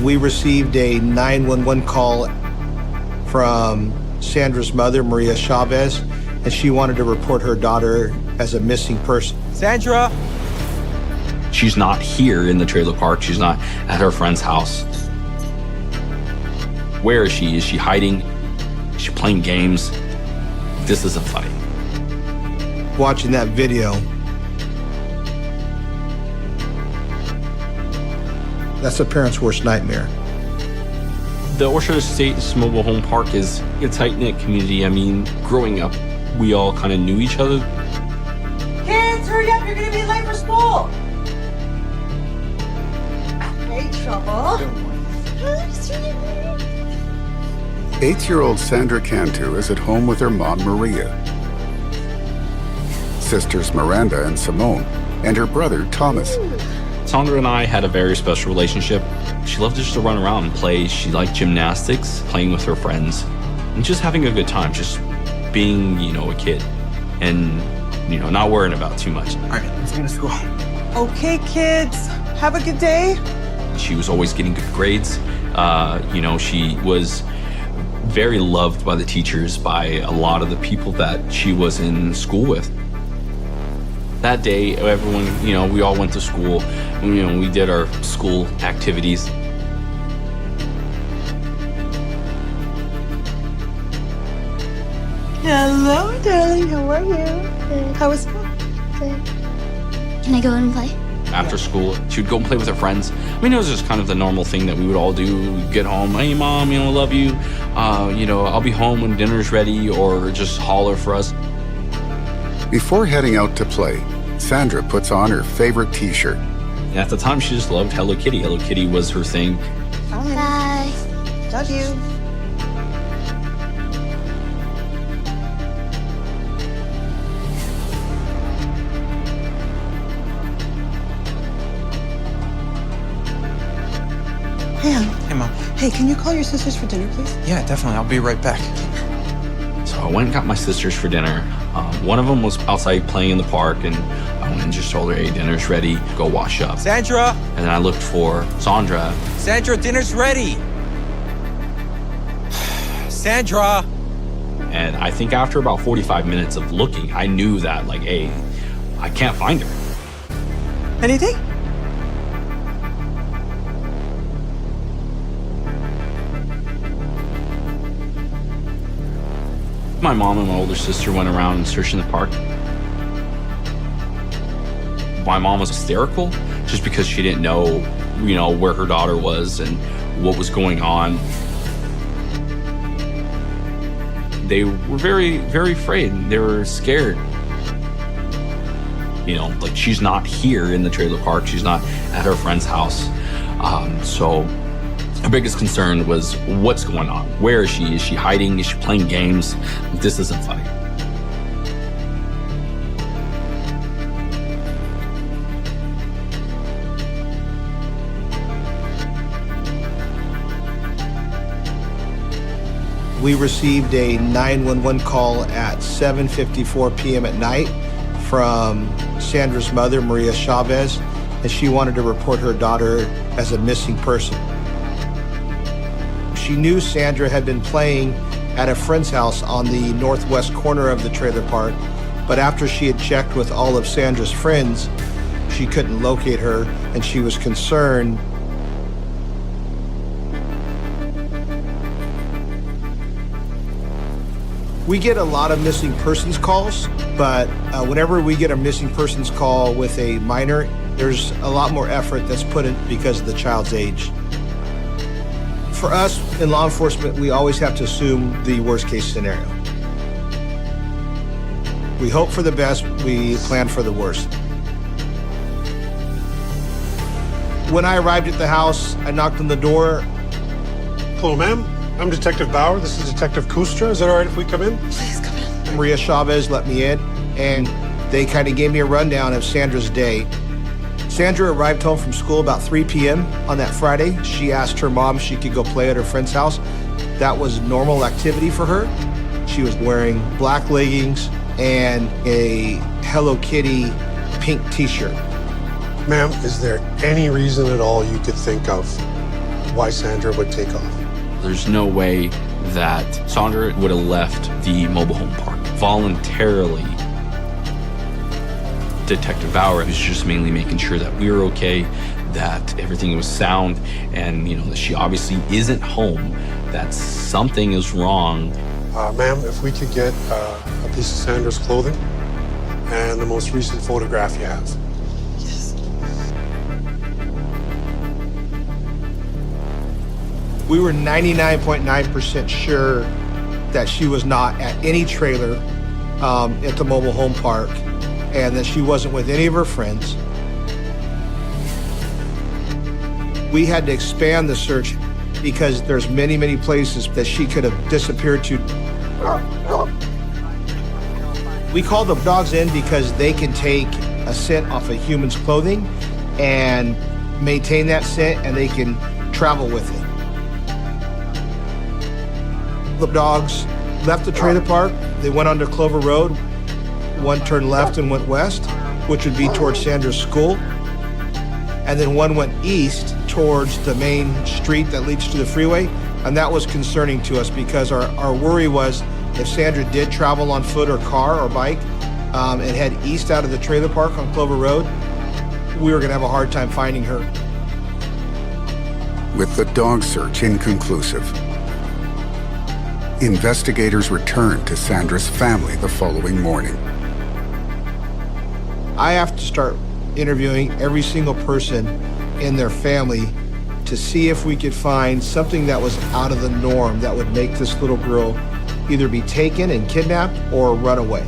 We received a 911 call from Sandra's mother, Maria Chavez, and she wanted to report her daughter as a missing person. Sandra! She's not here in the trailer park. She's not at her friend's house. Where is she? Is she hiding? Is she playing games? This isn't funny. Watching that video, that's a parent's worst nightmare. The Orchard Estates Mobile Home Park is a tight-knit community. I mean, growing up, we all kind of knew each other. Kids, hurry up, you're gonna be late for school. Hey, trouble. 8-year-old Sandra Cantu is at home with her mom, Maria, sisters Miranda and Simone, and her brother, Thomas. Sandra and I had a very special relationship. She loved just to run around and play. She liked gymnastics, playing with her friends, and just having a good time, just being, a kid and, not worrying about too much. All right, let's get to school. Okay, kids, have a good day. She was always getting good grades. She was very loved by the teachers, by a lot of the people that she was in school with. That day, everyone, we all went to school. We did our school activities. Hello, darling, how are you? How was school? Can I go and play? After school, she would go and play with her friends. It was just kind of the normal thing that we would all do. We'd get home, hey mom, I love you. I'll be home when dinner's ready, or just holler for us. Before heading out to play, Sandra puts on her favorite t-shirt. And at the time, she just loved Hello Kitty. Hello Kitty was her thing. Bye. Love you. Hey, hon. Hey, Mom. Hey, can you call your sisters for dinner, please? Yeah, definitely. I'll be right back. So I went and got my sisters for dinner. One of them was outside playing in the park, and I went and just told her, hey, dinner's ready, go wash up. Sandra! And then I looked for Sandra. Sandra, dinner's ready! Sandra! And I think after about 45 minutes of looking, I knew that, hey, I can't find her. Anything? My mom and my older sister went around and searched in the park. My mom was hysterical just because she didn't know, where her daughter was and what was going on. They were very, very afraid. They were scared. She's not here in the trailer park. She's not at her friend's house. So her biggest concern was, what's going on? Where is she? Is she hiding? Is she playing games? This isn't funny. We received a 911 call at 7:54 p.m. at night from Sandra's mother, Maria Chavez, and she wanted to report her daughter as a missing person. She knew Sandra had been playing at a friend's house on the northwest corner of the trailer park, but after she had checked with all of Sandra's friends, she couldn't locate her, and she was concerned. We get a lot of missing persons calls, but whenever we get a missing persons call with a minor, there's a lot more effort that's put in because of the child's age. For us in law enforcement, we always have to assume the worst case scenario. We hope for the best, we plan for the worst. When I arrived at the house, I knocked on the door. Hello, ma'am. I'm Detective Bauer. This is Detective Kustra. Is it all right if we come in? Please come in. Maria Chavez let me in, and they kind of gave me a rundown of Sandra's day. Sandra arrived home from school about 3 p.m. on that Friday. She asked her mom if she could go play at her friend's house. That was normal activity for her. She was wearing black leggings and a Hello Kitty pink t-shirt. Ma'am, is there any reason at all you could think of why Sandra would take off. There's no way that Sandra would have left the mobile home park voluntarily. Detective Bauer was just mainly making sure that we were okay, that everything was sound, and that she obviously isn't home, that something is wrong. Ma'am, if we could get a piece of Sandra's clothing and the most recent photograph you have. We were 99.9% sure that she was not at any trailer at the mobile home park, and that she wasn't with any of her friends. We had to expand the search because there's many, many places that she could have disappeared to. We called the dogs in because they can take a scent off a human's clothing and maintain that scent, and they can travel with it. The dogs left the trailer park. They went onto Clover Road. One turned left and went west, which would be towards Sandra's school. And then one went east towards the main street that leads to the freeway. And that was concerning to us because our worry was if Sandra did travel on foot or car or bike and head east out of the trailer park on Clover Road, we were gonna have a hard time finding her. With the dog search inconclusive, investigators returned to Sandra's family the following morning. I have to start interviewing every single person in their family to see if we could find something that was out of the norm that would make this little girl either be taken and kidnapped or run away.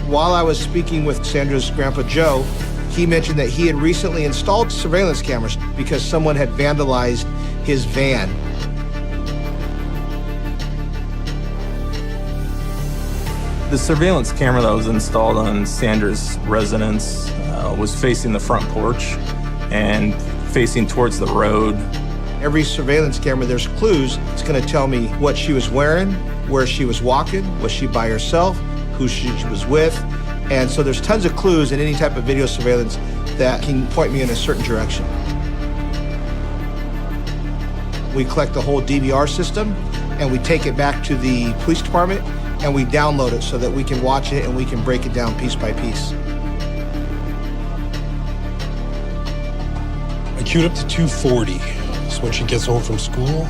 While I was speaking with Sandra's grandpa Joe, he mentioned that he had recently installed surveillance cameras because someone had vandalized his van. The surveillance camera that was installed on Sandra's residence was facing the front porch and facing towards the road. Every surveillance camera, there's clues. It's going to tell me what she was wearing, where she was walking, was she by herself, who she was with. And so there's tons of clues in any type of video surveillance that can point me in a certain direction. We collect the whole DVR system and we take it back to the police department and we download it so that we can watch it and we can break it down piece by piece. I queued up to 2:40. So when she gets home from school.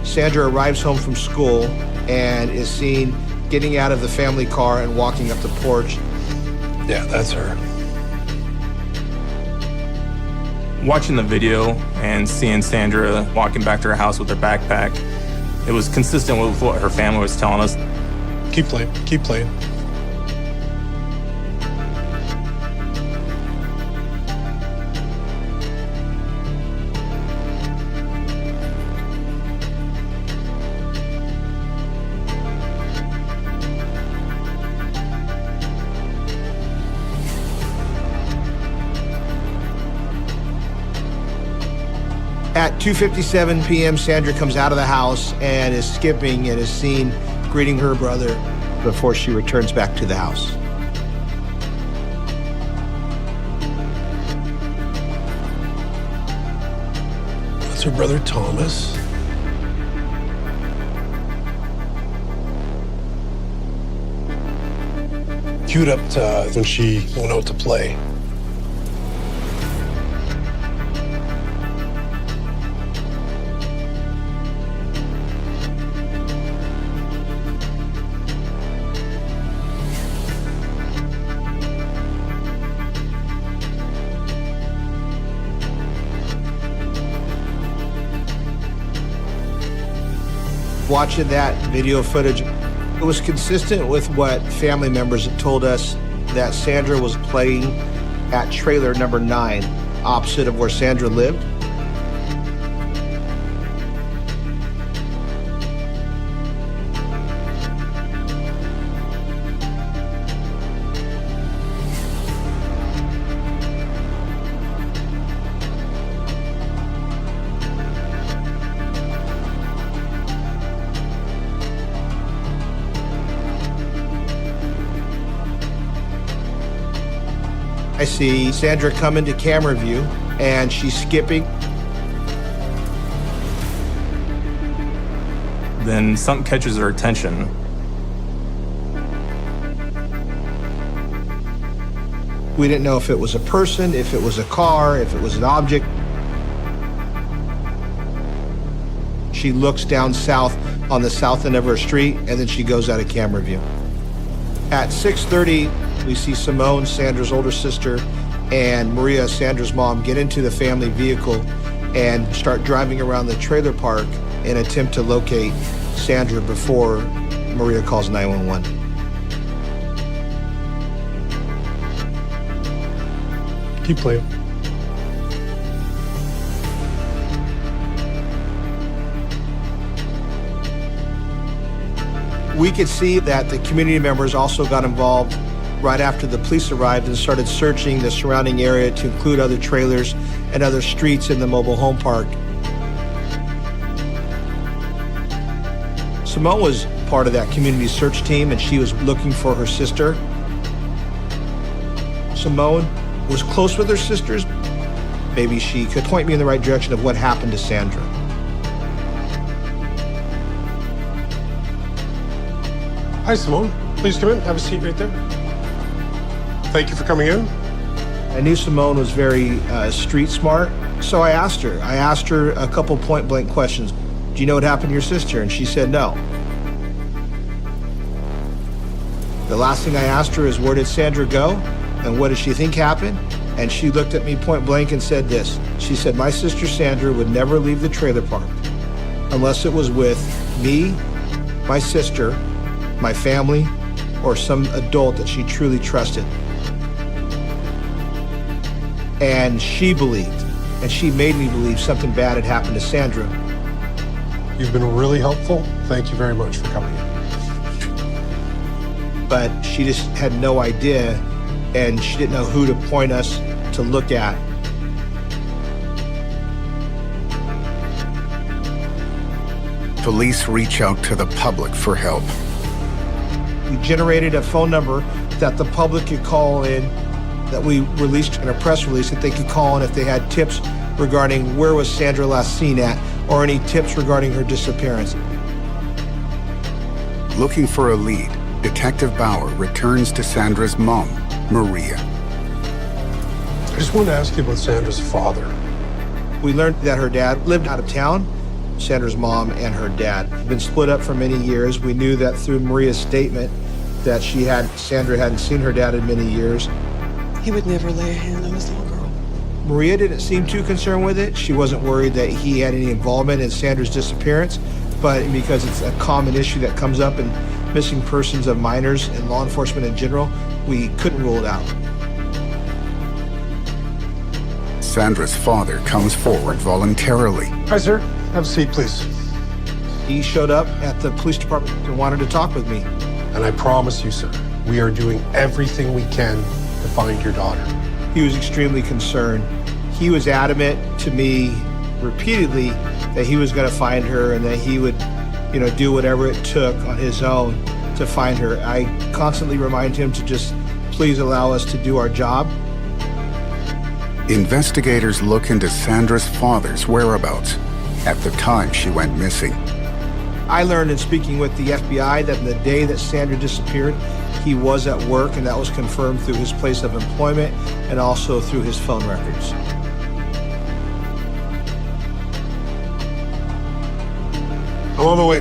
Sandra arrives home from school and is seen getting out of the family car and walking up the porch. Yeah, that's her. Watching the video and seeing Sandra walking back to her house with her backpack, it was consistent with what her family was telling us. Keep playing, keep playing. At 2:57 p.m., Sandra comes out of the house and is skipping and is seen greeting her brother before she returns back to the house. That's her brother Thomas. Queued up to when she went out to play. Watching that video footage, it was consistent with what family members had told us, that Sandra was playing at trailer number 9, opposite of where Sandra lived. I see Sandra come into camera view, and she's skipping. Then something catches her attention. We didn't know if it was a person, if it was a car, if it was an object. She looks down south on the south end of her street, and then she goes out of camera view. At 6:30, we see Simone, Sandra's older sister, and Maria, Sandra's mom, get into the family vehicle and start driving around the trailer park in an attempt to locate Sandra before Maria calls 911. Keep playing. We could see that the community members also got involved right after the police arrived and started searching the surrounding area to include other trailers and other streets in the mobile home park. Simone was part of that community search team, and she was looking for her sister. Simone was close with her sisters. Maybe she could point me in the right direction of what happened to Sandra. Hi, Simone. Please come in. Have a seat right there. Thank you for coming in. I knew Simone was very street smart, so I asked her a couple point blank questions. Do you know what happened to your sister? And she said no. The last thing I asked her is, where did Sandra go? And what does she think happened? And she looked at me point blank and said this. She said, my sister Sandra would never leave the trailer park unless it was with me, my sister, my family, or some adult that she truly trusted. And she believed, and she made me believe something bad had happened to Sandra. You've been really helpful. Thank you very much for coming in. But she just had no idea, and she didn't know who to point us to look at. Police reach out to the public for help. We generated a phone number that the public could call in, that we released in a press release, that they could call in if they had tips regarding where was Sandra last seen at, or any tips regarding her disappearance. Looking for a lead, Detective Bauer returns to Sandra's mom, Maria. I just wanted to ask you about Sandra's father. We learned that her dad lived out of town. Sandra's mom and her dad had been split up for many years. We knew that through Maria's statement that Sandra hadn't seen her dad in many years. He would never lay a hand on his little girl. Maria didn't seem too concerned with it. She wasn't worried that he had any involvement in Sandra's disappearance, but because it's a common issue that comes up in missing persons of minors and law enforcement in general, we couldn't rule it out. Sandra's father comes forward voluntarily. Hi, sir. Have a seat, please. He showed up at the police department and wanted to talk with me. And I promise you, sir, we are doing everything we can to find your daughter. He was extremely concerned. He was adamant to me repeatedly that he was going to find her and that he would, do whatever it took on his own to find her. I constantly remind him to just please allow us to do our job. Investigators look into Sandra's father's whereabouts at the time she went missing. I learned in speaking with the FBI that the day that Sandra disappeared, he was at work, and that was confirmed through his place of employment and also through his phone records. I'm on the way.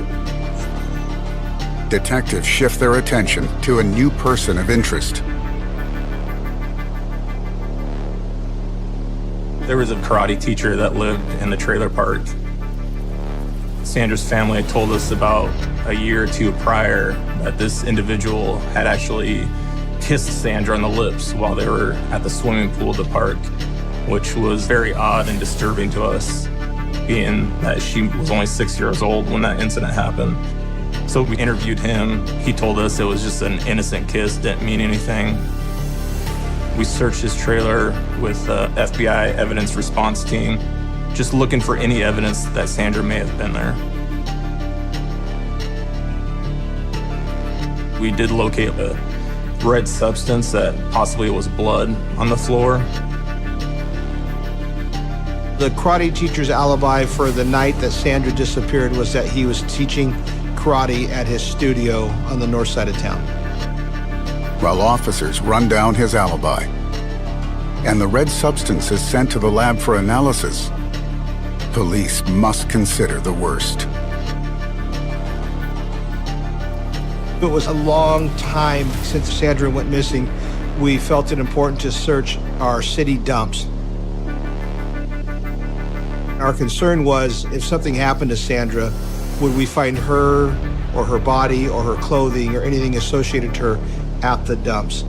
Detectives shift their attention to a new person of interest. There was a karate teacher that lived in the trailer park. Sandra's family had told us about a year or two prior that this individual had actually kissed Sandra on the lips while they were at the swimming pool of the park, which was very odd and disturbing to us, being that she was only 6 years old when that incident happened. So we interviewed him. He told us it was just an innocent kiss, didn't mean anything. We searched his trailer with the FBI evidence response team, just looking for any evidence that Sandra may have been there. We did locate a red substance that possibly was blood on the floor. The karate teacher's alibi for the night that Sandra disappeared was that he was teaching karate at his studio on the north side of town. While officers run down his alibi, and the red substance is sent to the lab for analysis, police must consider the worst. It was a long time since Sandra went missing. We felt it important to search our city dumps. Our concern was if something happened to Sandra, would we find her or her body or her clothing or anything associated to her at the dumps?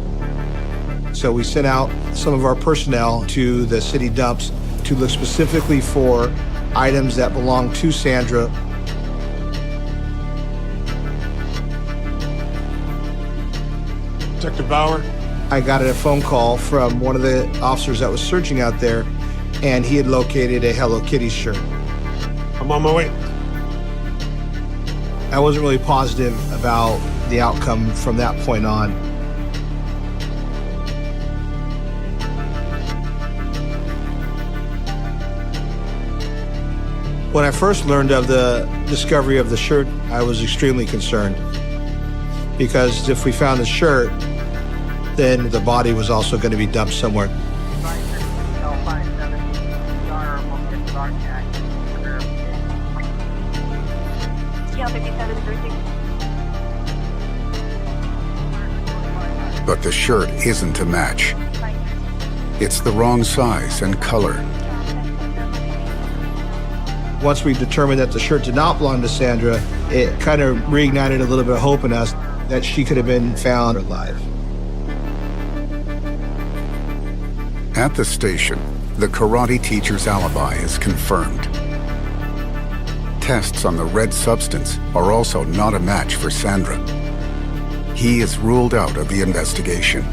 So we sent out some of our personnel to the city dumps to look specifically for items that belonged to Sandra. Detective Bauer? I got a phone call from one of the officers that was searching out there, and he had located a Hello Kitty shirt. I'm on my way. I wasn't really positive about the outcome from that point on. When I first learned of the discovery of the shirt, I was extremely concerned. Because if we found the shirt, then the body was also going to be dumped somewhere. But the shirt isn't a match. It's the wrong size and color. Once we determined that the shirt did not belong to Sandra, it kind of reignited a little bit of hope in us that she could have been found alive. At the station, the karate teacher's alibi is confirmed. Tests on the red substance are also not a match for Sandra. He is ruled out of the investigation.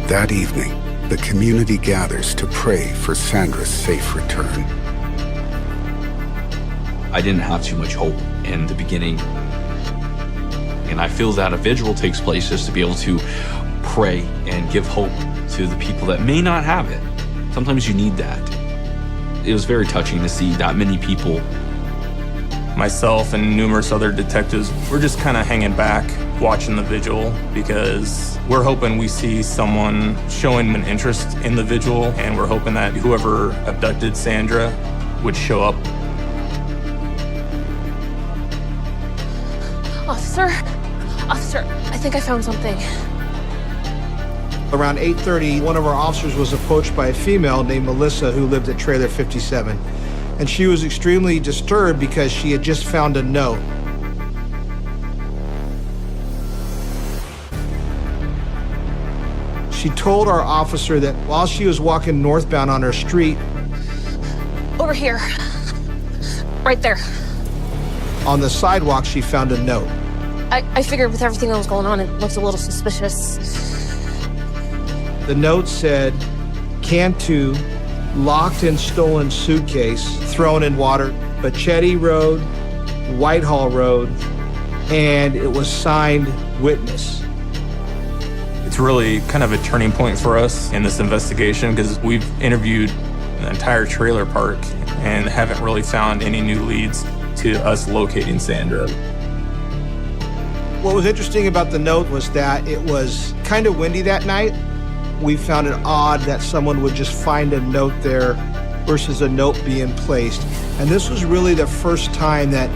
That evening, the community gathers to pray for Sandra's safe return. I didn't have too much hope in the beginning. And I feel that a vigil takes place just to be able to pray and give hope to the people that may not have it. Sometimes you need that. It was very touching to see that many people. Myself and numerous other detectives, we're just kind of hanging back, watching the vigil, because we're hoping we see someone showing an interest in the vigil, and we're hoping that whoever abducted Sandra would show up. Officer, I think I found something. Around 8:30, one of our officers was approached by a female named Melissa who lived at Trailer 57. And she was extremely disturbed because she had just found a note. She told our officer that while she was walking northbound on her street, Over here. Right there. on the sidewalk, she found a note. I figured with everything that was going on, it looks a little suspicious. The note said, Cantu, locked and stolen suitcase, thrown in water, Bachetti Road, Whitehall Road, and it was signed witness. It's really kind of a turning point for us in this investigation because we've interviewed the entire trailer park and haven't really found any new leads to us locating Sandra. What was interesting about the note was that it was kind of windy that night. We found it odd that someone would just find a note there versus a note being placed. And this was really the first time that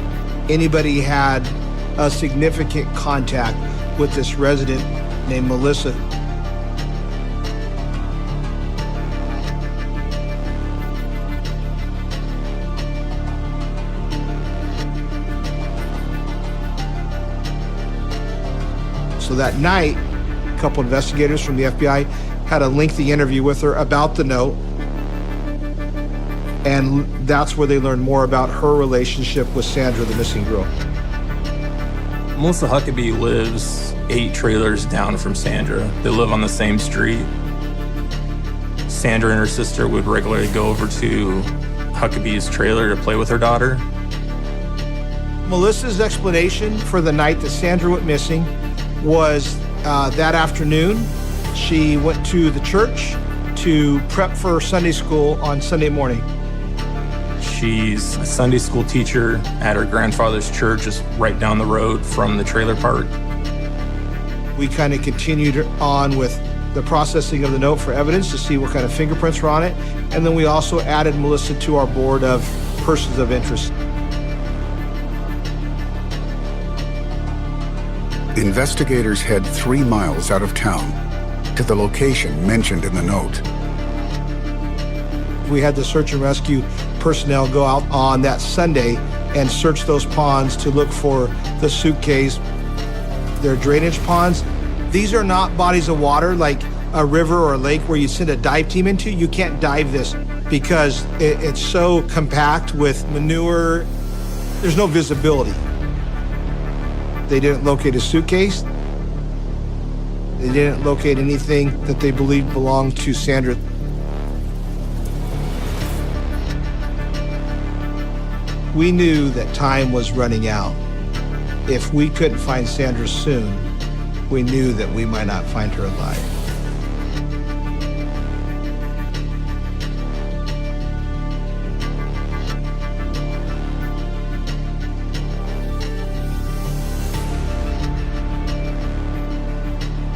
anybody had a significant contact with this resident named Melissa. So that night, a couple investigators from the FBI had a lengthy interview with her about the note. And that's where they learned more about her relationship with Sandra, the missing girl. Melissa Huckabee lives 8 trailers down from Sandra. They live on the same street. Sandra and her sister would regularly go over to Huckabee's trailer to play with her daughter. Melissa's explanation for the night that Sandra went missing was that afternoon, she went to the church to prep for Sunday school on Sunday morning. She's a Sunday school teacher at her grandfather's church, just right down the road from the trailer park. We kind of continued on with the processing of the note for evidence to see what kind of fingerprints were on it. And then we also added Melissa to our board of persons of interest. Investigators head 3 miles out of town to the location mentioned in the note. We had the search and rescue personnel go out on that Sunday and search those ponds to look for the suitcase. They're drainage ponds. These are not bodies of water like a river or a lake where you send a dive team into. You can't dive this because it's so compact with manure. There's no visibility. They didn't locate a suitcase. They didn't locate anything that they believed belonged to Sandra. We knew that time was running out. If we couldn't find Sandra soon, we knew that we might not find her alive.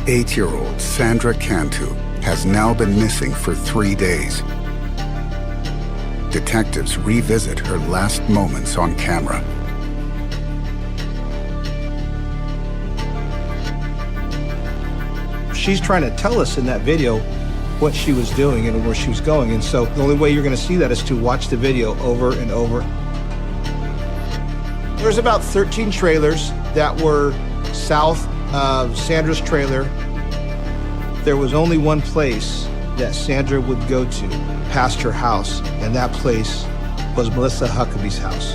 Eight-year-old Sandra Cantu has now been missing for 3 days. Detectives revisit her last moments on camera. She's trying to tell us in that video what she was doing and where she was going. And so the only way you're going to see that is to watch the video over and over. There's about 13 trailers that were south of Sandra's trailer. There was only one place that Sandra would go to past her house, and that place was Melissa Huckabee's house.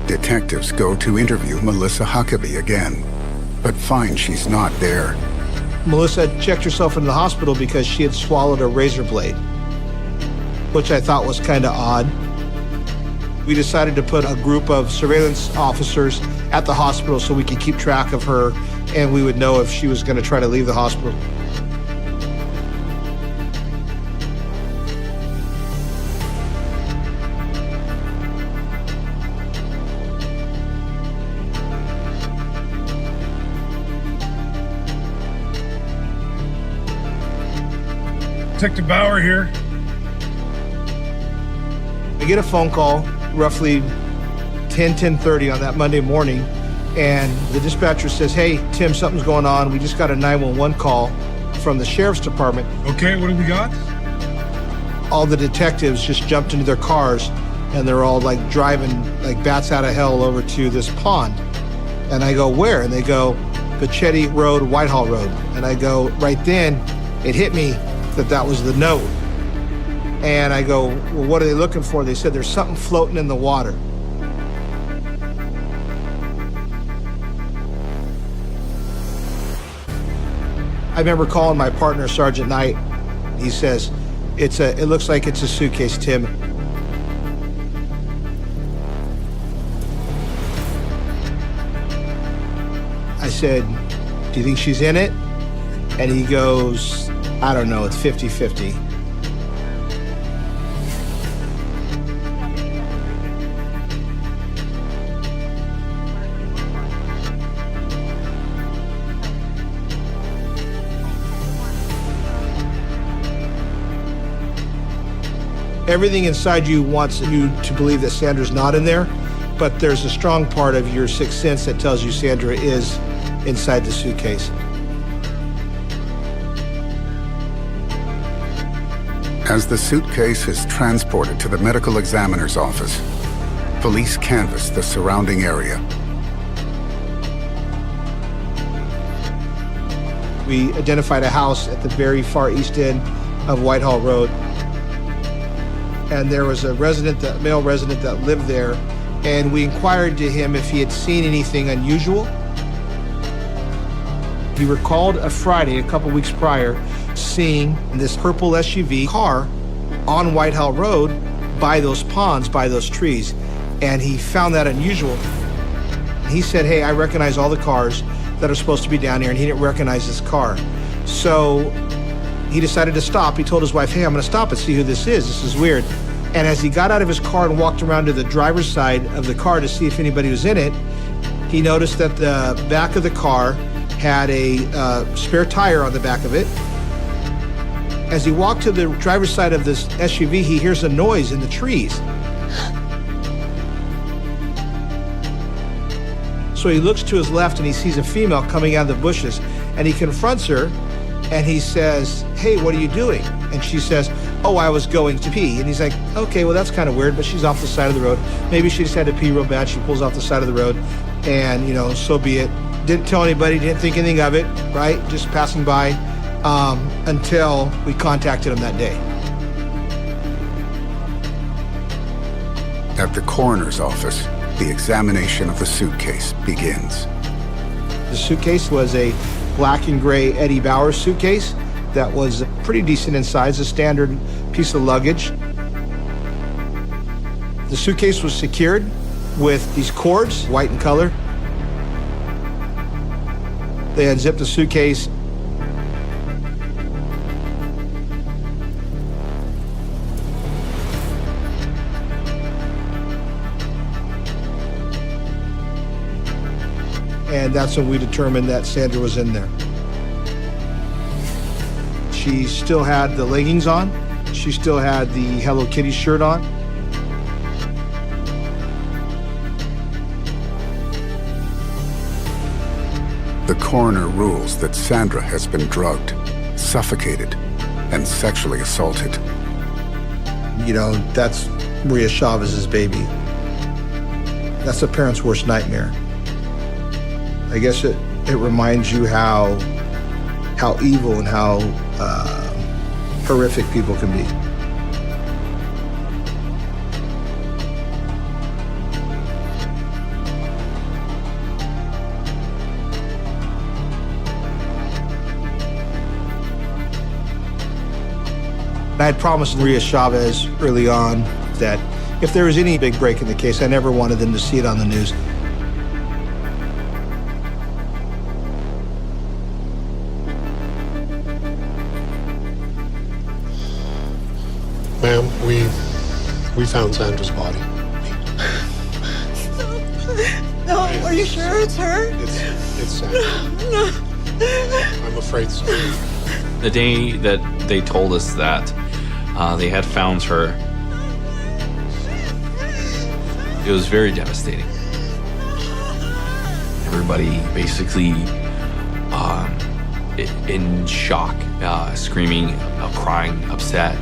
Detectives go to interview Melissa Huckabee again, but find she's not there. Melissa had checked herself into the hospital because she had swallowed a razor blade, which I thought was kind of odd. We decided to put a group of surveillance officers at the hospital so we could keep track of her and we would know if she was going to try to leave the hospital. Detective Bauer here. I get a phone call roughly 10:30 on that Monday morning, and the dispatcher says, "Hey, Tim, something's going on. We just got a 911 call from the sheriff's department." Okay, what do we got? All the detectives just jumped into their cars, and they're all like driving like bats out of hell over to this pond. And I go, "Where?" And they go, "Pachetti Road, Whitehall Road." And I go, right then, it hit me that was the note. And I go, "Well, what are they looking for?" They said, "There's something floating in the water." I remember calling my partner, Sergeant Knight. He says, it looks like it's a suitcase, Tim." I said, "Do you think she's in it?" And he goes, "I don't know, it's 50-50. Everything inside you wants you to believe that Sandra's not in there, but there's a strong part of your sixth sense that tells you Sandra is inside the suitcase. As the suitcase is transported to the medical examiner's office, police canvass the surrounding area. We identified a house at the very far east end of Whitehall Road. And there was a male resident that lived there, and we inquired to him if he had seen anything unusual. He recalled a Friday, a couple weeks prior, seeing this purple SUV car on Whitehall Road by those ponds, by those trees. And he found that unusual. He said, hey, I recognize all the cars that are supposed to be down here, and he didn't recognize this car. So he decided to stop. He told his wife, hey, I'm gonna stop and see who this is. This is weird. And as he got out of his car and walked around to the driver's side of the car to see if anybody was in it, he noticed that the back of the car had a spare tire on the back of it. As he walked to the driver's side of this SUV, he hears a noise in the trees. So he looks to his left and he sees a female coming out of the bushes, and he confronts her and he says, hey, what are you doing? And she says, oh, I was going to pee. And he's like, okay, well, that's kind of weird, but she's off the side of the road. Maybe she just had to pee real bad. She pulls off the side of the road, and, you know, so be it. Didn't tell anybody, didn't think anything of it, right? Just passing by until we contacted him that day. At the coroner's office, the examination of the suitcase begins. The suitcase was a black and gray Eddie Bauer suitcase that was pretty decent in size, a standard piece of luggage. The suitcase was secured with these cords, white in color. They had zipped the suitcase. And that's when we determined that Sandra was in there. She still had the leggings on. She still had the Hello Kitty shirt on. The coroner rules that Sandra has been drugged, suffocated, and sexually assaulted. You know, that's Maria Chavez's baby. That's a parent's worst nightmare. I guess it reminds you how evil and how horrific people can be. I had promised Maria Chavez early on that if there was any big break in the case, I never wanted them to see it on the news. Ma'am, we found Sandra's body. No, are you sure it's her? It's Sandra. No. I'm afraid so. The day that they told us that they had found her, it was very devastating. Everybody basically in shock, screaming, crying, upset.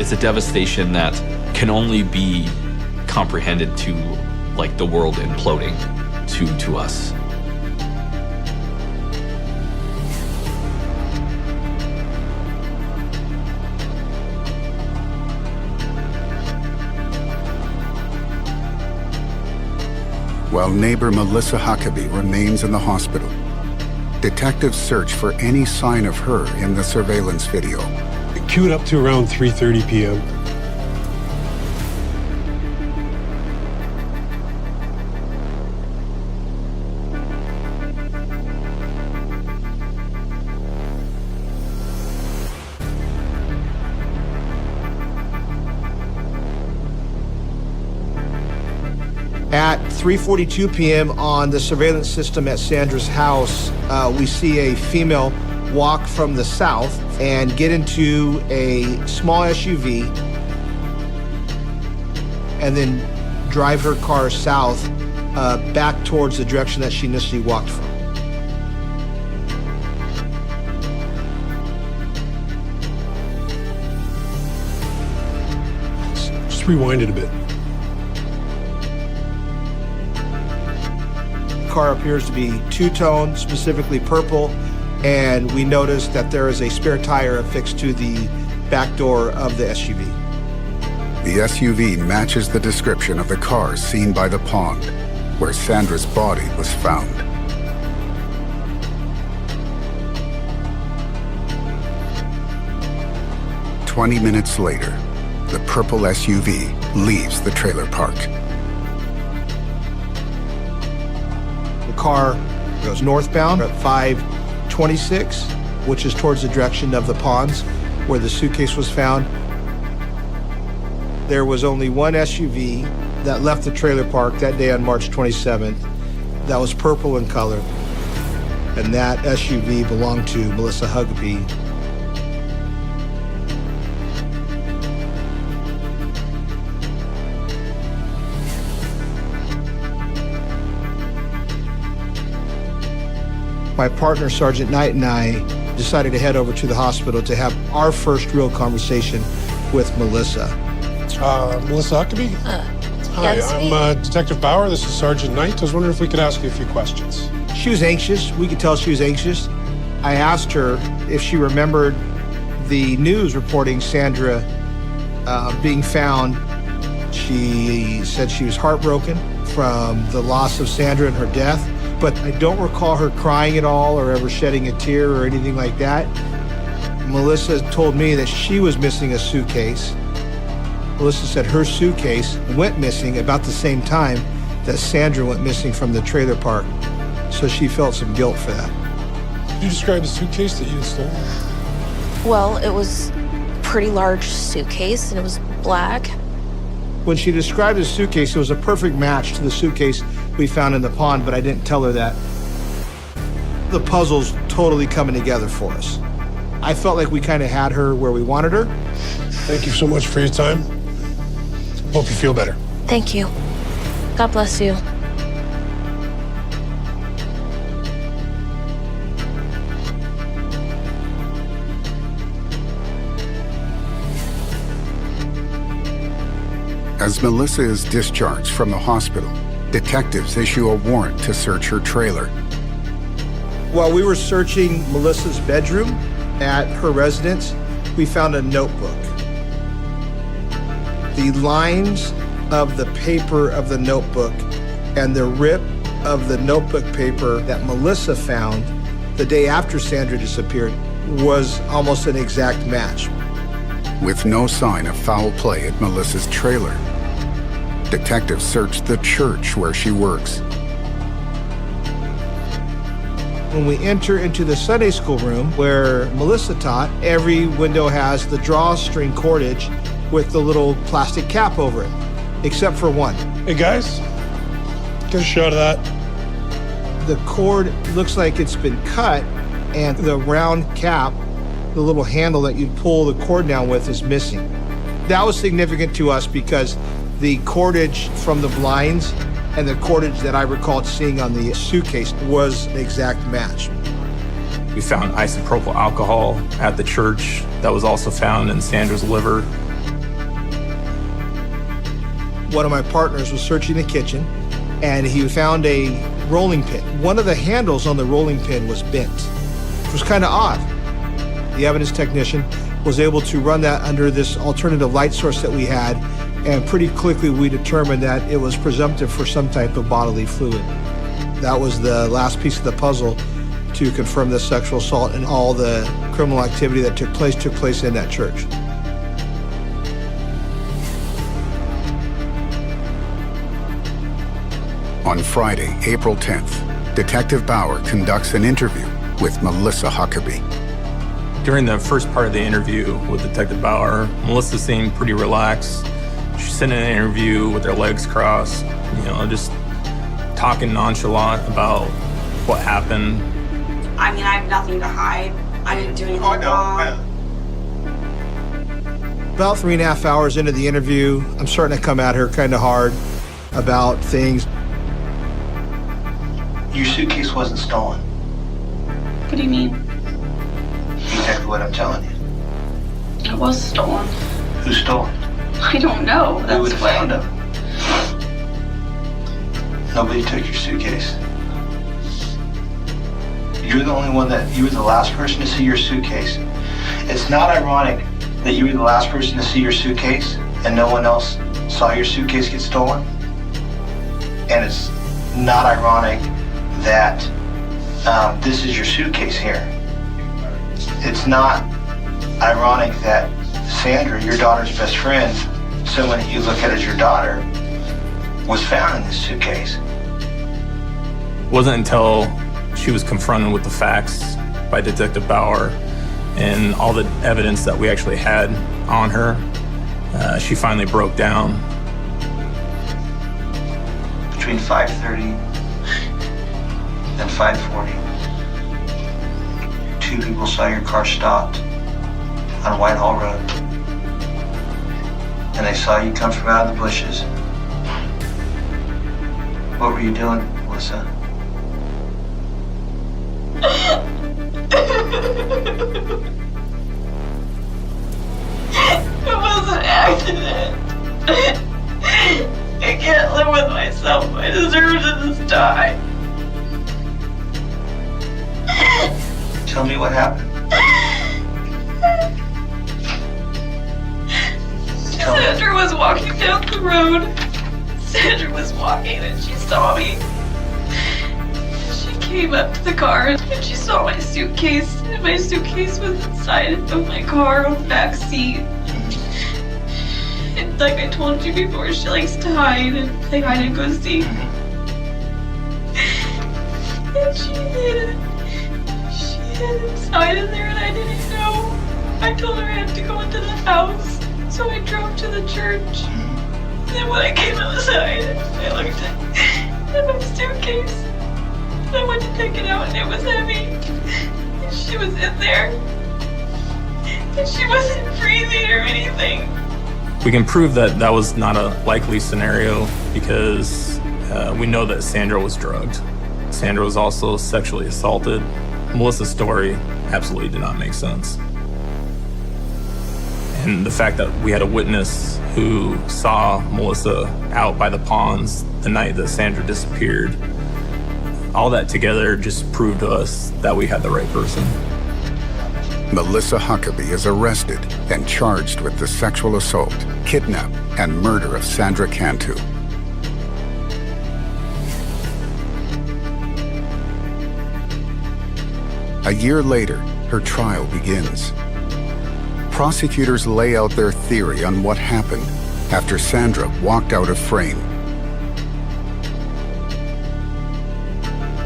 It's a devastation that can only be comprehended to like the world imploding to us. While neighbor Melissa Huckabee remains in the hospital, detectives search for any sign of her in the surveillance video. Queued up to around 3:30 p.m. At 3:42 p.m. on the surveillance system at Sandra's house, we see a female walk from the south and get into a small SUV and then drive her car south back towards the direction that she initially walked from. Just rewind it a bit. The car appears to be two-tone, specifically purple, and we noticed that there is a spare tire affixed to the back door of the SUV. The SUV matches the description of the car seen by the pond, where Sandra's body was found. 20 minutes later, the purple SUV leaves the trailer park. The car goes northbound at 526, which is towards the direction of the ponds where the suitcase was found. There was only one SUV that left the trailer park that day on March 27th that was purple in color, and that SUV belonged to Melissa Huckabee. My partner, Sergeant Knight, and I decided to head over to the hospital to have our first real conversation with Melissa. Melissa Huckabee? Hi, yes, I'm Detective Bauer. This is Sergeant Knight. I was wondering if we could ask you a few questions. She was anxious. We could tell she was anxious. I asked her if she remembered the news reporting Sandra being found. She said she was heartbroken from the loss of Sandra and her death, but I don't recall her crying at all or ever shedding a tear or anything like that. Melissa told me that she was missing a suitcase. Melissa said her suitcase went missing about the same time that Sandra went missing from the trailer park, so she felt some guilt for that. Could you describe the suitcase that you had stolen? Well, it was a pretty large suitcase, and it was black. When she described the suitcase, it was a perfect match to the suitcase we found in the pond, but I didn't tell her that. The puzzle's totally coming together for us. I felt like we kind of had her where we wanted her. Thank you so much for your time. Hope you feel better. Thank you. God bless you. As Melissa is discharged from the hospital, detectives issue a warrant to search her trailer. While we were searching Melissa's bedroom at her residence, we found a notebook. The lines of the paper of the notebook and the rip of the notebook paper that Melissa found the day after Sandra disappeared was almost an exact match. With no sign of foul play at Melissa's trailer, detectives searched the church where she works. When we enter into the Sunday school room where Melissa taught, every window has the drawstring cordage with the little plastic cap over it, except for one. Hey guys, get a shot of that. The cord looks like it's been cut, and the round cap, the little handle that you'd pull the cord down with, is missing. That was significant to us because the cordage from the blinds and the cordage that I recalled seeing on the suitcase was an exact match. We found isopropyl alcohol at the church that was also found in Sandra's liver. One of my partners was searching the kitchen, and he found a rolling pin. One of the handles on the rolling pin was bent, which was kind of odd. The evidence technician was able to run that under this alternative light source that we had, and pretty quickly we determined that it was presumptive for some type of bodily fluid. That was the last piece of the puzzle to confirm the sexual assault and all the criminal activity that took place in that church. On Friday, April 10th, Detective Bauer conducts an interview with Melissa Huckabee. During the first part of the interview with Detective Bauer, Melissa seemed pretty relaxed. She's sitting in an interview with her legs crossed, just talking nonchalant about what happened. I mean, I have nothing to hide. I didn't do anything wrong. About 3.5 hours into the interview, I'm starting to come at her kind of hard about things. Your suitcase wasn't stolen. What do you mean? Exactly what I'm telling you. It was stolen. Who stole it? I don't know. Who would have found it? Nobody took your suitcase. You're the only one you were the last person to see your suitcase. It's not ironic that you were the last person to see your suitcase and no one else saw your suitcase get stolen. And it's not ironic that this is your suitcase here. It's not ironic that Sandra, your daughter's best friend, someone that you look at as your daughter, was found in this suitcase. It wasn't until she was confronted with the facts by Detective Bauer and all the evidence that we actually had on her, she finally broke down. Between 5:30 and 5:40, two people saw your car stopped on Whitehall Road. And they saw you come from out of the bushes. What were you doing, Melissa? It was an accident. I can't live with myself. I deserve to just die. Tell me what happened. Sandra was walking down the road. Sandra was walking and she saw me. She came up to the car and she saw my suitcase. And my suitcase was inside of my car on the back seat. And like I told you before, she likes to hide and play hide and go seek. And she hid inside in there and I didn't know. I told her I had to go into the house. So I drove to the church. And then when I came outside, I looked at my suitcase. And I went to take it out and it was heavy. And she was in there. And she wasn't breathing or anything. We can prove that that was not a likely scenario because we know that Sandra was drugged. Sandra was also sexually assaulted. Melissa's story absolutely did not make sense. And the fact that we had a witness who saw Melissa out by the ponds the night that Sandra disappeared, all that together just proved to us that we had the right person. Melissa Huckabee is arrested and charged with the sexual assault, kidnap, and murder of Sandra Cantu. A year later, her trial begins. Prosecutors lay out their theory on what happened after Sandra walked out of frame.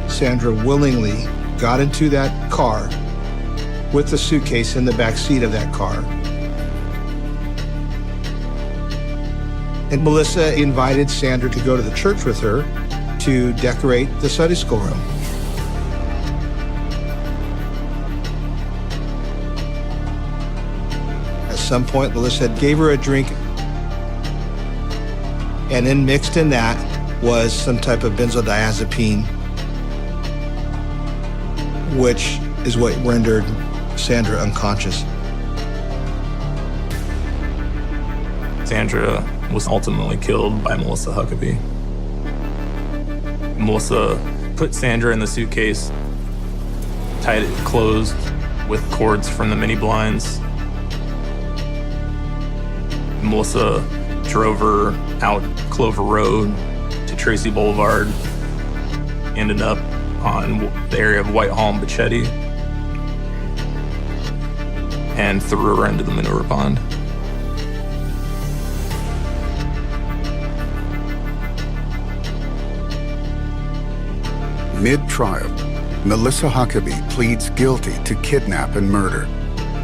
Sandra willingly got into that car with the suitcase in the back seat of that car. And Melissa invited Sandra to go to the church with her to decorate the Sunday school room. At some point, Melissa gave her a drink, and then mixed in that was some type of benzodiazepine, which is what rendered Sandra unconscious. Sandra was ultimately killed by Melissa Huckabee. Melissa put Sandra in the suitcase, tied it closed with cords from the mini blinds. Melissa drove her out Clover Road to Tracy Boulevard, ended up on the area of Whitehall and Bachetti, and threw her into the manure pond. Mid-trial, Melissa Huckabee pleads guilty to kidnap and murder.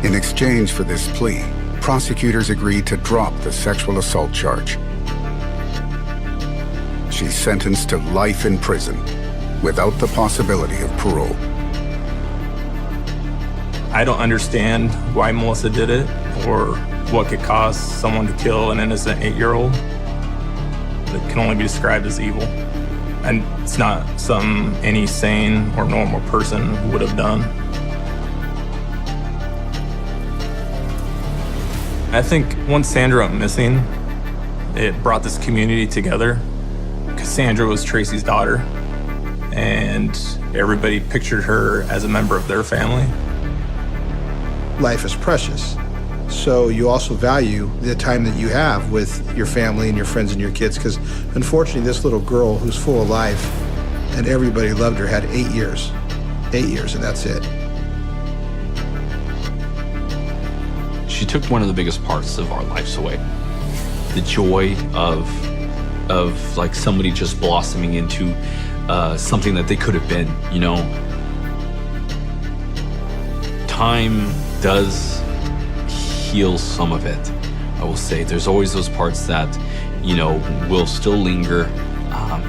In exchange for this plea, prosecutors agreed to drop the sexual assault charge. She's sentenced to life in prison without the possibility of parole. I don't understand why Melissa did it or what could cause someone to kill an innocent 8-year-old. It can only be described as evil. And it's not something any sane or normal person would have done. I think once Sandra went missing, it brought this community together because Sandra was Tracy's daughter and everybody pictured her as a member of their family. Life is precious. So you also value the time that you have with your family and your friends and your kids, because unfortunately this little girl who's full of life and everybody loved her had 8 years. 8 years, and that's it. She took one of the biggest parts of our lives away. The joy of like somebody just blossoming into something that they could have been, you know. Time does heal some of it, I will say. There's always those parts that, you know, will still linger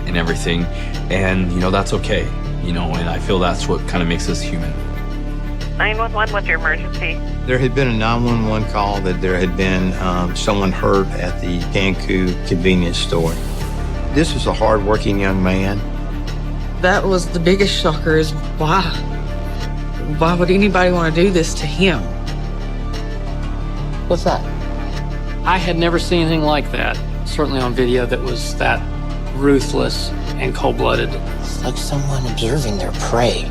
and everything. And, you know, that's okay, you know, and I feel that's what kind of makes us human. 911, what's your emergency? There had been a 911 call that there had been someone hurt at the Cancun convenience store. This was a hard-working young man. That was the biggest shocker, is why? Why would anybody want to do this to him? What's that? I had never seen anything like that, certainly on video, that was that ruthless and cold-blooded. It's like someone observing their prey.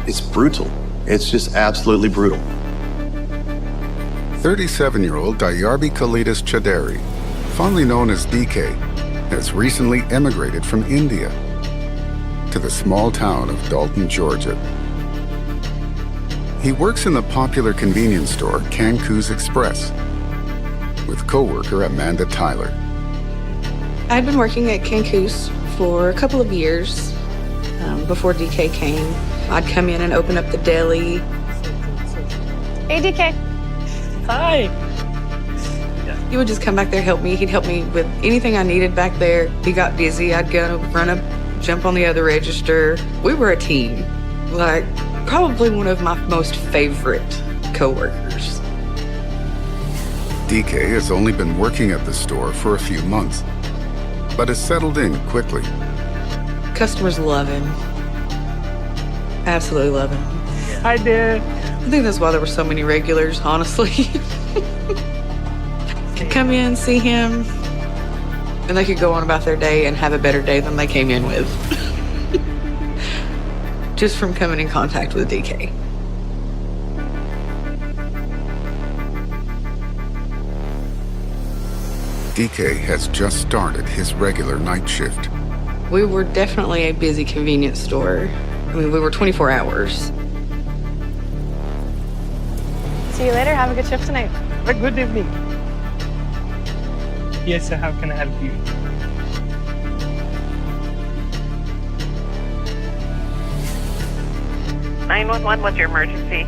It's brutal. It's just absolutely brutal. 37-year-old Dayarbi Kalidas Chaderi, fondly known as DK, has recently emigrated from India to the small town of Dalton, Georgia. He works in the popular convenience store Cancun's Express with co-worker Amanda Tyler. I'd been working at Cancun's for a couple of years before DK came. I'd come in and open up the deli. Hey, DK. Hi. He would just come back there, help me. He'd help me with anything I needed back there. He got busy. I'd go run up, jump on the other register. We were a team. Like, probably one of my most favorite coworkers. DK has only been working at the store for a few months, but has settled in quickly. Customers love him. Absolutely love him. Hi, Dad. I think that's why there were so many regulars, honestly. Could come in, see him, and they could go on about their day and have a better day than they came in with. Just from coming in contact with DK. DK has just started his regular night shift. We were definitely a busy convenience store. I mean, we were 24 hours. See you later. Have a good shift tonight. A good evening. Yes, sir. How can I help you? What's your emergency?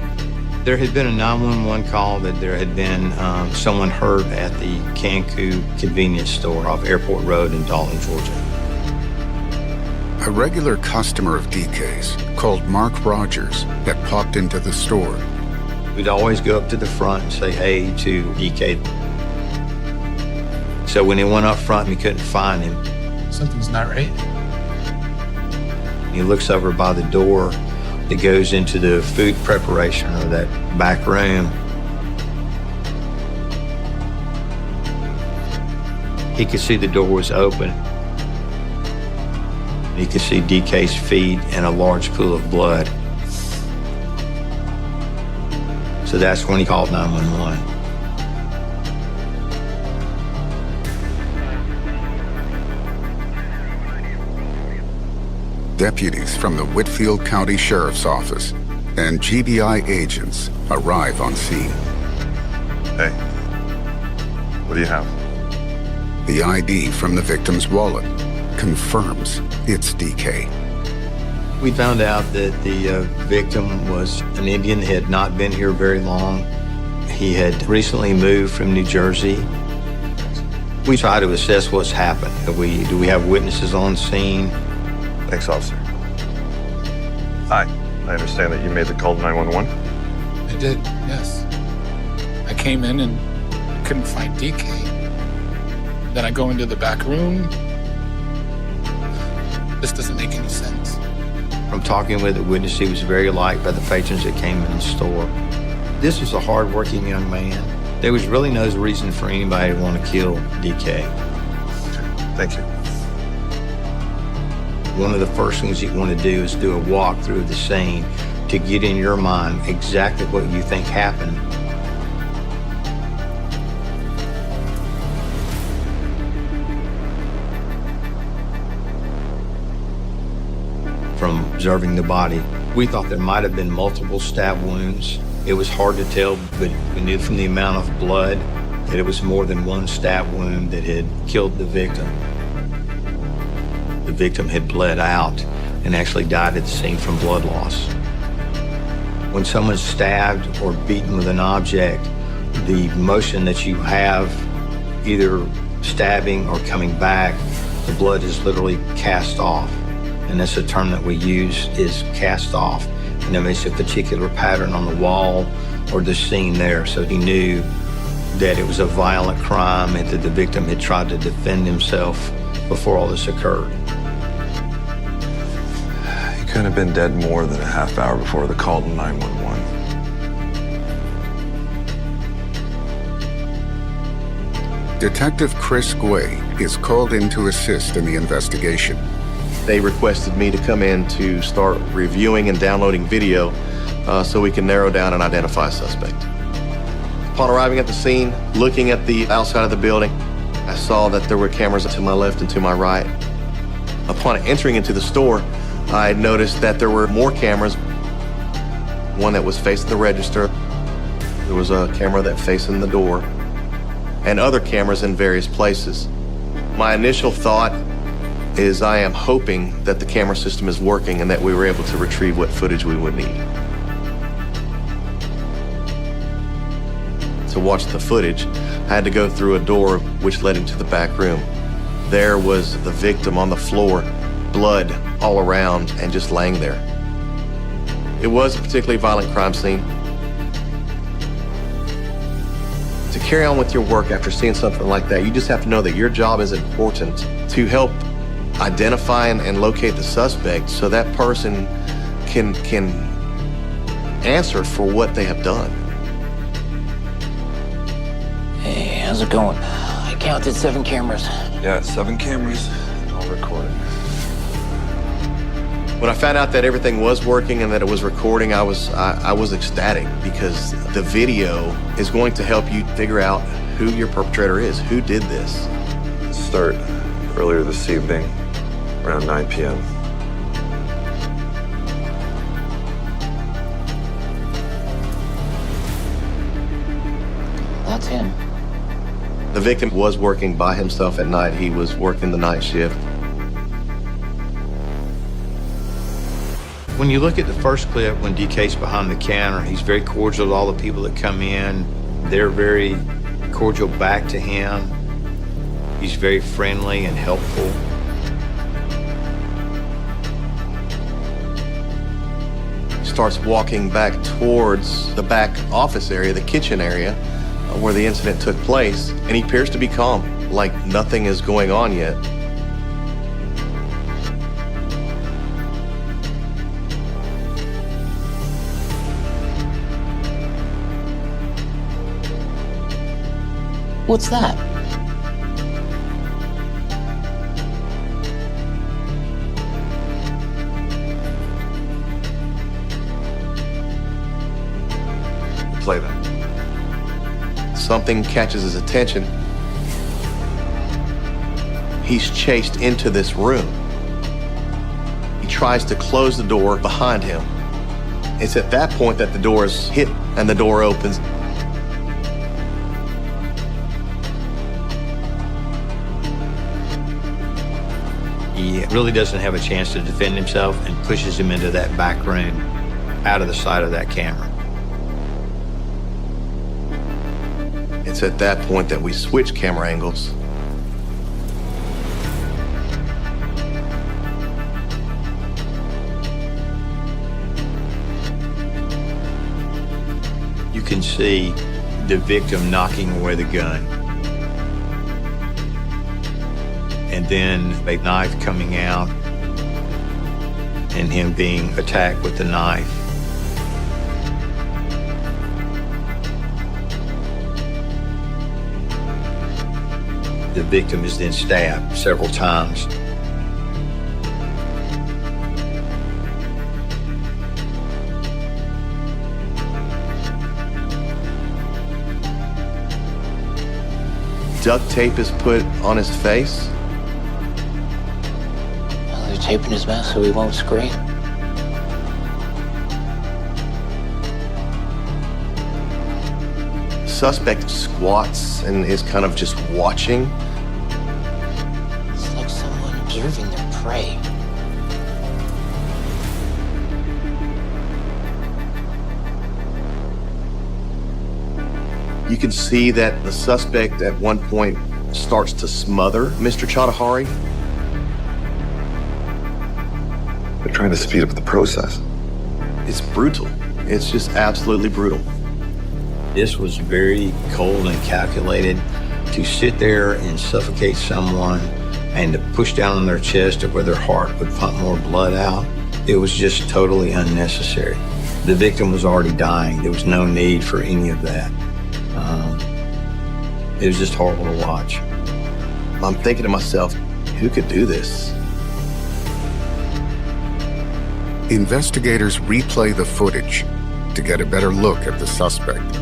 There had been a 911 call that there had been someone hurt at the Cancun convenience store off Airport Road in Dalton, Georgia. A regular customer of DK's, called Mark Rogers, had popped into the store. We'd always go up to the front and say hey to DK. So when he went up front, we couldn't find him. Something's not right. He looks over by the door that goes into the food preparation or that back room. He could see the door was open. He could see DK's feet and a large pool of blood. So that's when he called 911. Deputies from the Whitfield County Sheriff's Office and GBI agents arrive on scene. Hey, what do you have? The ID from the victim's wallet confirms it's DK. We found out that the victim was an Indian that had not been here very long. He had recently moved from New Jersey. We try to assess what's happened. Do we have witnesses on scene? Thanks, officer. Hi, I understand that you made the call to 911. I did, yes. I came in and couldn't find DK. Then I go into the back room. This doesn't make any sense. From talking with the witness, he was very liked by the patrons that came in the store. This was a hard-working young man. There was really no reason for anybody to want to kill DK. Thank you. One of the first things you want to do is do a walk through the scene to get in your mind exactly what you think happened. From observing the body. We thought there might have been multiple stab wounds. It was hard to tell, but we knew from the amount of blood that it was more than one stab wound that had killed the victim. The victim had bled out and actually died at the scene from blood loss. When someone's stabbed or beaten with an object, the motion that you have, either stabbing or coming back, the blood is literally cast off. And that's a term that we use, is cast off. And it makes a particular pattern on the wall or the scene there. So he knew that it was a violent crime and that the victim had tried to defend himself before all this occurred. He couldn't have been dead more than a half hour before the call to 911. Detective Chris Guay is called in to assist in the investigation. They requested me to come in to start reviewing and downloading video so we can narrow down and identify a suspect. Upon arriving at the scene, looking at the outside of the building, I saw that there were cameras to my left and to my right. Upon entering into the store, I noticed that there were more cameras. One that was facing the register. There was a camera that facing the door, and other cameras in various places. My initial thought is I am hoping that the camera system is working and that we were able to retrieve what footage we would need. To watch the footage, I had to go through a door which led into the back room. There was the victim on the floor, blood all around and just laying there. It was a particularly violent crime scene. To carry on with your work after seeing something like that, you just have to know that your job is important to help identify and locate the suspect so that person can answer for what they have done. Hey, how's it going? I counted 7 cameras. Yeah, 7 cameras, all recorded. When I found out that everything was working and that it was recording, I was ecstatic because the video is going to help you figure out who your perpetrator is, who did this. Start earlier this evening, around 9 p.m. That's him. The victim was working by himself at night. He was working the night shift. When you look at the first clip, when DK's behind the counter, he's very cordial to all the people that come in. They're very cordial back to him. He's very friendly and helpful. Starts walking back towards the back office area, the kitchen area, where the incident took place, and he appears to be calm, like nothing is going on yet. What's that? Play that. Something catches his attention. He's chased into this room. He tries to close the door behind him. It's at that point that the door is hit and the door opens. He really doesn't have a chance to defend himself and pushes him into that back room out of the sight of that camera. It's at that point that we switch camera angles. You can see the victim knocking away the gun. And then a knife coming out and him being attacked with the knife. The victim is then stabbed several times. Duct tape is put on his face. They're taping his mouth so he won't scream. suspect squats and is kind of just watching. It's like someone observing their prey. You can see that the suspect at one point starts to smother Mr. Chatahari. They're trying to speed up the process. It's brutal. It's just absolutely brutal. This was very cold and calculated. To sit there and suffocate someone and to push down on their chest to where their heart would pump more blood out, it was just totally unnecessary. The victim was already dying. There was no need for any of that. It was just horrible to watch. I'm thinking to myself, who could do this? Investigators replay the footage to get a better look at the suspect.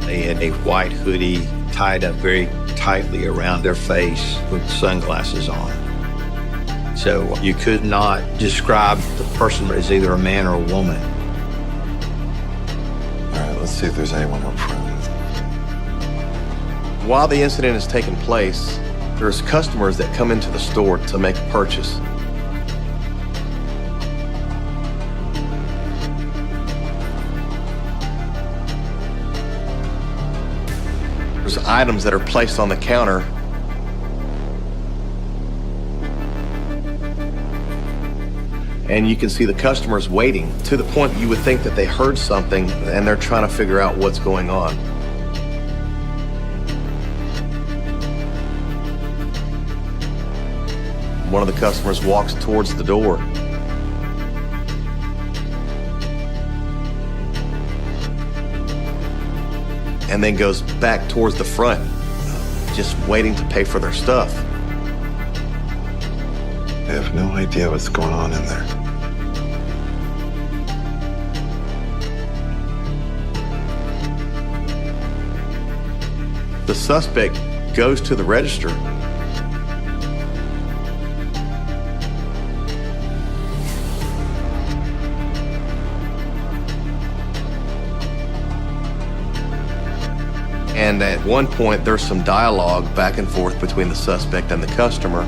They had a white hoodie tied up very tightly around their face with sunglasses on. So you could not describe the person as either a man or a woman. All right, let's see if there's anyone up front. While the incident is taking place, there's customers that come into the store to make a purchase. There's items that are placed on the counter. And you can see the customers waiting to the point you would think that they heard something and they're trying to figure out what's going on. One of the customers walks towards the door. And then goes back towards the front, just waiting to pay for their stuff. They have no idea what's going on in there. The suspect goes to the register. And at one point, there's some dialogue back and forth between the suspect and the customer.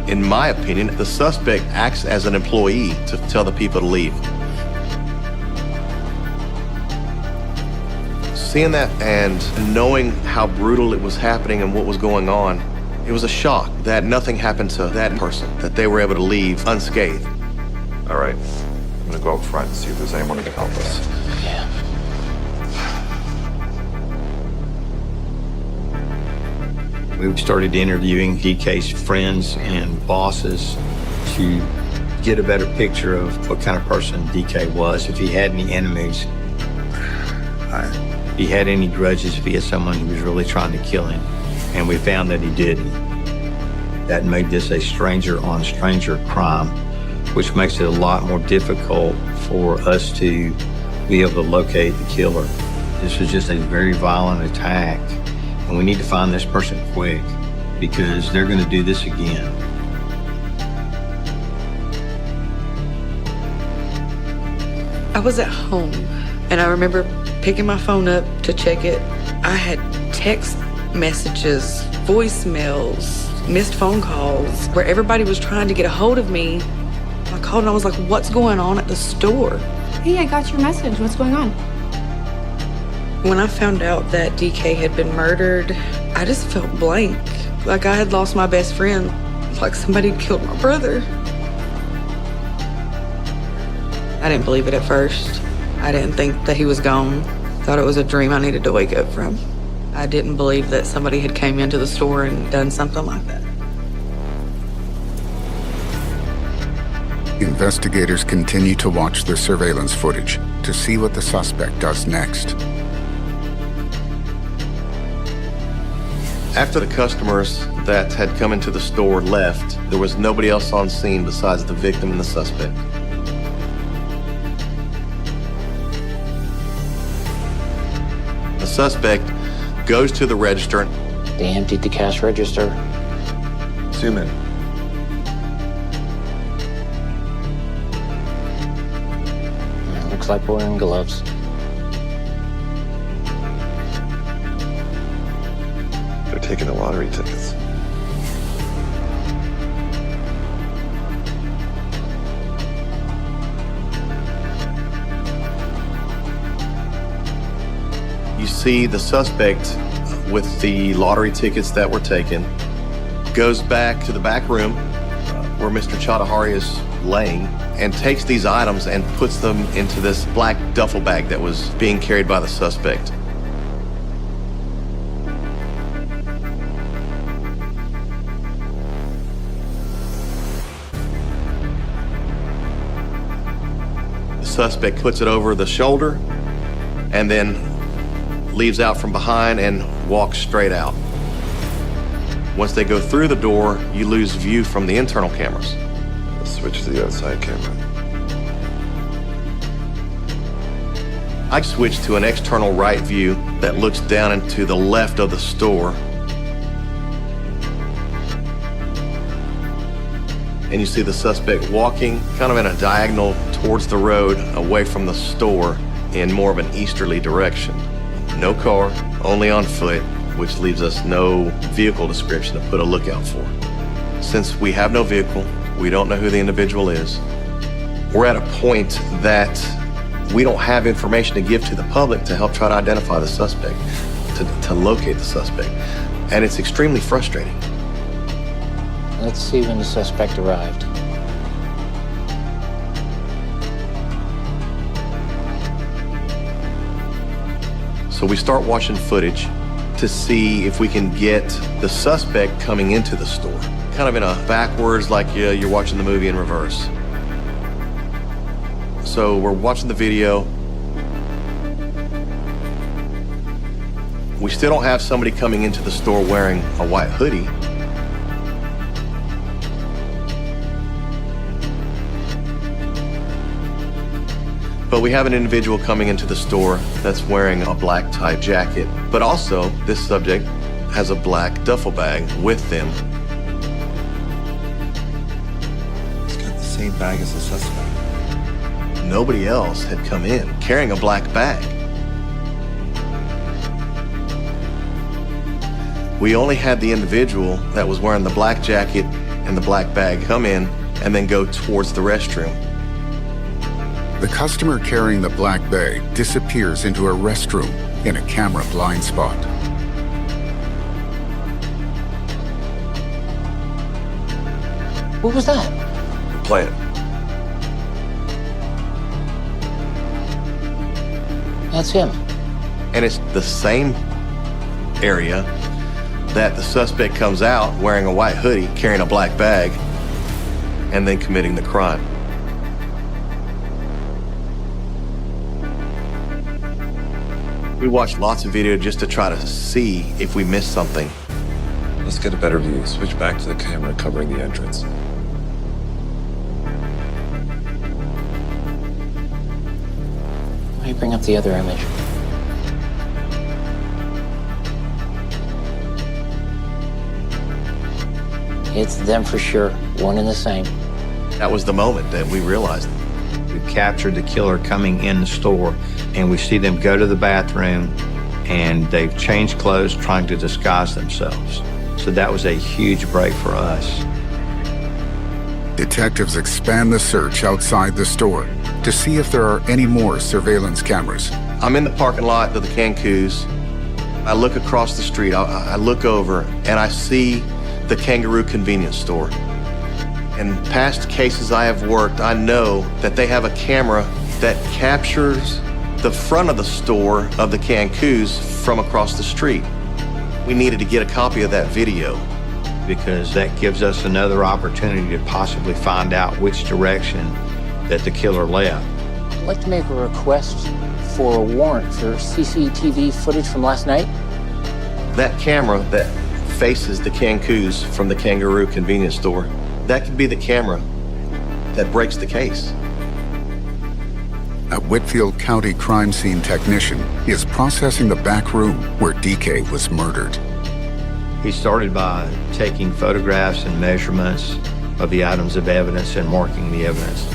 In my opinion, the suspect acts as an employee to tell the people to leave. Seeing that and knowing how brutal it was happening and what was going on, it was a shock that nothing happened to that person, that they were able to leave unscathed. All right, I'm gonna go up front and see if there's anyone who can help us. Yeah. We started interviewing DK's friends and bosses to get a better picture of what kind of person DK was, if he had any enemies, if he had any grudges, if he had someone who was really trying to kill him. And we found that he didn't. That made this a stranger-on-stranger crime, which makes it a lot more difficult for us to be able to locate the killer. This was just a very violent attack. And we need to find this person quick because they're going to do this again. I was at home and I remember picking my phone up to check it. I had text messages, voicemails, missed phone calls where everybody was trying to get a hold of me. I called and I was like, what's going on at the store? Hey, I got your message. What's going on? When I found out that DK had been murdered, I just felt blank. Like I had lost my best friend. Like somebody had killed my brother. I didn't believe it at first. I didn't think that he was gone. Thought it was a dream I needed to wake up from. I didn't believe that somebody had came into the store and done something like that. Investigators continue to watch the surveillance footage to see what the suspect does next. After the customers that had come into the store left, there was nobody else on scene besides the victim and the suspect. The suspect goes to the register. They emptied the cash register. Zoom in. Looks like we're in gloves. They're taking the lottery tickets. You see the suspect with the lottery tickets that were taken goes back to the back room where Mr. Chatahari is laying and takes these items and puts them into this black duffel bag that was being carried by the suspect. The suspect puts it over the shoulder and then leaves out from behind and walks straight out. Once they go through the door, you lose view from the internal cameras. Let's switch to the outside camera. I switched to an external right view that looks down into the left of the store. And you see the suspect walking kind of in a diagonal towards the road away from the store in more of an easterly direction. No car, only on foot, which leaves us no vehicle description to put a lookout for. Since we have no vehicle, we don't know who the individual is. We're at a point that we don't have information to give to the public to help try to identify the suspect, to locate the suspect. And it's extremely frustrating. Let's see when the suspect arrived. So we start watching footage to see if we can get the suspect coming into the store. Kind of in a backwards, like you're watching the movie in reverse. So we're watching the video. We still don't have somebody coming into the store wearing a white hoodie. But we have an individual coming into the store that's wearing a black tie jacket. But also, this subject has a black duffel bag with them. It's got the same bag as the suspect. Nobody else had come in carrying a black bag. We only had the individual that was wearing the black jacket and the black bag come in and then go towards the restroom. The customer carrying the black bag disappears into a restroom in a camera blind spot. What was that? Play it. That's him. And it's the same area that the suspect comes out wearing a white hoodie, carrying a black bag, and then committing the crime. We watched lots of video just to try to see if we missed something. Let's get a better view. Switch back to the camera covering the entrance. Why don't you bring up the other image? It's them for sure, one and the same. That was the moment that we realized. We captured the killer coming in the store, and we see them go to the bathroom, and they've changed clothes trying to disguise themselves. So that was a huge break for us. Detectives expand the search outside the store to see if there are any more surveillance cameras. I'm in the parking lot of the Cancun's. I look across the street, I look over, and I see the Kangaroo convenience store. In past cases I have worked, I know that they have a camera that captures the front of the store of the Cancun's from across the street. We needed to get a copy of that video. Because that gives us another opportunity to possibly find out which direction that the killer left. I'd like to make a request for a warrant for CCTV footage from last night. That camera that faces the Cancun's from the Kangaroo convenience store, that could be the camera that breaks the case. A Whitfield County crime scene technician is processing the back room where DK was murdered. He started by taking photographs and measurements of the items of evidence and marking the evidence.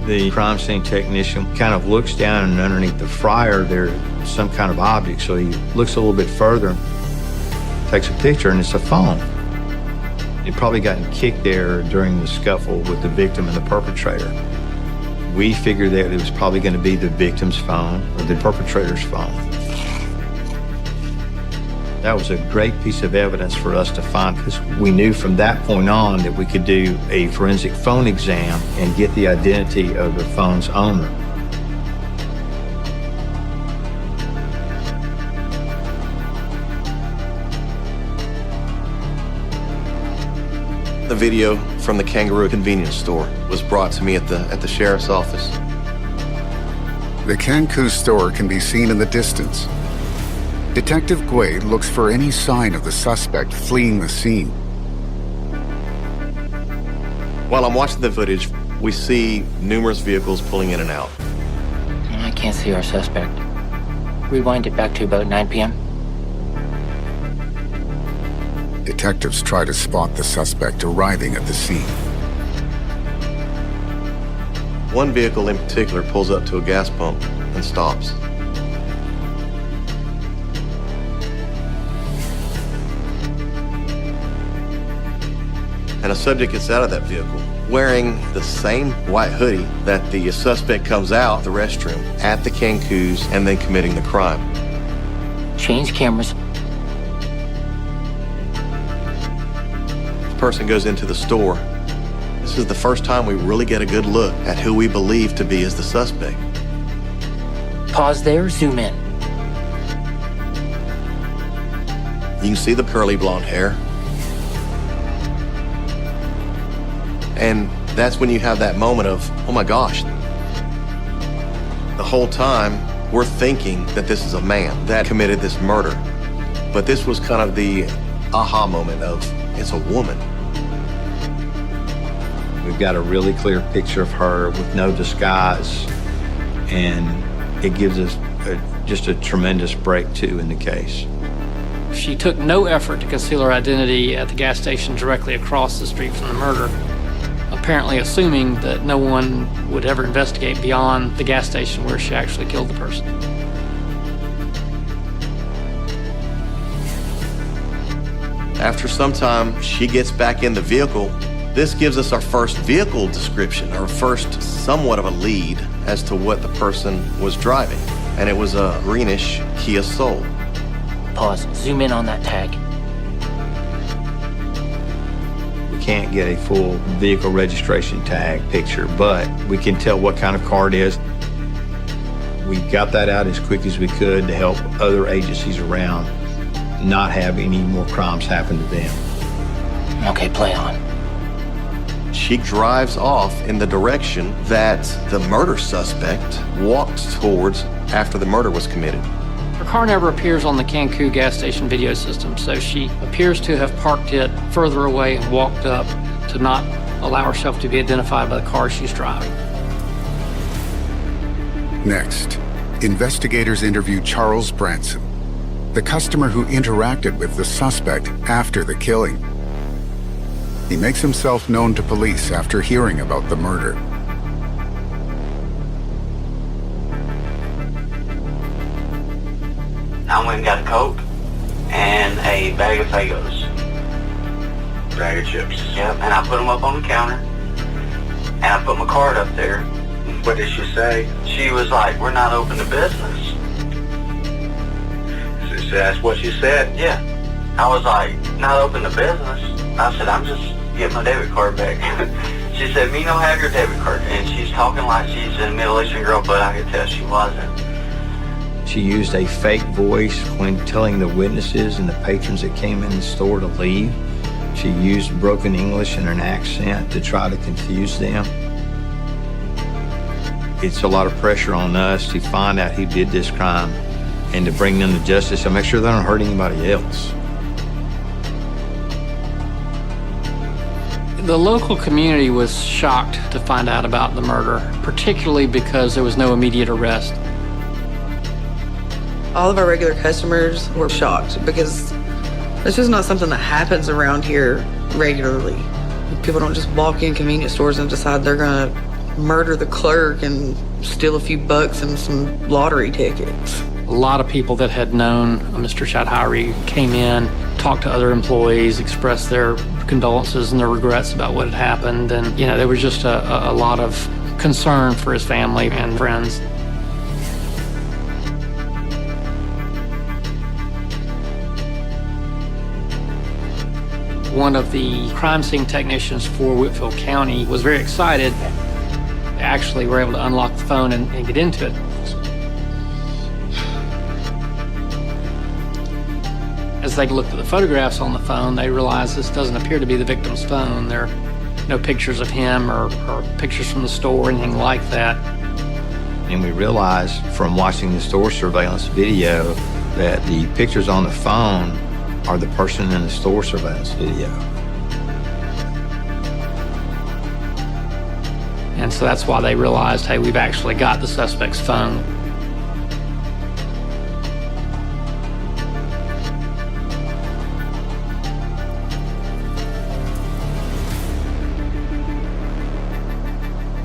The crime scene technician kind of looks down, and underneath the fryer there's some kind of object, so he looks a little bit further, takes a picture, and it's a phone. He'd probably gotten kicked there during the scuffle with the victim and the perpetrator. We figured that it was probably going to be the victim's phone or the perpetrator's phone. That was a great piece of evidence for us to find, because we knew from that point on that we could do a forensic phone exam and get the identity of the phone's owner. The video from the Kangaroo convenience store was brought to me at the sheriff's office. The Kanku store can be seen in the distance. Detective Guay looks for any sign of the suspect fleeing the scene. While I'm watching the footage, we see numerous vehicles pulling in and out. I can't see our suspect. Rewind it back to about 9 p.m. Detectives try to spot the suspect arriving at the scene. One vehicle in particular pulls up to a gas pump and stops. And a subject gets out of that vehicle wearing the same white hoodie that the suspect comes out the restroom at the Kanku's and then committing the crime. Change cameras. The person goes into the store. This is the first time we really get a good look at who we believe to be as the suspect. Pause there, zoom in. You can see the curly blonde hair. And that's when you have that moment of, oh my gosh. The whole time, we're thinking that this is a man that committed this murder. But this was kind of the aha moment of, it's a woman. We've got a really clear picture of her with no disguise, and it gives us just a tremendous breakthrough in the case. She took no effort to conceal her identity at the gas station directly across the street from the murder, apparently assuming that no one would ever investigate beyond the gas station where she actually killed the person. After some time, she gets back in the vehicle. This gives us our first vehicle description, our first somewhat of a lead as to what the person was driving. And it was a greenish Kia Soul. Pause, zoom in on that tag. We can't get a full vehicle registration tag picture, but we can tell what kind of car it is. We got that out as quick as we could to help other agencies around not have any more crimes happen to them. Okay, play on. She drives off in the direction that the murder suspect walked towards after the murder was committed. Her car never appears on the Kanku gas station video system, so she appears to have parked it further away and walked up to not allow herself to be identified by the car she's driving. Next, investigators interview Charles Branson, the customer who interacted with the suspect after the killing. He makes himself known to police after hearing about the murder. I went and got a Coke and a bag of Fagos. Bag of chips. Yep, and I put them up on the counter. And I put my card up there. What did she say? She was like, we're not open to business. So that's what she said? Yeah. I was like, not open to business? I said, I'm just getting my debit card back. She said, me no have your debit card. And she's talking like she's a Middle Eastern girl, but I could tell she wasn't. She used a fake voice when telling the witnesses and the patrons that came in the store to leave. She used broken English and an accent to try to confuse them. It's a lot of pressure on us to find out who did this crime and to bring them to justice and make sure they don't hurt anybody else. The local community was shocked to find out about the murder, particularly because there was no immediate arrest. All of our regular customers were shocked because it's just not something that happens around here regularly. People don't just walk in convenience stores and decide they're gonna murder the clerk and steal a few bucks and some lottery tickets. A lot of people that had known Mr. Chaudhary came in, talked to other employees, expressed their condolences and their regrets about what had happened. And, there was just a lot of concern for his family and friends. One of the crime scene technicians for Whitfield County was very excited. They actually were able to unlock the phone and get into it. As they looked at the photographs on the phone, they realized this doesn't appear to be the victim's phone. There are no pictures of him or pictures from the store or anything like that. And we realized from watching the store surveillance video that the pictures on the phone are the person in the store surveillance video. And so that's why they realized, hey, we've actually got the suspect's phone.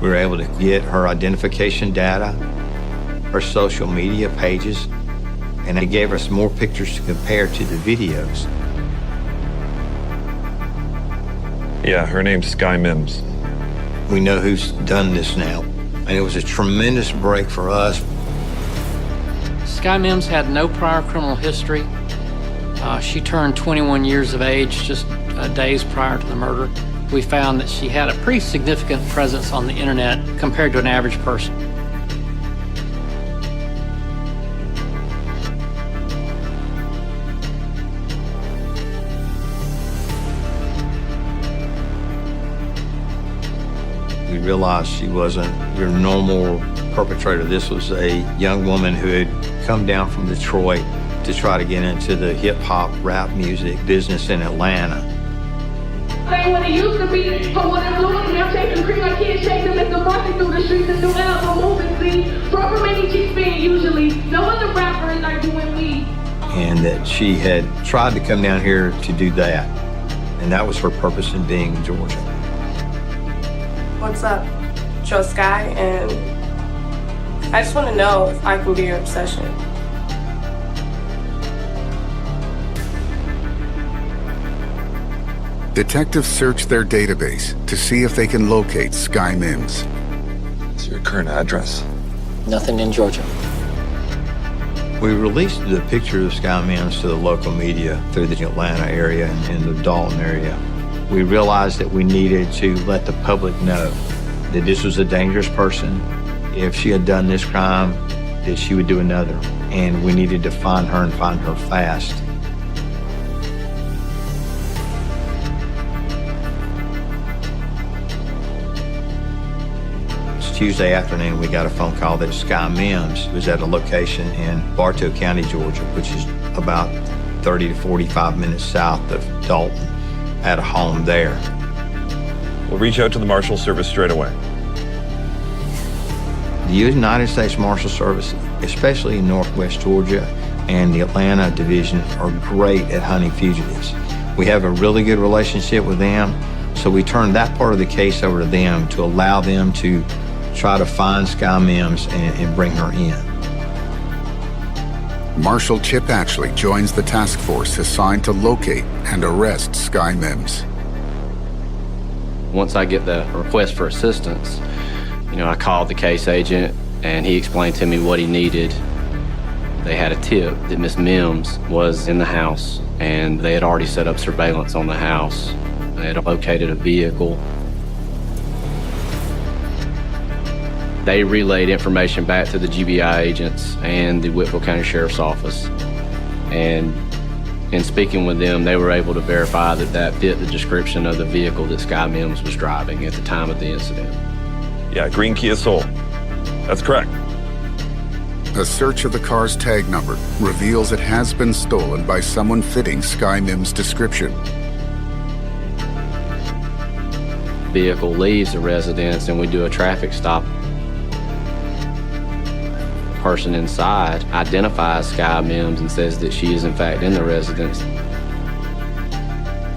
We were able to get her identification data, her social media pages, and they gave us more pictures to compare to the videos. Yeah, her name's Sky Mims. We know who's done this now, and it was a tremendous break for us. Sky Mims had no prior criminal history. She turned 21 years of age just days prior to the murder. We found that she had a pretty significant presence on the internet compared to an average person. We realized she wasn't your normal perpetrator. This was a young woman who had come down from Detroit to try to get into the hip-hop rap music business in Atlanta. Ain't what it used to be, but when I'm losing, I'm chasing cream, I can't chase them as the market through the streets, a new album moving, see, proper many G-spin usually, no other rapper is like doing me. And that she had tried to come down here to do that, and that was her purpose in being in Georgia. What's up? Joe Sky, and I just want to know if I can be your obsession. Detectives search their database to see if they can locate Sky Mims. What's your current address? Nothing in Georgia. We released the picture of Sky Mims to the local media through the Atlanta area and the Dalton area. We realized that we needed to let the public know that this was a dangerous person. If she had done this crime, that she would do another. And we needed to find her and find her fast. Tuesday afternoon, we got a phone call that Sky Mims was at a location in Bartow County, Georgia, which is about 30 to 45 minutes south of Dalton, at a home there. We'll reach out to the Marshal Service straight away. The United States Marshal Service, especially in Northwest Georgia and the Atlanta Division, are great at hunting fugitives. We have a really good relationship with them, so we turned that part of the case over to them to allow them to try to find Sky Mims and bring her in. Marshal Chip Ashley joins the task force assigned to locate and arrest Sky Mims. Once I get the request for assistance, I called the case agent and he explained to me what he needed. They had a tip that Miss Mims was in the house and they had already set up surveillance on the house. They had located a vehicle. They relayed information back to the GBI agents and the Whitfield County Sheriff's Office. And in speaking with them, they were able to verify that that fit the description of the vehicle that Sky Mims was driving at the time of the incident. Yeah, green Kia Soul. That's correct. A search of the car's tag number reveals it has been stolen by someone fitting Sky Mims' description. Vehicle leaves the residence and we do a traffic stop. Person inside identifies Sky Mims and says that she is in fact in the residence.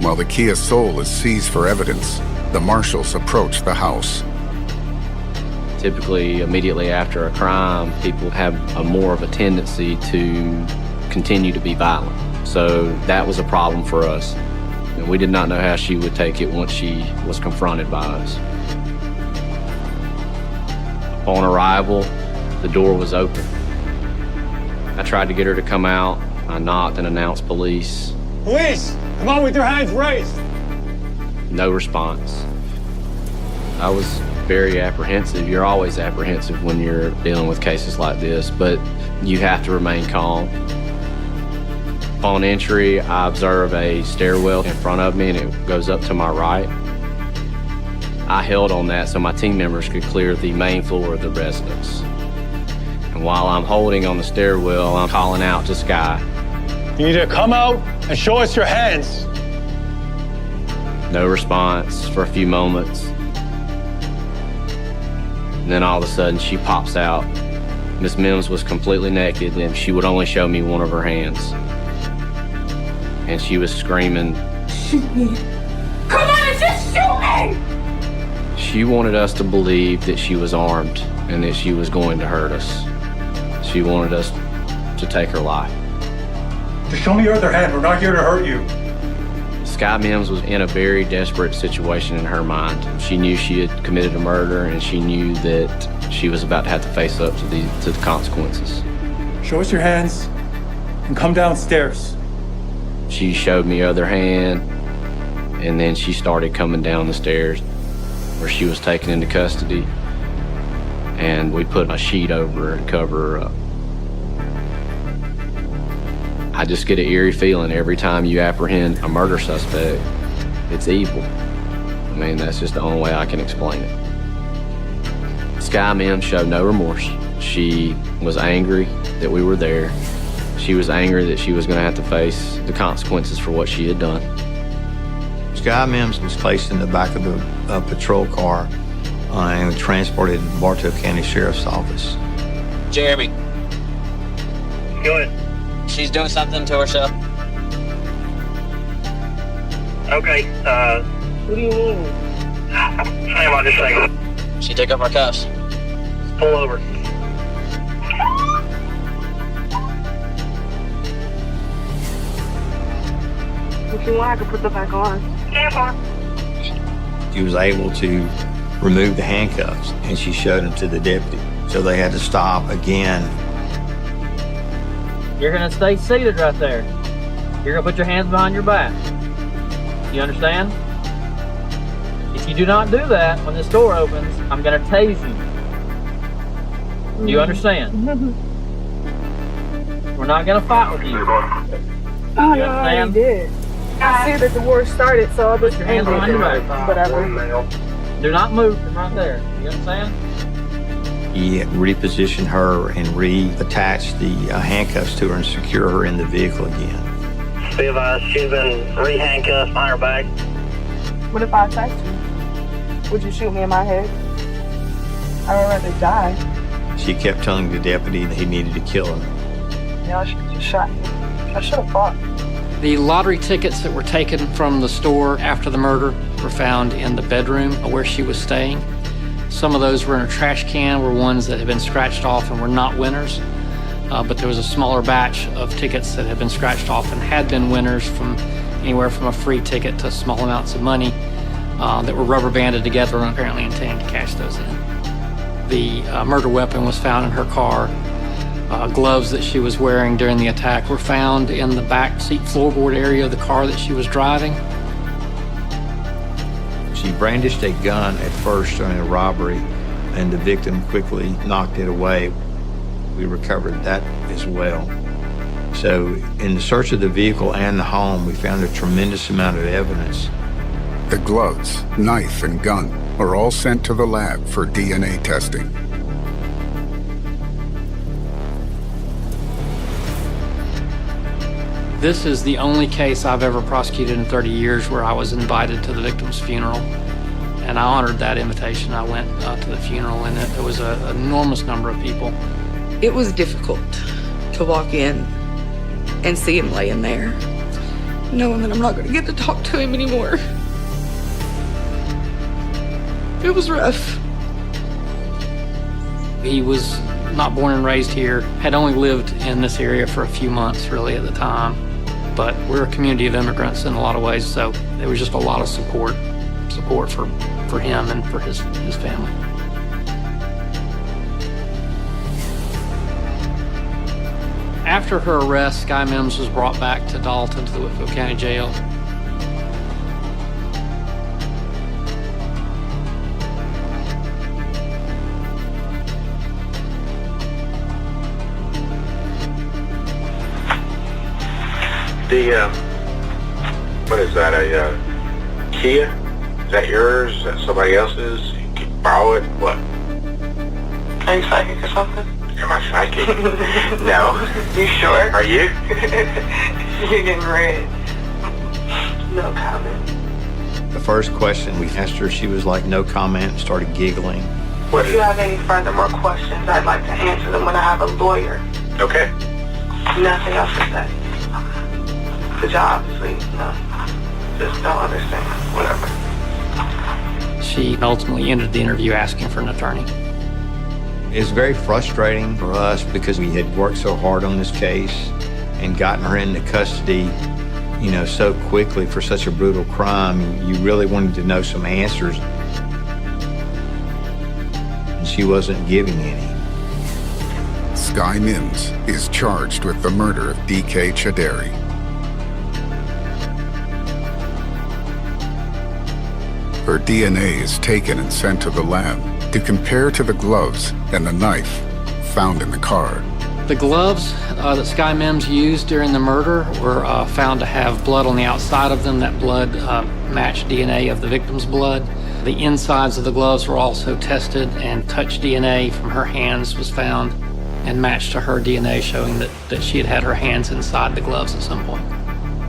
While the Kia Soul is seized for evidence, the marshals approach the house. Typically, immediately after a crime, people have more of a tendency to continue to be violent. So that was a problem for us. And we did not know how she would take it once she was confronted by us. Upon arrival, the door was open. I tried to get her to come out. I knocked and announced police. Police, come on with your hands raised. No response. I was very apprehensive. You're always apprehensive when you're dealing with cases like this, but you have to remain calm. Upon entry, I observe a stairwell in front of me, and it goes up to my right. I held on that so my team members could clear the main floor of the residence. And while I'm holding on the stairwell, I'm calling out to Sky. You need to come out and show us your hands. No response for a few moments. And then all of a sudden, she pops out. Miss Mims was completely naked, and she would only show me one of her hands. And she was screaming, Shoot me. Come on and just shoot me! She wanted us to believe that she was armed and that she was going to hurt us. She wanted us to take her life. Just show me your other hand. We're not here to hurt you. Sky Mims was in a very desperate situation in her mind. She knew she had committed a murder, and she knew that she was about to have to face up to the consequences. Show us your hands and come downstairs. She showed me her other hand, and then she started coming down the stairs where she was taken into custody, and we put a sheet over her to cover her up. I just get an eerie feeling every time you apprehend a murder suspect. It's evil. I mean, that's just the only way I can explain it. Sky Mims showed no remorse. She was angry that we were there. She was angry that she was going to have to face the consequences for what she had done. Sky Mims was placed in the back of the patrol car and transported to the Bartow County Sheriff's Office. Jeremy. Good. She's doing something to herself. Okay, what do you mean? Hang on just a second. She took off her cuffs. Pull over. If you want, I can put them back on. She was able to remove the handcuffs, and she showed them to the deputy. So they had to stop again. You're gonna stay seated right there. You're gonna put your hands behind your back. You understand? If you do not do that when this door opens, I'm gonna tase you. Do you understand? We're not gonna fight with you. Oh, no, I already did. I see that the war started, so I'll just Put your hands behind your back. whatever. Do not move from right there. You understand? He repositioned her and reattached the handcuffs to her and secure her in the vehicle again. Be advised, she's been re-handcuffed behind her back. What if I attacked you? Would you shoot me in my head? I would rather die. She kept telling the deputy that he needed to kill her. Yeah, I should have just shot you. I should have fought. The lottery tickets that were taken from the store after the murder were found in the bedroom where she was staying. Some of those were in a trash can, were ones that had been scratched off and were not winners. But there was a smaller batch of tickets that had been scratched off and had been winners, from anywhere from a free ticket to small amounts of money that were rubber banded together and apparently intending to cash those in. The murder weapon was found in her car. Gloves that she was wearing during the attack were found in the back seat floorboard area of the car that she was driving. She brandished a gun at first during a robbery, and the victim quickly knocked it away. We recovered that as well. So in the search of the vehicle and the home, we found a tremendous amount of evidence. The gloves, knife, and gun are all sent to the lab for DNA testing. This is the only case I've ever prosecuted in 30 years where I was invited to the victim's funeral. And I honored that invitation. I went to the funeral, and there was an enormous number of people. It was difficult to walk in and see him laying there, knowing that I'm not going to get to talk to him anymore. It was rough. He was not born and raised here, had only lived in this area for a few months really at the time. But we're a community of immigrants in a lot of ways, so there was just a lot of support for him and for his family. After her arrest, Sky Mims was brought back to Dalton to the Whitfield County Jail. What is that, a Kia? Is that yours? Is that somebody else's? You can borrow it? What? Are you psychic or something? Am I psychic? No. You sure? Are you? You're getting red. No comment. The first question we asked her, she was like, no comment, and started giggling. If you have any further more questions, I'd like to answer them when I have a lawyer. Okay. Nothing else to say. The job, obviously, no. Just don't understand. Whatever. She ultimately ended the interview asking for an attorney. It's very frustrating for us because we had worked so hard on this case and gotten her into custody, you know, so quickly for such a brutal crime. You really wanted to know some answers. And she wasn't giving any. Sky Mims is charged with the murder of D.K. Chaderi. Her DNA is taken and sent to the lab to compare to the gloves and the knife found in the car. The gloves that Sky Mims used during the murder were found to have blood on the outside of them. That blood matched DNA of the victim's blood. The insides of the gloves were also tested, and touch DNA from her hands was found and matched to her DNA, showing that she had had her hands inside the gloves at some point.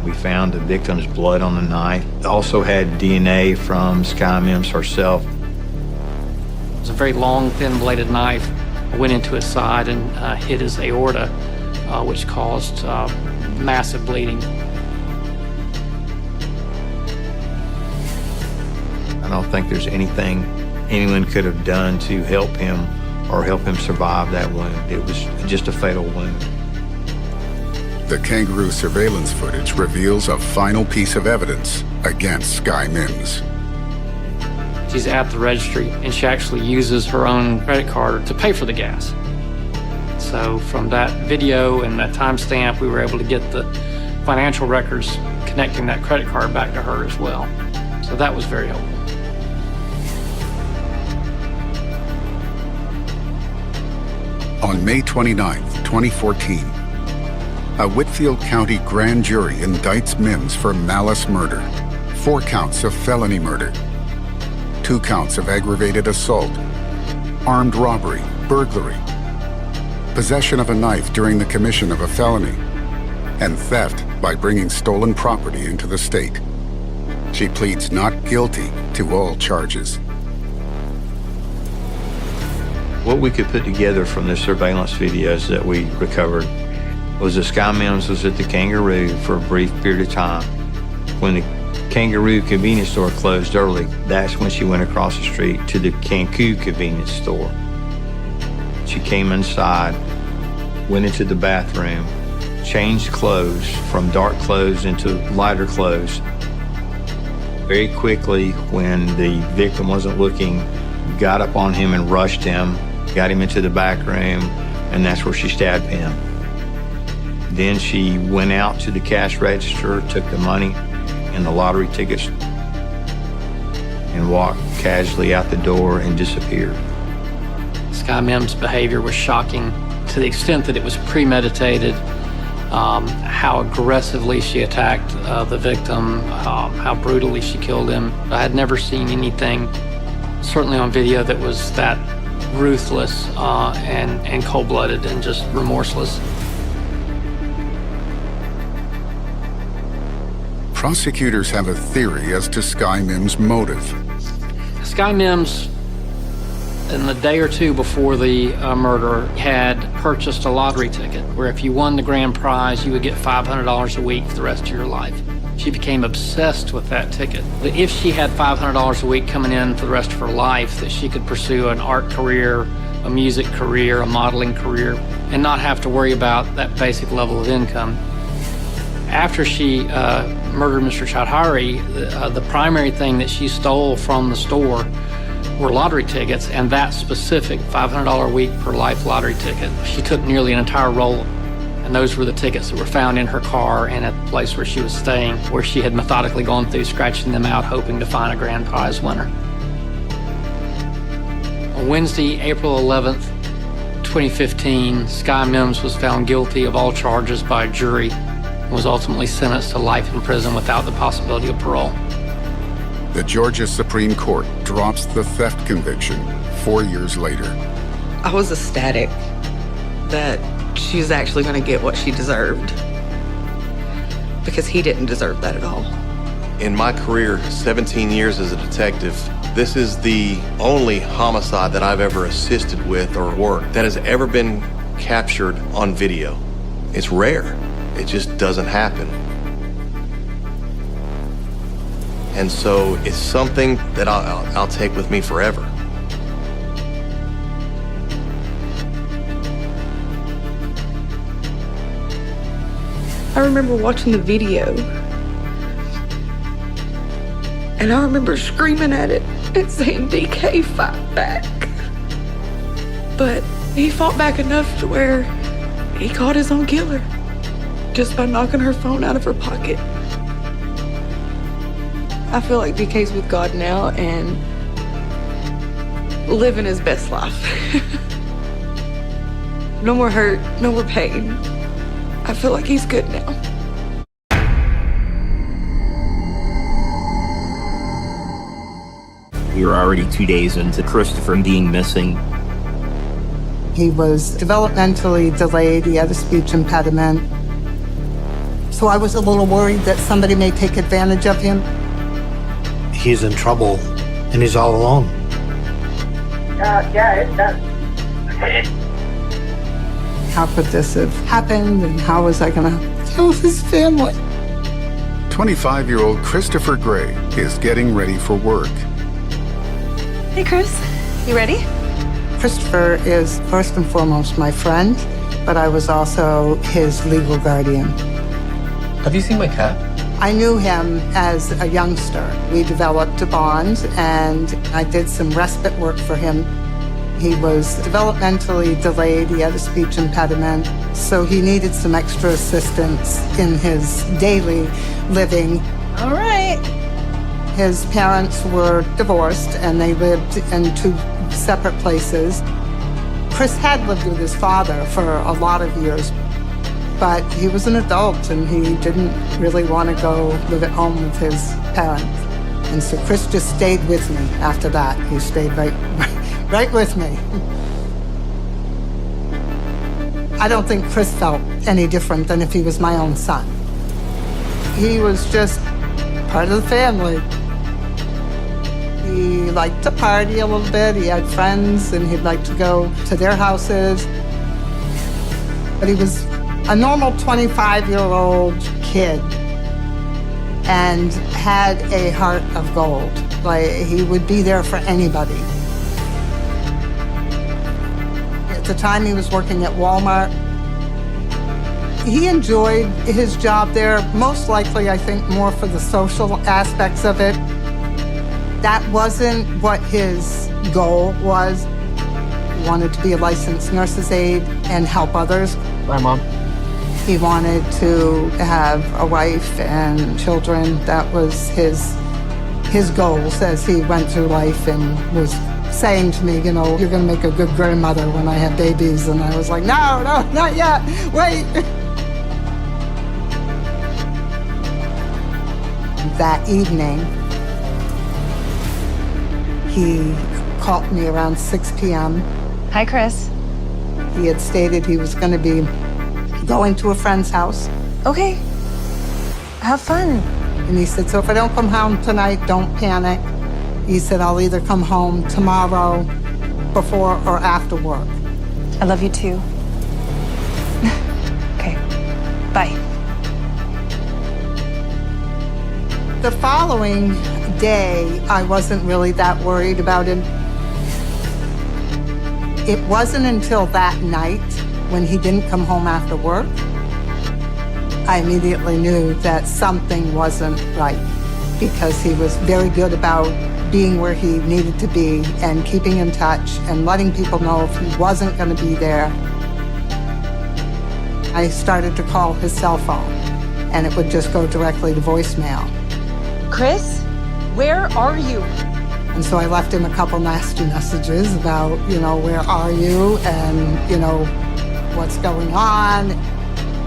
We found the victim's blood on the knife. It also had DNA from Sky Mims herself. It was a very long, thin-bladed knife. Went into his side and hit his aorta, which caused massive bleeding. I don't think there's anything anyone could have done to help him or help him survive that wound. It was just a fatal wound. The kangaroo surveillance footage reveals a final piece of evidence against Sky Mims. She's at the registry, and she actually uses her own credit card to pay for the gas. So from that video and that timestamp, we were able to get the financial records connecting that credit card back to her as well. So that was very helpful. On May 29, 2014, a Whitfield County grand jury indicts Mims for malice murder, 4 counts of felony murder, 2 counts of aggravated assault, armed robbery, burglary, possession of a knife during the commission of a felony, and theft by bringing stolen property into the state. She pleads not guilty to all charges. What we could put together from the surveillance videos that we recovered was that Sky Mims was at the Kangaroo for a brief period of time. When the Kangaroo convenience store closed early, that's when she went across the street to the Cancun convenience store. She came inside, went into the bathroom, changed clothes from dark clothes into lighter clothes. Very quickly, when the victim wasn't looking, got up on him and rushed him, got him into the back room, and that's where she stabbed him. Then she went out to the cash register, took the money and the lottery tickets, and walked casually out the door and disappeared. Sky Mims' behavior was shocking to the extent that it was premeditated. How aggressively she attacked the victim, how brutally she killed him. I had never seen anything, certainly on video, that was that ruthless and cold-blooded and just remorseless. Prosecutors have a theory as to Sky Mims' motive. Sky Mims, in the day or two before the murder, had purchased a lottery ticket where if you won the grand prize, you would get $500 a week for the rest of your life. She became obsessed with that ticket. If she had $500 a week coming in for the rest of her life, that she could pursue an art career, a music career, a modeling career, and not have to worry about that basic level of income. After she murdered Mr. Chaudhary, the primary thing that she stole from the store were lottery tickets, and that specific $500 a week per life lottery ticket. She took nearly an entire roll, and those were the tickets that were found in her car and at the place where she was staying, where she had methodically gone through scratching them out, hoping to find a grand prize winner. On Wednesday, April 11th, 2015, Sky Mims was found guilty of all charges by a jury and was ultimately sentenced to life in prison without the possibility of parole. The Georgia Supreme Court drops the theft conviction 4 years later. I was ecstatic that she was actually going to get what she deserved, because he didn't deserve that at all. In my career, 17 years as a detective, this is the only homicide that I've ever assisted with or worked that has ever been captured on video. It's rare. It just doesn't happen. And so it's something that I'll take with me forever. I remember watching the video, and I remember screaming at it and saying, DK, fight back. But he fought back enough to where he caught his own killer just by knocking her phone out of her pocket. I feel like DK's with God now and living his best life. No more hurt, no more pain. I feel like he's good now. We were already 2 days into Christopher being missing. He was developmentally delayed. He had a speech impediment. So I was a little worried that somebody may take advantage of him. He's in trouble and he's all alone. Yeah, it does. How could this have happened, and how was I going to tell his family? 25-year-old Christopher Gray is getting ready for work. Hey, Chris, you ready? Christopher is first and foremost my friend, but I was also his legal guardian. Have you seen my cat? I knew him as a youngster. We developed a bond, and I did some respite work for him. He was developmentally delayed. He had a speech impediment, so he needed some extra assistance in his daily living. All right. His parents were divorced, and they lived in two separate places. Chris had lived with his father for a lot of years, but he was an adult, and he didn't really want to go live at home with his parents. And so Chris just stayed with me after that. He stayed right with me. I don't think Chris felt any different than if he was my own son. He was just part of the family. He liked to party a little bit. He had friends, and he'd like to go to their houses. But he was a normal 25-year-old kid and had a heart of gold. Like, he would be there for anybody. At the time, he was working at Walmart. He enjoyed his job there, most likely, I think, more for the social aspects of it. That wasn't what his goal was. He wanted to be a licensed nurse's aide and help others. Bye, Mom. He wanted to have a wife and children. That was his goals as he went through life, and was saying to me, you know, you're going to make a good grandmother when I have babies. And I was like, no, not yet. Wait. That evening, he called me around 6 p.m. Hi, Chris. He had stated he was going to be going to a friend's house. Okay. Have fun. And he said, so if I don't come home tonight, don't panic. He said, I'll either come home tomorrow, before or after work. I love you too. Okay. Bye. The following day, I wasn't really that worried about him. It wasn't until that night when he didn't come home after work, I immediately knew that something wasn't right because he was very good about being where he needed to be and keeping in touch and letting people know if he wasn't going to be there. I started to call his cell phone and it would just go directly to voicemail. Chris, where are you? And so I left him a couple nasty messages about, where are you and, what's going on.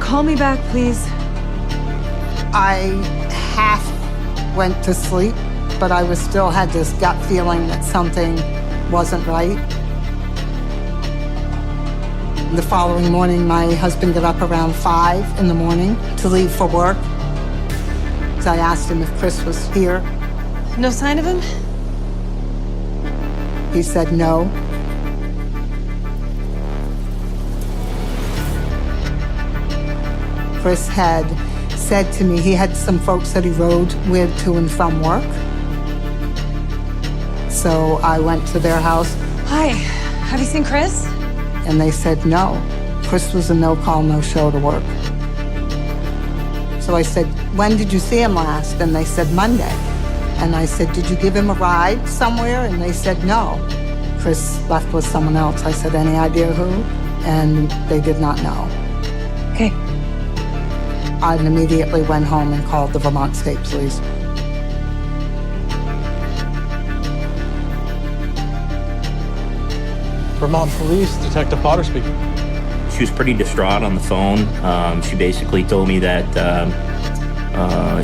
Call me back, please. I half went to sleep, but I still had this gut feeling that something wasn't right. The following morning, my husband got up around 5 in the morning to leave for work. So I asked him if Chris was here. No sign of him? He said no. Chris had said to me he had some folks that he rode with to and from work. So I went to their house. Hi, have you seen Chris? And they said no. Chris was a no-call, no-show to work. So I said, when did you see him last? And they said Monday. And I said, did you give him a ride somewhere? And they said no. Chris left with someone else. I said, any idea who? And they did not know. Okay. I immediately went home and called the Vermont State Police. Vermont Police, Detective Potter speaking. She was pretty distraught on the phone. She basically told me that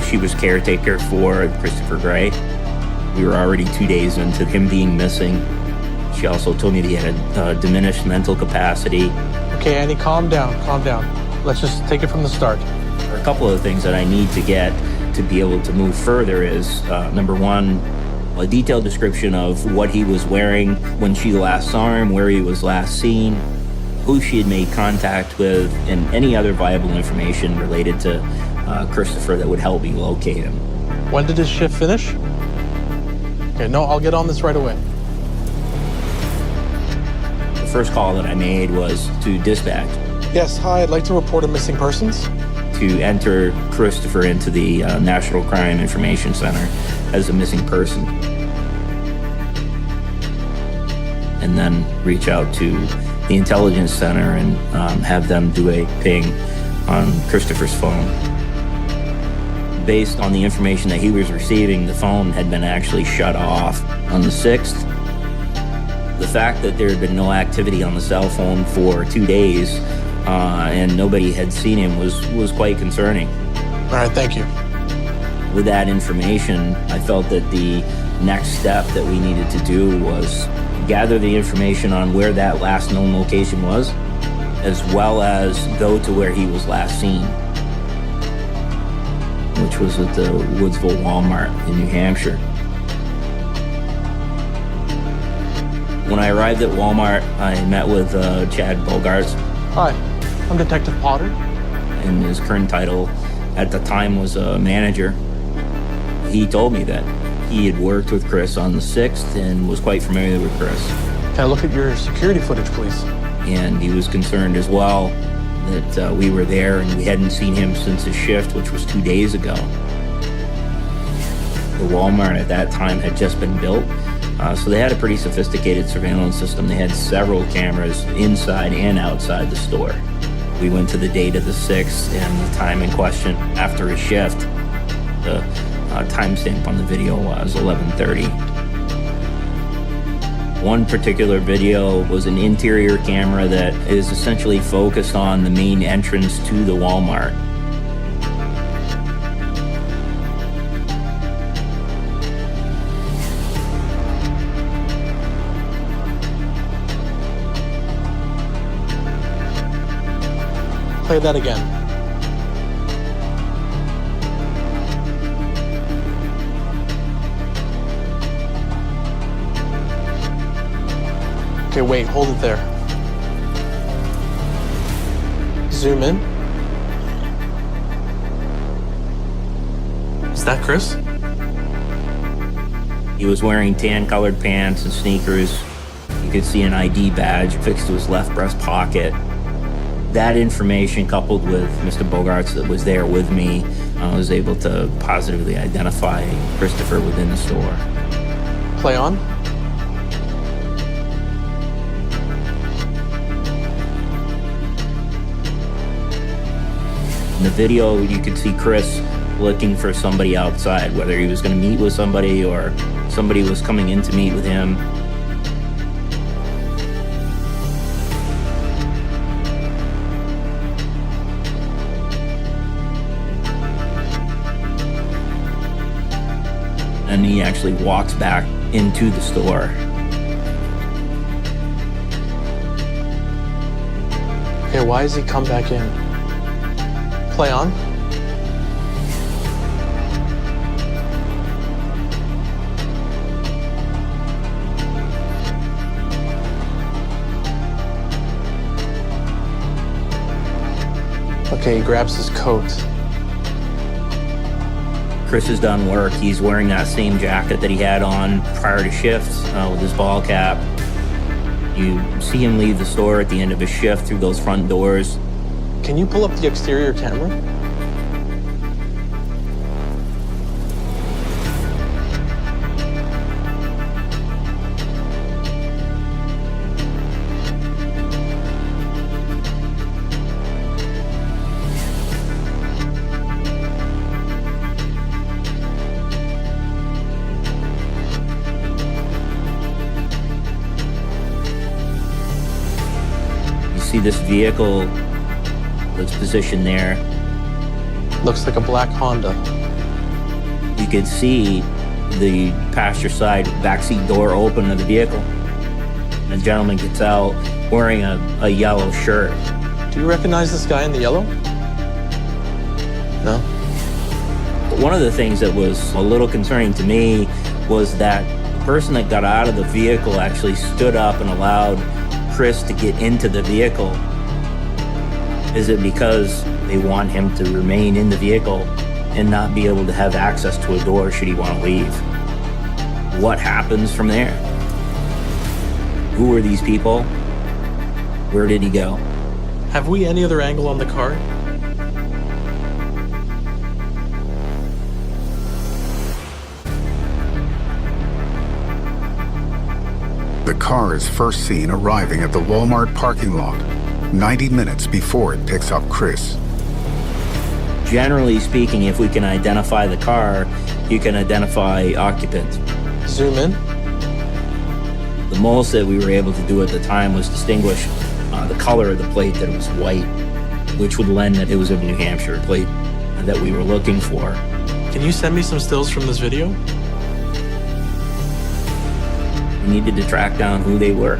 she was caretaker for Christopher Gray. We were already 2 days into him being missing. She also told me that he had a diminished mental capacity. Okay, Annie, calm down, calm down. Let's just take it from the start. A couple of things that I need to get to be able to move further is, number one, a detailed description of what he was wearing when she last saw him, where he was last seen, who she had made contact with, and any other viable information related to Christopher that would help me locate him. When did his shift finish? Okay, no, I'll get on this right away. The first call that I made was to dispatch. Yes, hi, I'd like to report a missing persons. To enter Christopher into the National Crime Information Center as a missing person. And then reach out to the Intelligence Center and have them do a ping on Christopher's phone. Based on the information that he was receiving, the phone had been actually shut off on the 6th. The fact that there had been no activity on the cell phone for 2 days and nobody had seen him was quite concerning. All right, thank you. With that information, I felt that the next step that we needed to do was gather the information on where that last known location was, as well as go to where he was last seen, which was at the Woodsville Walmart in New Hampshire. When I arrived at Walmart, I met with Chad Bogarts. Hi, I'm Detective Potter. And his current title at the time was a manager. He told me that he had worked with Chris on the 6th and was quite familiar with Chris. Can I look at your security footage, please? And he was concerned as well that we were there and we hadn't seen him since his shift, which was 2 days ago. The Walmart at that time had just been built, so they had a pretty sophisticated surveillance system. They had several cameras inside and outside the store. We went to the date of the 6th and the time in question after his shift. The timestamp on the video was 11:30. One particular video was an interior camera that is essentially focused on the main entrance to the Walmart. Play that again. Okay, wait, hold it there. Zoom in. Is that Chris? He was wearing tan-colored pants and sneakers. He You could see an ID badge fixed to his left breast pocket. That information, coupled with Mr. Bogarts that was there with me, I was able to positively identify Christopher within the store. Play on. In the video, you could see Chris looking for somebody outside, whether he was going to meet with somebody or somebody was coming in to meet with him. And he actually walks back into the store. Okay, why does he come back in? Play on. Okay, he grabs his coat. Chris has done work. He's wearing that same jacket that he had on prior to shift with his ball cap. You see him leave the store at the end of his shift through those front doors. Can you pull up the exterior camera? See this vehicle that's positioned there. Looks like a black Honda. You could see the passenger side backseat door open of the vehicle. And a gentleman gets out wearing a yellow shirt. Do you recognize this guy in the yellow? No? But one of the things that was a little concerning to me was that the person that got out of the vehicle actually stood up and allowed Chris to get into the vehicle. Is it because they want him to remain in the vehicle and not be able to have access to a door should he want to leave? What happens from there? Who are these people? Where did he go? Have we any other angle on the car? The car is first seen arriving at the Walmart parking lot 90 minutes before it picks up Chris. Generally speaking, if we can identify the car, you can identify occupants. Zoom in. The most that we were able to do at the time was distinguish the color of the plate, that it was white, which would lend that it was a New Hampshire plate that we were looking for. Can you send me some stills from this video? We needed to track down who they were.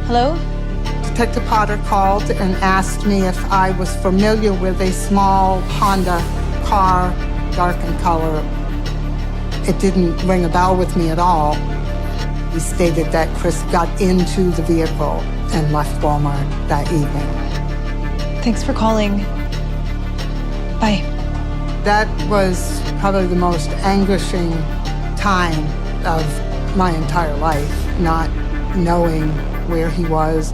Hello? Detective Potter called and asked me if I was familiar with a small Honda car, dark in color. It didn't ring a bell with me at all. He stated that Chris got into the vehicle and left Walmart that evening. Thanks for calling. Bye. That was probably the most anguishing time of my entire life, not knowing where he was.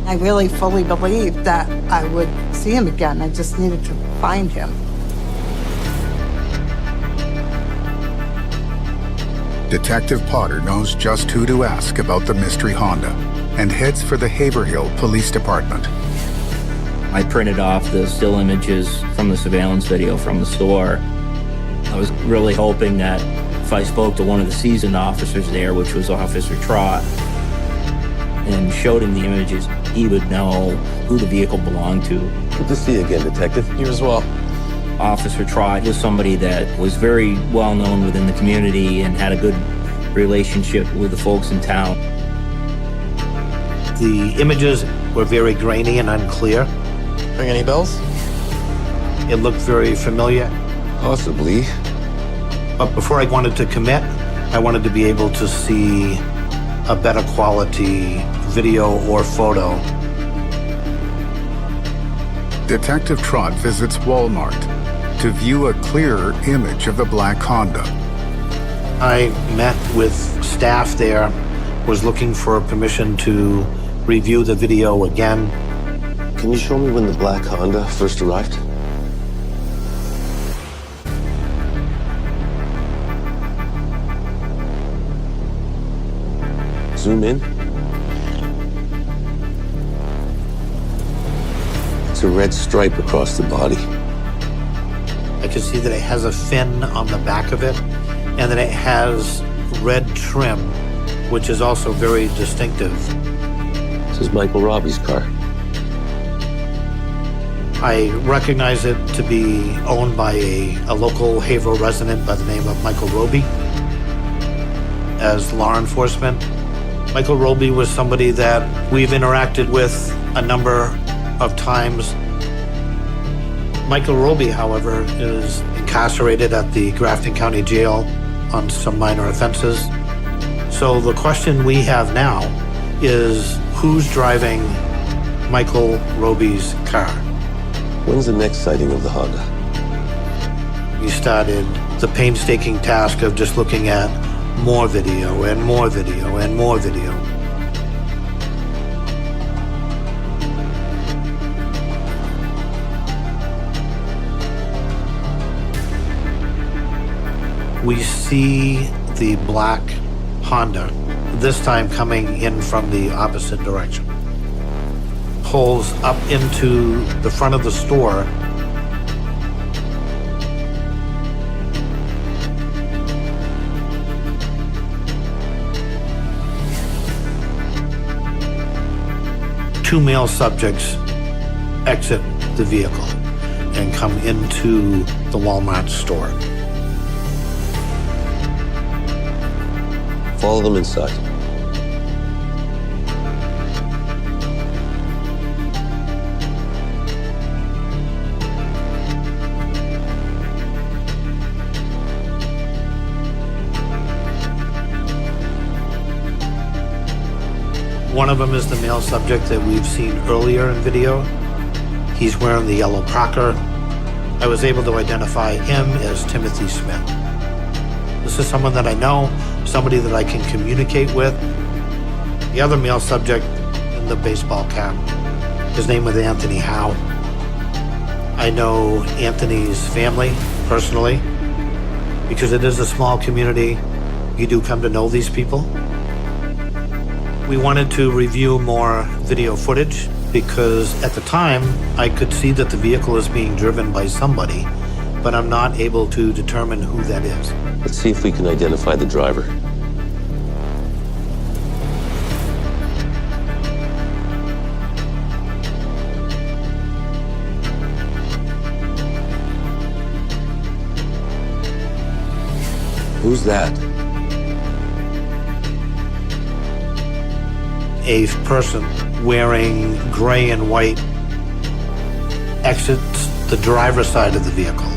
I really fully believed that I would see him again. I just needed to find him. Detective Potter knows just who to ask about the mystery Honda and heads for the Haverhill Police Department. I printed off the still images from the surveillance video from the store. I was really hoping that if I spoke to one of the seasoned officers there, which was Officer Trott, and showed him the images, he would know who the vehicle belonged to. Good to see you again, Detective. You as well. Officer Trott was somebody that was very well known within the community and had a good relationship with the folks in town. The images were very grainy and unclear. Ring any bells? It looked very familiar. Possibly. But before I wanted to commit, I wanted to be able to see a better quality video or photo Detective Trott visits Walmart to view a clearer image of the black Honda. I met with staff there, was looking for permission to review the video again. Can you show me when the black Honda first arrived? Zoom in. It's a red stripe across the body. I can see that it has a fin on the back of it, and that it has red trim, which is also very distinctive. This is Michael Robbie's car. I recognize it to be owned by a local Haverhill resident by the name of Michael Roby. As law enforcement, Michael Roby was somebody that we've interacted with a number of times. Michael Roby, however, is incarcerated at the Grafton County Jail on some minor offenses. So the question we have now is, who's driving Michael Roby's car? When's the next sighting of the Honda? We started the painstaking task of just looking at more video and more video and more video. We see the black Honda, this time coming in from the opposite direction. Pulls up into the front of the store. Two male subjects exit the vehicle and come into the Walmart store. Follow them inside. One of them is the male subject that we've seen earlier in video. He's wearing the yellow Parker. I was able to identify him as Timothy Smith. This is someone that I know, somebody that I can communicate with. The other male subject in the baseball cap, his name was Anthony Howe. I know Anthony's family personally because it is a small community. You do come to know these people. We wanted to review more video footage because at the time I could see that the vehicle is being driven by somebody, but I'm not able to determine who that is. Let's see if we can identify the driver. Who's that? A person wearing gray and white exits the driver's side of the vehicle.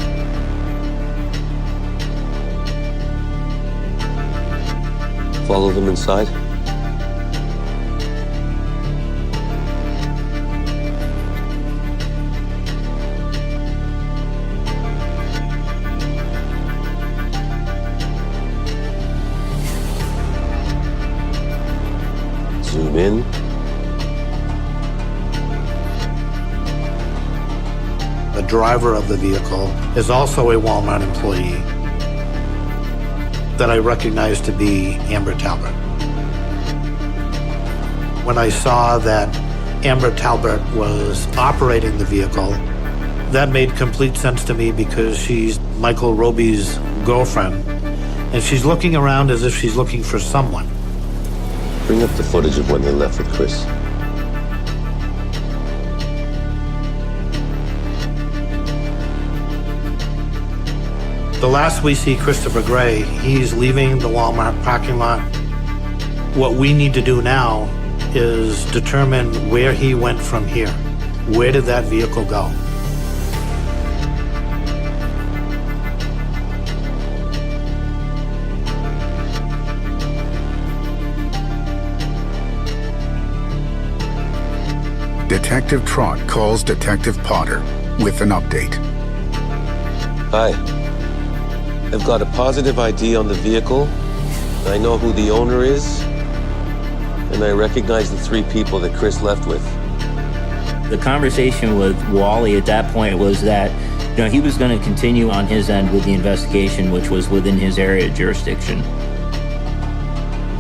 Follow them inside. Zoom in. The driver of the vehicle is also a Walmart employee that I recognize to be Amber Talbert. When I saw that Amber Talbert was operating the vehicle, that made complete sense to me because she's Michael Roby's girlfriend, and she's looking around as if she's looking for someone. Bring up the footage of when they left with Chris. The last we see Christopher Gray, he's leaving the Walmart parking lot. What we need to do now is determine where he went from here. Where did that vehicle go? Detective Trott calls Detective Potter with an update. Hi. I've got a positive ID on the vehicle. I know who the owner is, and I recognize the 3 people that Chris left with. The conversation with Wally at that point was that, he was going to continue on his end with the investigation, which was within his area of jurisdiction.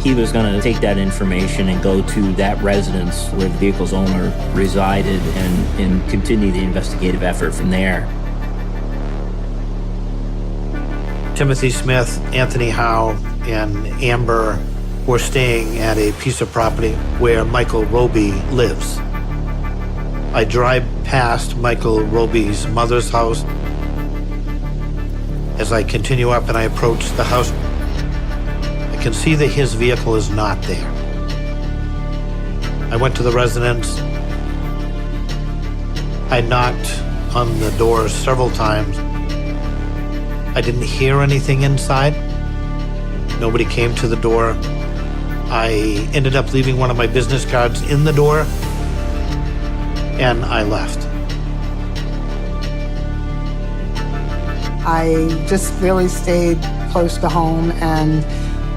He was going to take that information and go to that residence where the vehicle's owner resided and continue the investigative effort from there. Timothy Smith, Anthony Howe, and Amber were staying at a piece of property where Michael Roby lives. I drive past Michael Roby's mother's house. As I continue up and I approach the house, I can see that his vehicle is not there. I went to the residence. I knocked on the door several times. I didn't hear anything inside. Nobody came to the door. I ended up leaving one of my business cards in the door, and I left. I just really stayed close to home, and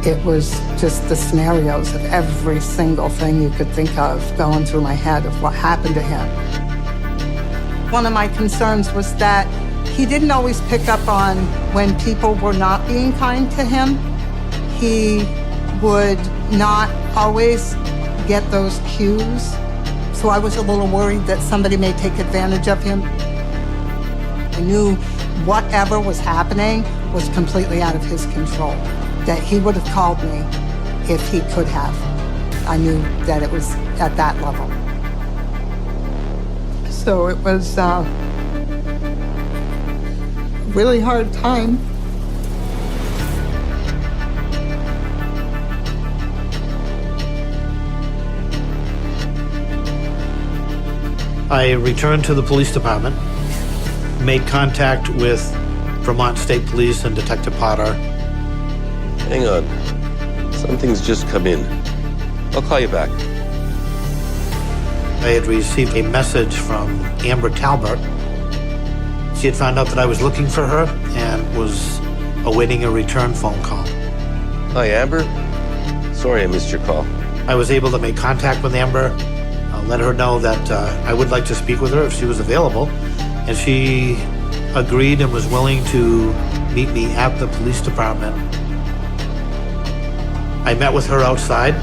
it was just the scenarios of every single thing you could think of going through my head of what happened to him. One of my concerns was that he didn't always pick up on when people were not being kind to him. He would not always get those cues. So I was a little worried that somebody may take advantage of him. I knew whatever was happening was completely out of his control, that he would have called me if he could have. I knew that it was at that level. So it was a really hard time. I returned to the police department, made contact with Vermont State Police and Detective Potter. Hang on. Something's just come in. I'll call you back. I had received a message from Amber Talbert. She had found out that I was looking for her and was awaiting a return phone call. Hi, Amber. Sorry I missed your call. I was able to make contact with Amber, let her know that I would like to speak with her if she was available, and she agreed and was willing to meet me at the police department. I met with her outside.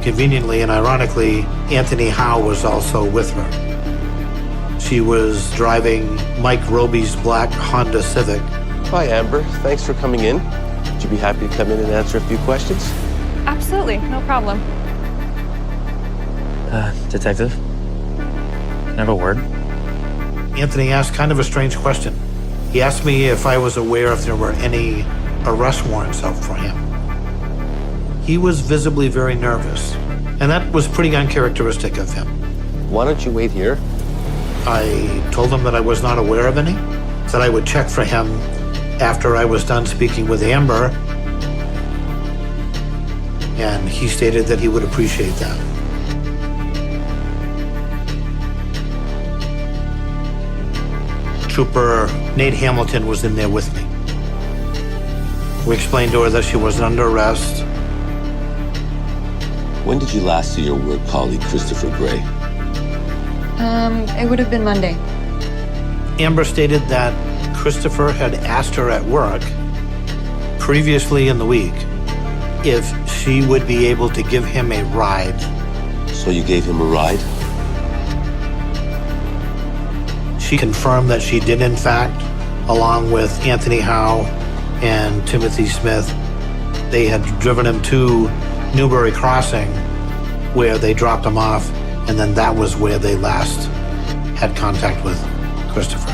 Conveniently and ironically, Anthony Howe was also with her. She was driving Mike Roby's black Honda Civic. Hi, Amber. Thanks for coming in. Would you be happy to come in and answer a few questions? Absolutely, no problem. Detective? Can I have a word? Anthony asked kind of a strange question. He asked me if I was aware if there were any arrest warrants out for him. He was visibly very nervous, and that was pretty uncharacteristic of him. Why don't you wait here? I told him that I was not aware of any, that I would check for him after I was done speaking with Amber, and he stated that he would appreciate that. Trooper Nate Hamilton was in there with me. We explained to her that she was under arrest. When did you last see your work colleague, Christopher Gray? It would have been Monday. Amber stated that Christopher had asked her at work previously in the week if she would be able to give him a ride. So you gave him a ride? She confirmed that she did, in fact, along with Anthony Howe and Timothy Smith. They had driven him to Newbury Crossing, where they dropped him off, and then that was where they last had contact with Christopher.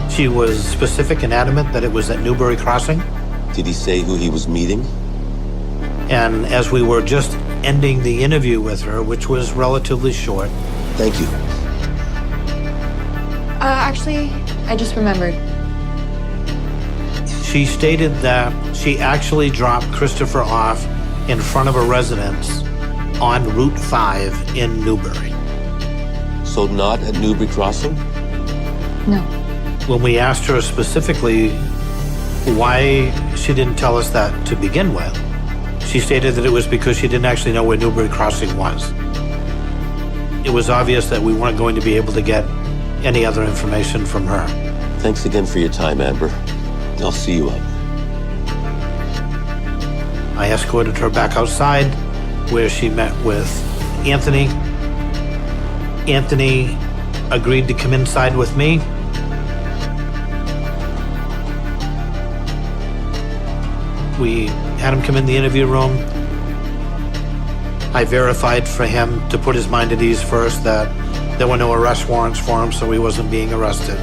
She was specific and adamant that it was at Newbury Crossing. Did he say who he was meeting? And as we were just ending the interview with her, which was relatively short. Thank you. Actually, I just remembered. She stated that she actually dropped Christopher off in front of a residence on Route 5 in Newbury. So not at Newbury Crossing? No. When we asked her specifically why she didn't tell us that to begin with, she stated that it was because she didn't actually know where Newbury Crossing was. It was obvious that we weren't going to be able to get any other information from her. Thanks again for your time, Amber. I'll see you up. I escorted her back outside where she met with Anthony. Anthony agreed to come inside with me. We had him come in the interview room. I verified for him to put his mind at ease first that there were no arrest warrants for him, so he wasn't being arrested.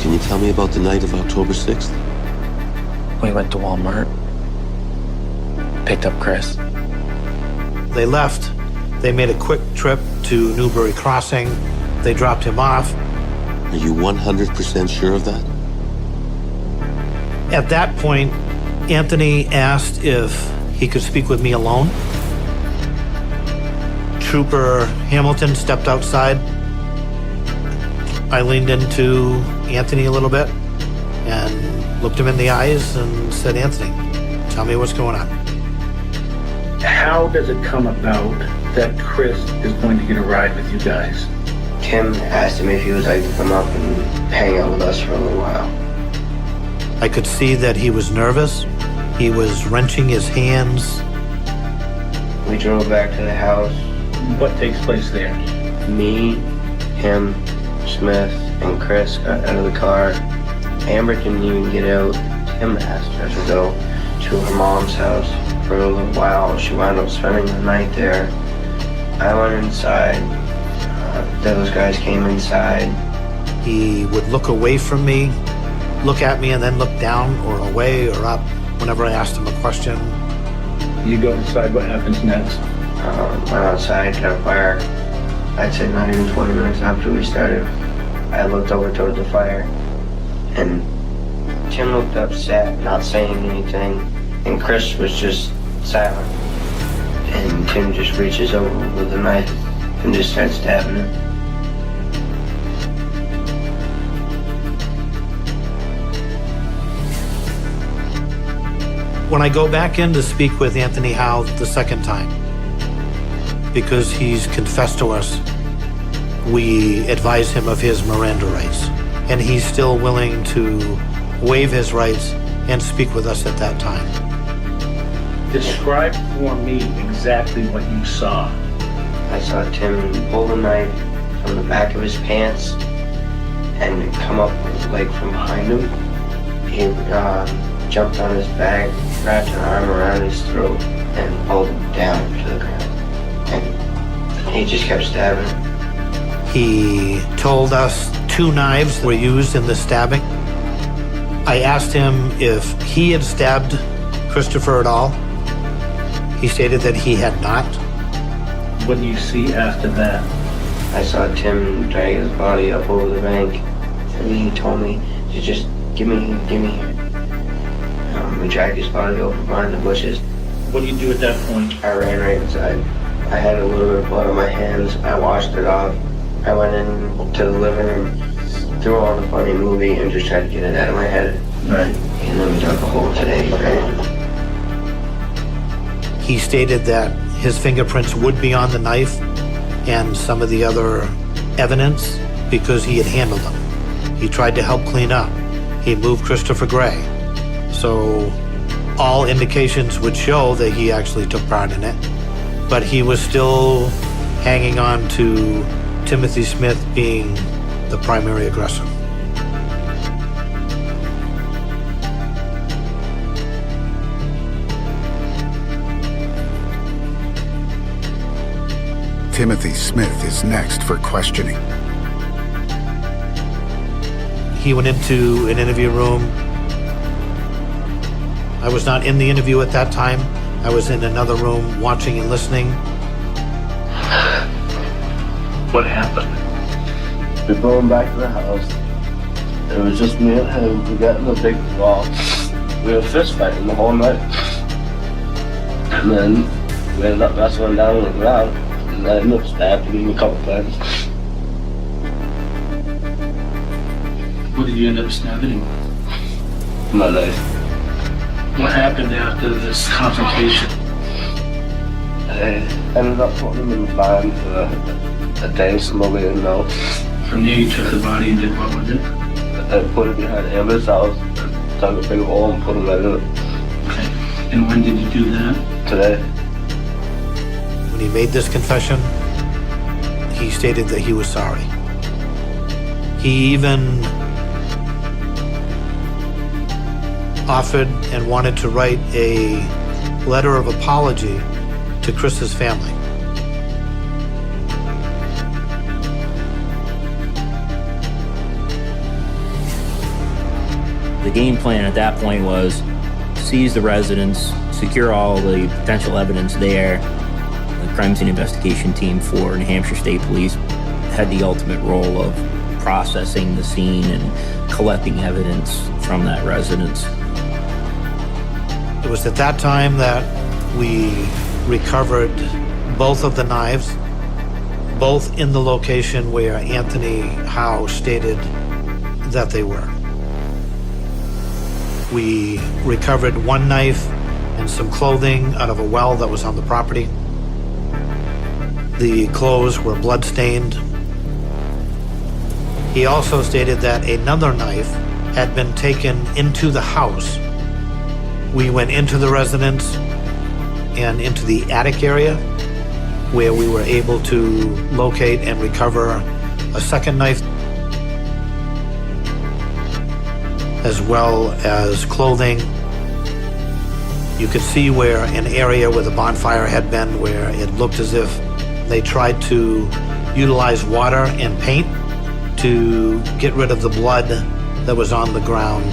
Can you tell me about the night of October 6th? We went to Walmart, picked up Chris. They left. They made a quick trip to Newbury Crossing. They dropped him off. Are you 100% sure of that? At that point, Anthony asked if he could speak with me alone. Trooper Hamilton stepped outside. I leaned into Anthony a little bit and looked him in the eyes and said, "Anthony, tell me what's going on." How does it come about that Chris is going to get a ride with you guys? Tim asked him if he would like to come up and hang out with us for a little while. I could see that he was nervous. He was wrenching his hands. We drove back to the house. What takes place there? Me, him, Smith, and Chris got out of the car. Amber didn't even get out. Tim asked her to go to her mom's house for a little while. She wound up spending the night there. I went inside. Those guys came inside. He would look away from me, look at me, and then look down or away or up whenever I asked him a question. You go inside, what happens next? Went outside, got a fire. I'd say not even 20 minutes after we started, I looked over towards the fire, and Tim looked upset, not saying anything, and Chris was just silent. And Tim just reaches over with a knife and just starts stabbing him. When I go back in to speak with Anthony Howe the second time, because he's confessed to us, we advise him of his Miranda rights, and he's still willing to waive his rights and speak with us at that time. Describe for me exactly what you saw. I saw Tim pull the knife from the back of his pants and come up like from behind him. He jumped on his back, wrapped an arm around his throat, and pulled him down to the ground. And he just kept stabbing. He told us 2 knives were used in the stabbing. I asked him if he had stabbed Christopher at all. He stated that he had not. What do you see after that? I saw Tim drag his body up over the bank, and he told me to just give me here. We dragged his body over behind the bushes. What do you do at that point? I ran right inside. I had a little bit of blood on my hands. I washed it off. I went into the living room, threw on a funny movie, and just tried to get it out of my head. Right. And then we dug a hole today, right? He stated that his fingerprints would be on the knife and some of the other evidence because he had handled them. He tried to help clean up. He moved Christopher Gray. So all indications would show that he actually took part in it. But he was still hanging on to Timothy Smith being the primary aggressor. Timothy Smith is next for questioning. He went into an interview room. I was not in the interview at that time. I was in another room watching and listening. What happened? We're going back to the house. It was just me and him. We got in a big wall. We were fist fighting the whole night. And then We ended up wrestling down on the ground, and I ended up stabbing him a couple times. What did you end up stabbing him? My knife. What happened after this confrontation? I ended up putting him in the van for a day, so nobody didn't know. From there you took the body and did what with it? I put it behind Amber's house, dug a big hole and put him right in it. Okay. And when did you do that? Today. When he made this confession, he stated that he was sorry. He even offered and wanted to write a letter of apology to Chris's family. The game plan at that point was seize the residence, secure all the potential evidence there. The crime scene investigation team for New Hampshire State Police had the ultimate role of processing the scene and collecting evidence from that residence. It was at that time that we recovered both of the knives, both in the location where Anthony Howe stated that they were. We recovered one knife and some clothing out of a well that was on the property. The clothes were blood-stained. He also stated that another knife had been taken into the house. We went into the residence and into the attic area where we were able to locate and recover a second knife, as well as clothing. You could see where an area where the bonfire had been, where it looked as if they tried to utilize water and paint to get rid of the blood that was on the ground.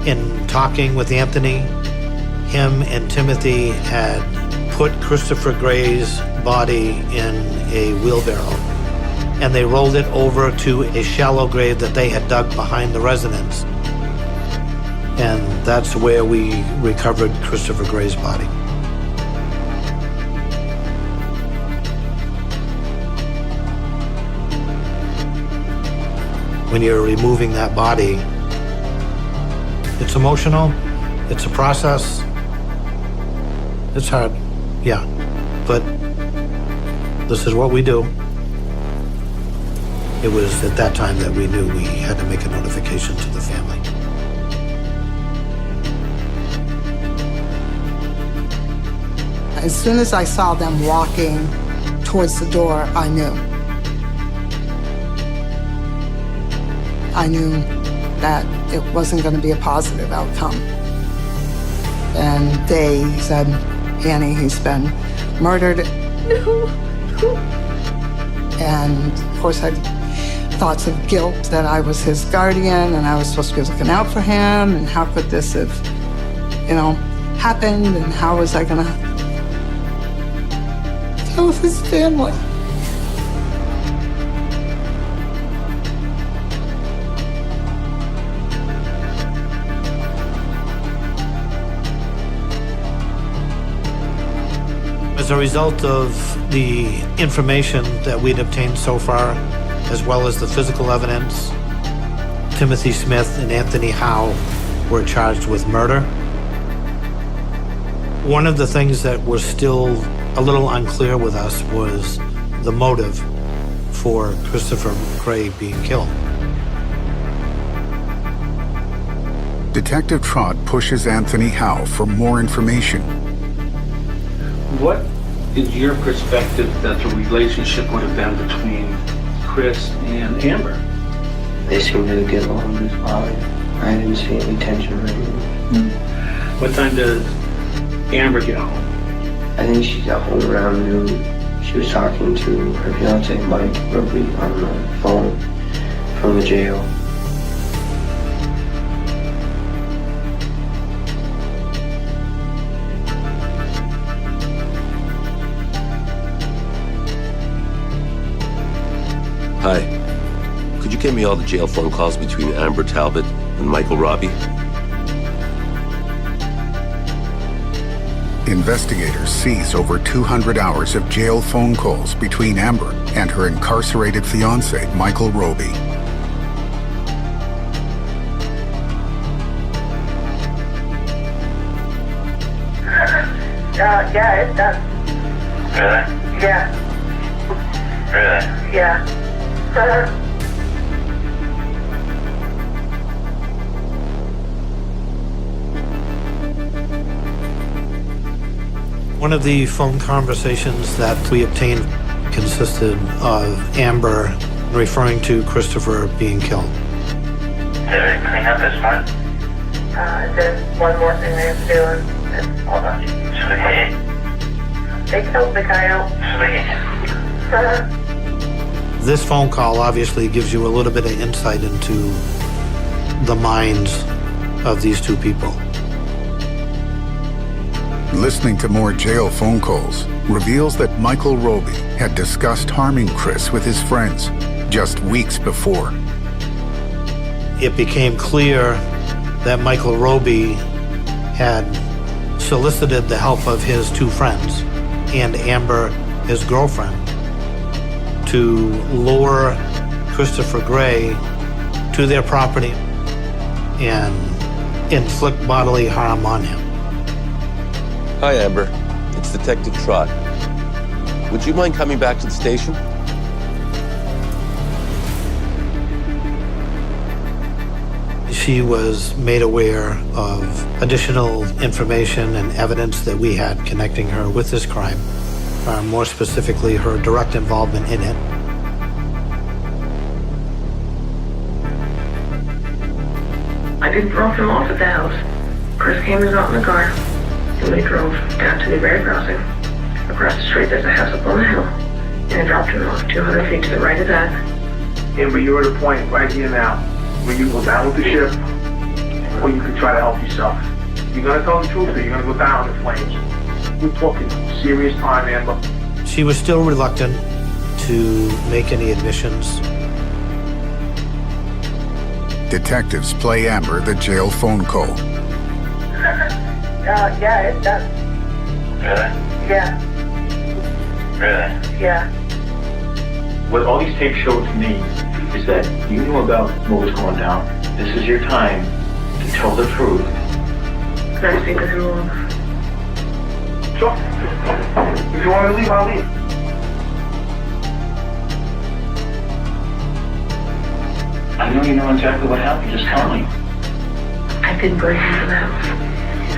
In talking with Anthony, him and Timothy had put Christopher Gray's body in a wheelbarrow, and they rolled it over to a shallow grave that they had dug behind the residence. And that's where we recovered Christopher Gray's body. When you're removing that body, it's emotional, it's a process, it's hard, yeah, but this is what we do. It was at that time that we knew we had to make a notification to the family. As soon as I saw them walking towards the door, I knew. I knew that it wasn't going to be a positive outcome. And they said, Annie, he's been murdered. No. And of course I had thoughts of guilt that I was his guardian and I was supposed to be looking out for him, and how could this have, happened, and how was I going to deal with his family? As a result of the information that we'd obtained so far, as well as the physical evidence, Timothy Smith and Anthony Howe were charged with murder. One of the things that was still a little unclear with us was the motive for Christopher Gray being killed. Detective Trott pushes Anthony Howe for more information. What is your perspective that the relationship would have been between Chris and Amber? They seemed to get along just fine. I didn't see any tension or anything. What time does Amber get home? I think she got home around noon. She was talking to her fiance, Mike Ruby, on the phone from the jail. Hi. Could you give me all the jail phone calls between Amber Talbot and Michael Robbie? investigators seize over 200 hours of jail phone calls between Amber and her incarcerated fiancé, Michael Roby. Yeah, it does. Really? Yeah. Really? Yeah. One of the phone conversations that we obtained consisted of Amber referring to Christopher being killed. Did we clean up this one? There's one more thing they have to do, and it's all done. Sweet. They killed the guy out. Sweet. This phone call obviously gives you a little bit of insight into the minds of these two people. Listening to more jail phone calls reveals that Michael Roby had discussed harming Chris with his friends just weeks before. It became clear that Michael Roby had solicited the help of his two friends and Amber, his girlfriend, to lure Christopher Gray to their property and inflict bodily harm on him. Hi, Amber. It's Detective Trott. Would you mind coming back to the station? She was made aware of additional information and evidence that we had connecting her with this crime, more specifically her direct involvement in it. I did drop him off at the house. Chris came and got in the car, and we drove down to Newberry Crossing. Across the street, there's a house up on the hill, and I dropped him off 200 feet to the right of that. Amber, you're at a point right here now where you go down with the ship, or you can try to help yourself. You're gonna tell the truth, or you're gonna go down in flames. We're talking serious time, Amber. She was still reluctant to make any admissions. Detectives play Amber the jail phone call. Yeah, it does. Really? Yeah, Really? yeah. What all these tapes show to me is that you knew about what was going down. This is your time to tell the truth. Can I speak with him alone? Sure. If you want me to leave, I'll leave. I know you know exactly what happened. Just tell me. I did break into the house.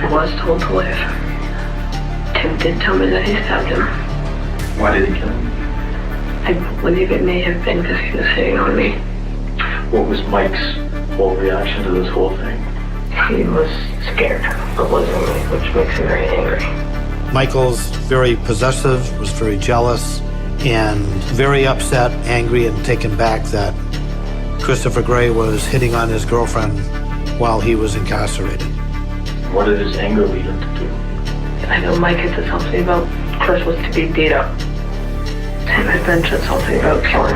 I was told to leave. Tim did tell me that he stabbed him. Why did he kill him? I believe it may have been because he was hitting on me. What was Mike's whole reaction to this whole thing? He was scared of losing me, which makes him very angry. Michael's very possessive, was very jealous, and very upset, angry, and taken back that Christopher Gray was hitting on his girlfriend while he was incarcerated. What did his anger lead him to do? I know Mike had said something about Chris was to be beat up. Tim had mentioned something about killing.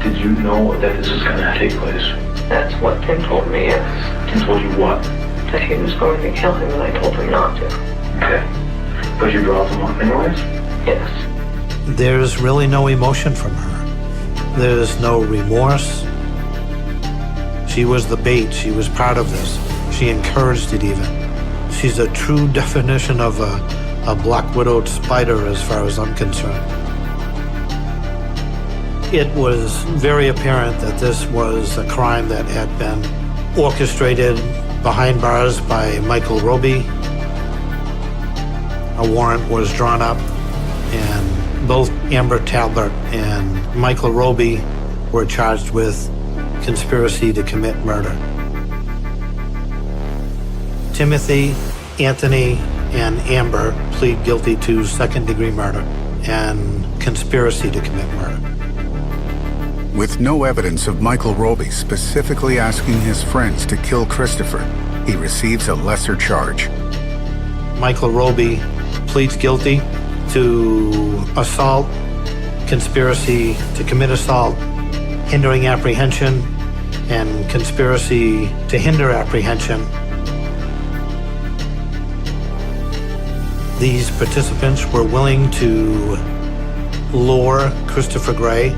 Did you know that this was going to take place? That's what Tim told me, yes. Tim told you what? That he was going to kill him, and I told him not to. Okay. But you dropped him off anyways? Yes. There's really no emotion from her. There's no remorse. She was the bait. She was part of this. She encouraged it even. She's a true definition of a black-widowed spider as far as I'm concerned. It was very apparent that this was a crime that had been orchestrated behind bars by Michael Roby. A warrant was drawn up, and both Amber Talbert and Michael Roby were charged with conspiracy to commit murder. Timothy, Anthony, and Amber plead guilty to second-degree murder and conspiracy to commit murder. With no evidence of Michael Roby specifically asking his friends to kill Christopher, he receives a lesser charge. Michael Roby pleads guilty to assault, conspiracy to commit assault, hindering apprehension, and conspiracy to hinder apprehension. These participants were willing to lure Christopher Gray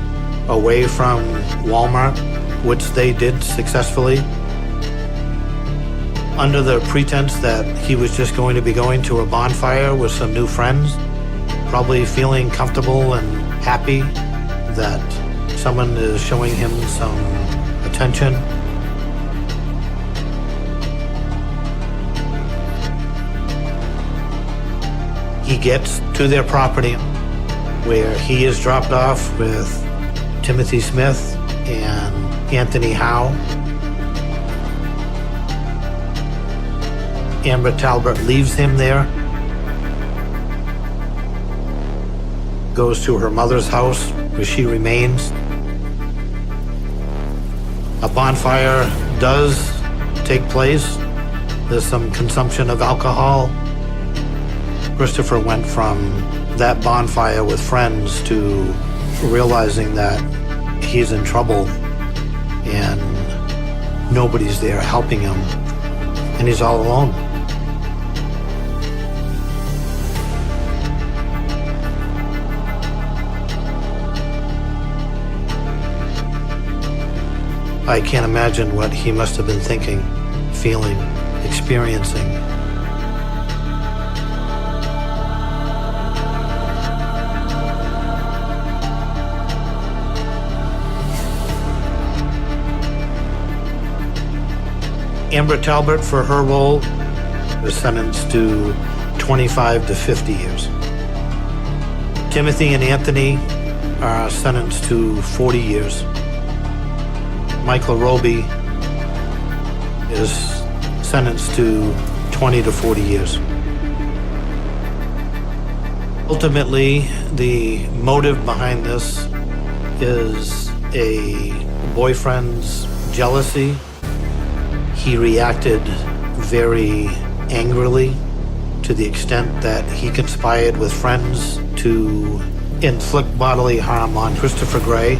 away from Walmart, which they did successfully, under the pretense that he was just going to be going to a bonfire with some new friends, probably feeling comfortable and happy that someone is showing him some attention. He gets to their property where he is dropped off with Timothy Smith and Anthony Howe. Amber Talbert leaves him there, goes to her mother's house where she remains. A bonfire does take place. There's some consumption of alcohol. Christopher went from that bonfire with friends to realizing that he's in trouble and nobody's there helping him, and he's all alone. I can't imagine what he must have been thinking, feeling, experiencing. Amber Talbert, for her role, was sentenced to 25 to 50 years. Timothy and Anthony are sentenced to 40 years. Michael Roby is sentenced to 20 to 40 years. Ultimately, the motive behind this is a boyfriend's jealousy. He reacted very angrily to the extent that he conspired with friends to inflict bodily harm on Christopher Gray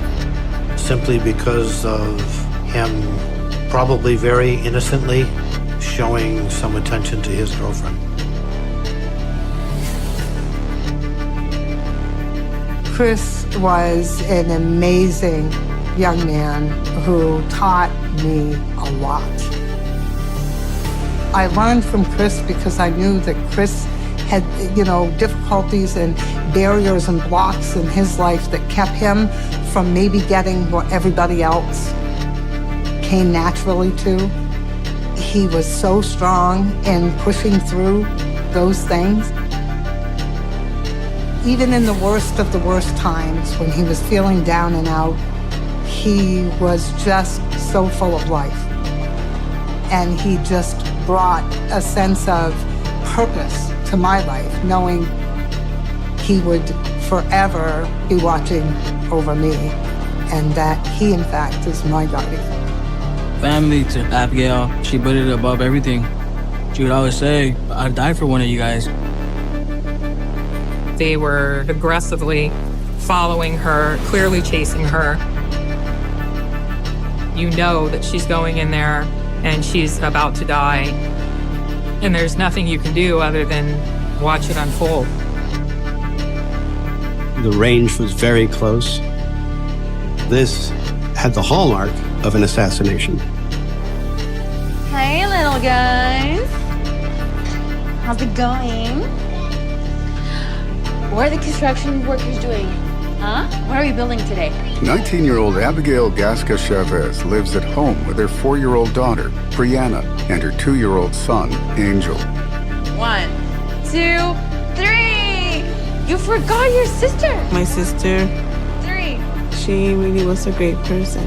simply because of him probably very innocently showing some attention to his girlfriend. Chris was an amazing young man who taught me a lot. I learned from Chris because I knew that Chris had, difficulties and barriers and blocks in his life that kept him from maybe getting what everybody else came naturally to. He was so strong in pushing through those things. Even in the worst of the worst times, when he was feeling down and out, he was just so full of life. And he just brought a sense of purpose to my life, knowing he would forever be watching over me, and that he, in fact, is my guardian. Family to Abigail, she put it above everything. She would always say, I'd die for one of you guys. They were aggressively following her, clearly chasing her. You know that she's going in there and she's about to die, and there's nothing you can do other than watch it unfold. The range was very close. This had the hallmark of an assassination. Hey, little guys. How's it going? What are the construction workers doing? Huh? What are we building today? 19-year-old Abigail Gasca Chavez lives at home with her 4-year-old daughter, Brianna, and her 2-year-old son, Angel. 1, 2, 3! You forgot your sister! My sister, 3. she really was a great person.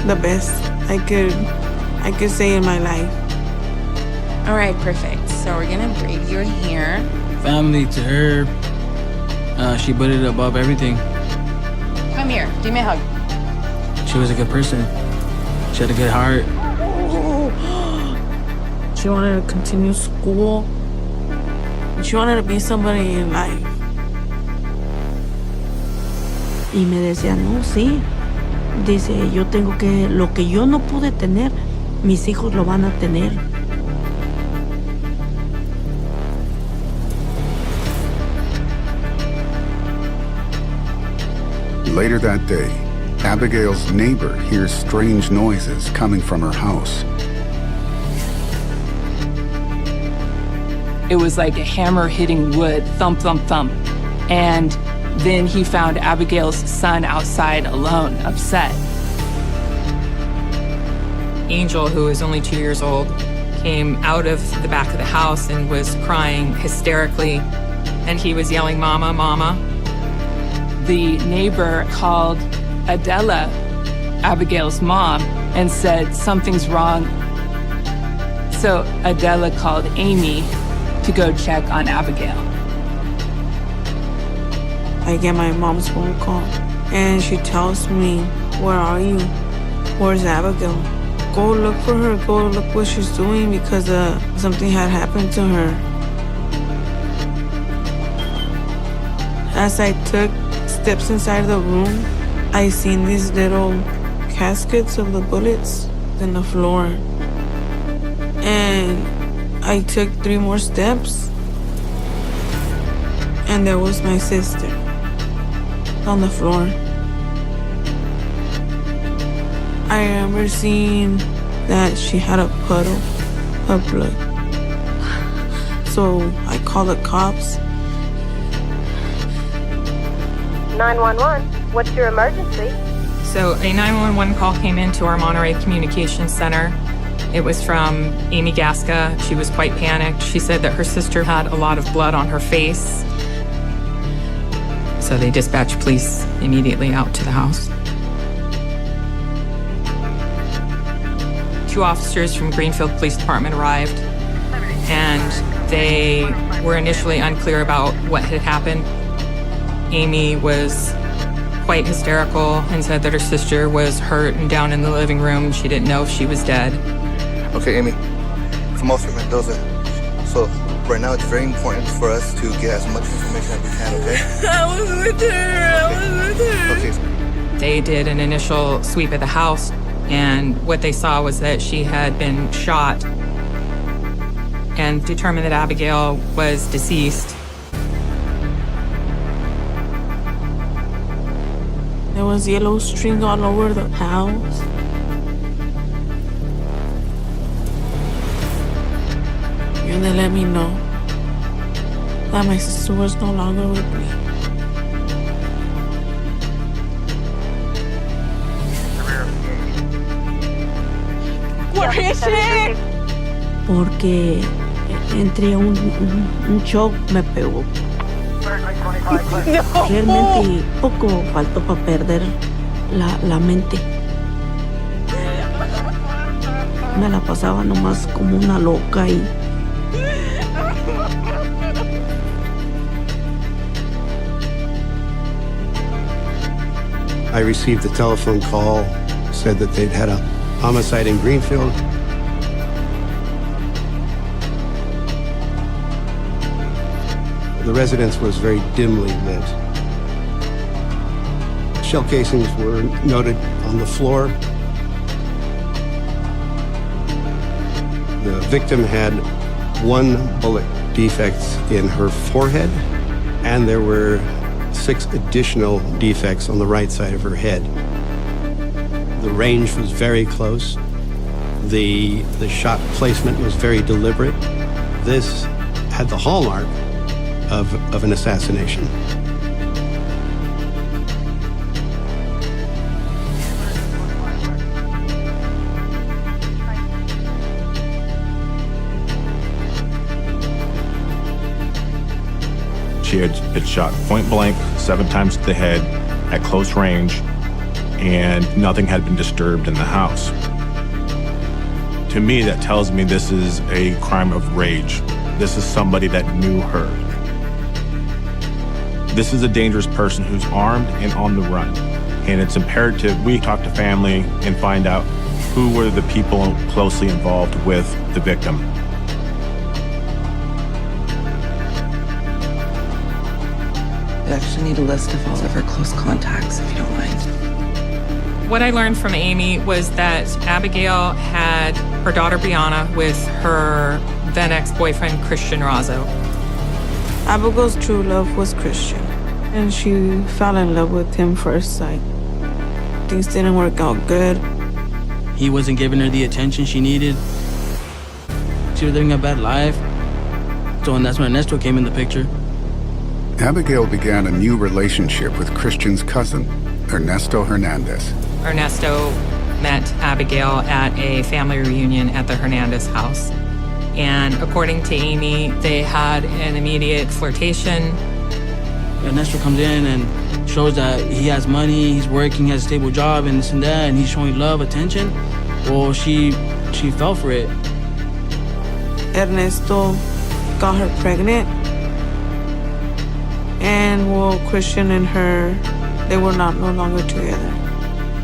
The best I could say in my life. All right, perfect. So we're gonna braid your hair. Family to her, she put it above everything. Come here, give me a hug. She was a good person. She had a good heart. She wanted to continue school. She wanted to be somebody in life. Y me decía, no, sí. Dice, yo tengo que, lo que yo no pude tener, mis hijos lo van a tener. Later that day, Abigail's neighbor hears strange noises coming from her house. It was like a hammer hitting wood, thump, thump, thump. And then he found Abigail's son outside alone, upset. Angel, who was only 2 years old, came out of the back of the house and was crying hysterically. And he was yelling, "Mama, Mama." The neighbor called Adela, Abigail's mom, and said, "Something's wrong." So Adela called Amy to go check on Abigail. I get my mom's phone call, and she tells me, "Where are you? Where's Abigail? Go look for her. Go look what she's doing because something had happened to her." As I took steps inside the room, I seen these little caskets of the bullets in the floor. And I took 3 more steps, and there was my sister on the floor. I remember seeing that she had a puddle of blood. So I called the cops. 911, what's your emergency? So a 911 call came into our Monterey Communications Center. It was from Amy Gasca. She was quite panicked. She said that her sister had a lot of blood on her face. So they dispatched police immediately out to the house. 2 officers from Greenfield Police Department arrived, and they were initially unclear about what had happened. Amy was quite hysterical and said that her sister was hurt and down in the living room. She didn't know if she was dead. Okay, Amy, from Officer Mendoza. So right now it's very important for us to get as much information as we can, okay? I was with her. Okay. They did an initial sweep of the house, and what they saw was that she had been shot and determined that Abigail was deceased. There was yellow string all over the house. And they let me know that my sister was no longer with me. Where is she? Porque entre un shock me pegó. Realmente poco faltó para perder la mente. Me la pasaba nomás como una loca y I received a telephone call, said that they'd had a homicide in Greenfield. The residence was very dimly lit. Shell casings were noted on the floor. The victim had 1 bullet defect in her forehead, and there were 6 additional defects on the right side of her head. The range was very close. The shot placement was very deliberate. This had the hallmark of an assassination. She had been shot point blank 7 times to the head at close range, and nothing had been disturbed in the house. To me, that tells me this is a crime of rage. This is somebody that knew her. This is a dangerous person who's armed and on the run. And it's imperative we talk to family and find out who were the people closely involved with the victim. We actually need a list of all of her close contacts, if you don't mind. What I learned from Amy was that Abigail had her daughter Brianna with her then ex-boyfriend Christian Razzo. Abigail's true love was Christian. And she fell in love with him first sight. Things didn't work out good. He wasn't giving her the attention she needed. She was living a bad life. So, and that's when Ernesto came in the picture. Abigail began a new relationship with Christian's cousin, Ernesto Hernandez. Ernesto met Abigail at a family reunion at the Hernandez house. And according to Amy, they had an immediate flirtation. Ernesto comes in and shows that he has money, he's working, he has a stable job, and this and that, and he's showing love, attention. Well, she fell for it. Ernesto got her pregnant. And well, Christian and her, they were no longer together.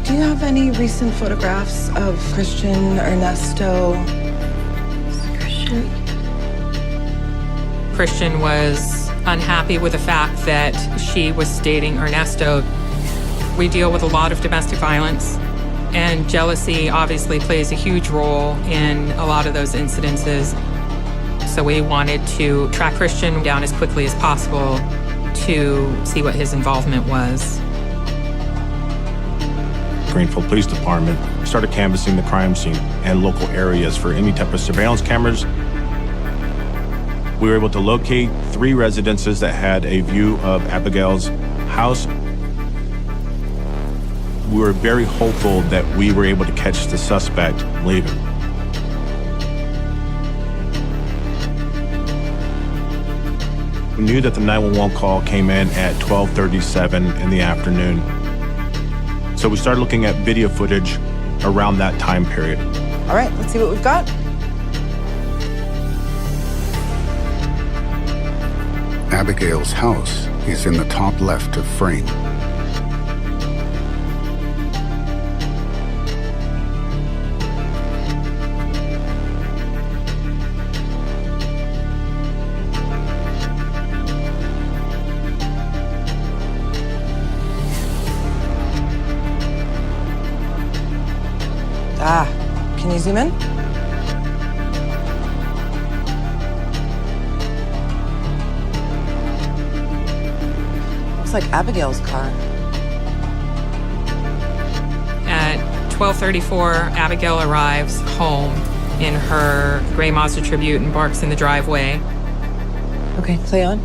Do you have any recent photographs of Christian, Ernesto? Christian was unhappy with the fact that she was dating Ernesto. We deal with a lot of domestic violence, and jealousy obviously plays a huge role in a lot of those incidences. So we wanted to track Christian down as quickly as possible to see what his involvement was. Greenfield Police Department started canvassing the crime scene and local areas for any type of surveillance cameras. We were able to locate 3 residences that had a view of Abigail's house. We were very hopeful that we were able to catch the suspect leaving. We knew that the 911 call came in at 12:37 in the afternoon. So we started looking at video footage around that time period. All right, let's see what we've got. Abigail's house is in the top left of frame. Can you zoom in? Looks like Abigail's car. At 12:34, Abigail arrives home in her gray Mazda Tribute and parks in the driveway. Okay, play on.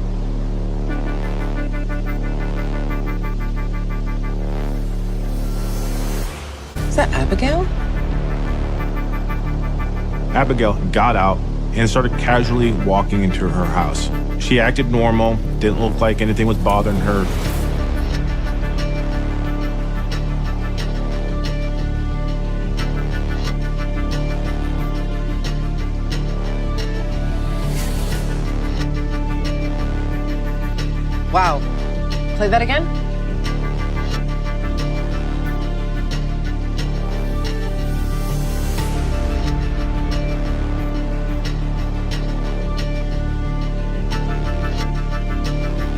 Is that Abigail? Abigail got out and started casually walking into her house. She acted normal, didn't look like anything was bothering her. Wow. Play that again?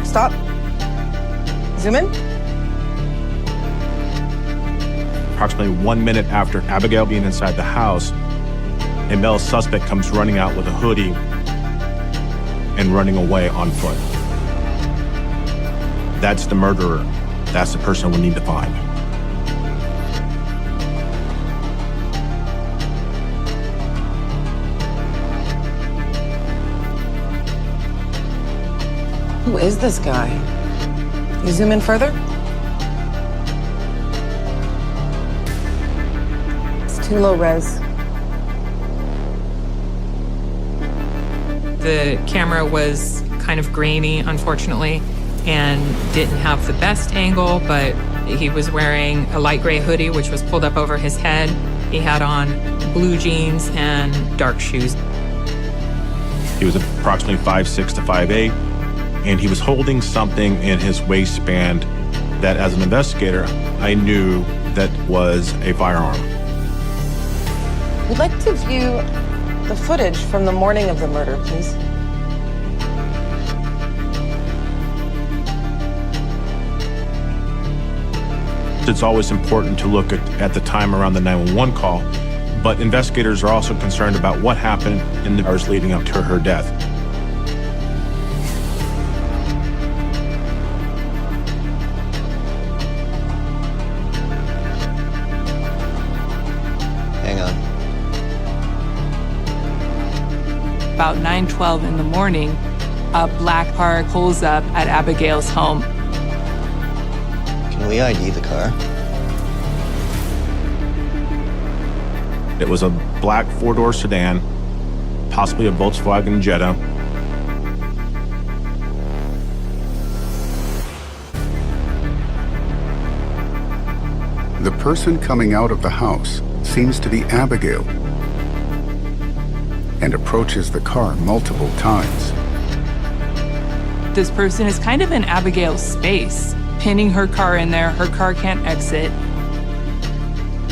Stop. Zoom in. Approximately 1 minute after Abigail being inside the house, a male suspect comes running out with a hoodie and running away on foot. That's the murderer. That's the person we need to find. Who is this guy? You zoom in further? It's too low res. The camera was kind of grainy, unfortunately, and didn't have the best angle, but he was wearing a light gray hoodie, which was pulled up over his head. He had on blue jeans and dark shoes. He was approximately 5'6" to 5'8", and he was holding something in his waistband that, as an investigator, I knew that was a firearm. We'd like to view the footage from the morning of the murder, please. It's always important to look at the time around the 911 call, but investigators are also concerned about what happened in the hours leading up to her death. about 9:12 in the morning, a black car pulls up at Abigail's home. Can we ID the car? It was a black four-door sedan, possibly a Volkswagen Jetta. The person coming out of the house seems to be Abigail and approaches the car multiple times. This person is kind of in Abigail's space, pinning her car in there. Her car can't exit.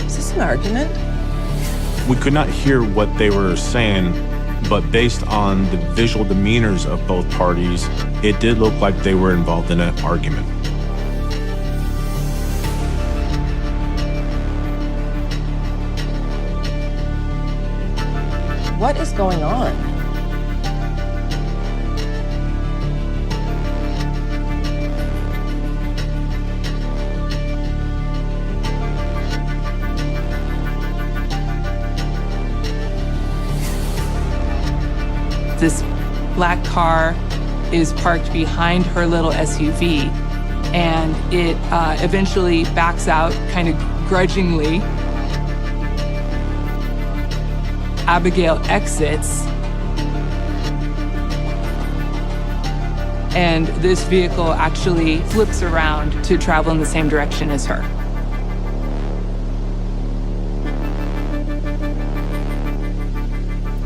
Is this an argument? We could not hear what they were saying, but based on the visual demeanors of both parties, it did look like they were involved in an argument. What is going on? This black car is parked behind her little SUV, and it eventually backs out kind of grudgingly. Abigail exits, and this vehicle actually flips around to travel in the same direction as her.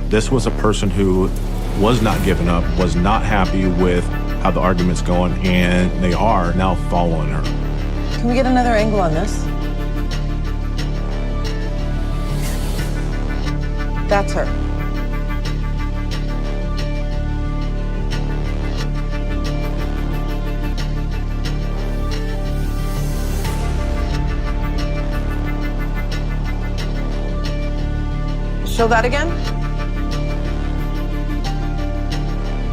This was a person who was not giving up, was not happy with how the argument's going, and they are now following her. Can we get another angle on this? That's her. Show that again.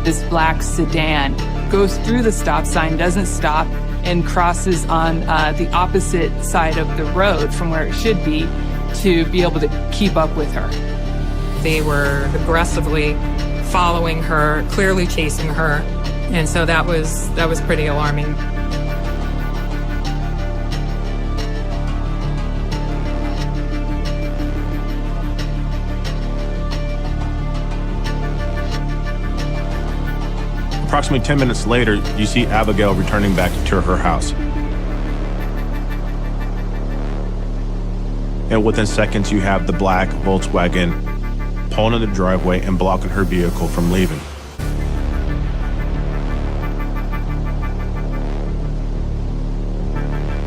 This black sedan goes through the stop sign, doesn't stop, and crosses on the opposite side of the road from where it should be to be able to keep up with her. They were aggressively following her, clearly chasing her, and so that was pretty alarming. Approximately 10 minutes later, you see Abigail returning back to her house. And within seconds, you have the black Volkswagen pulling in the driveway and blocking her vehicle from leaving.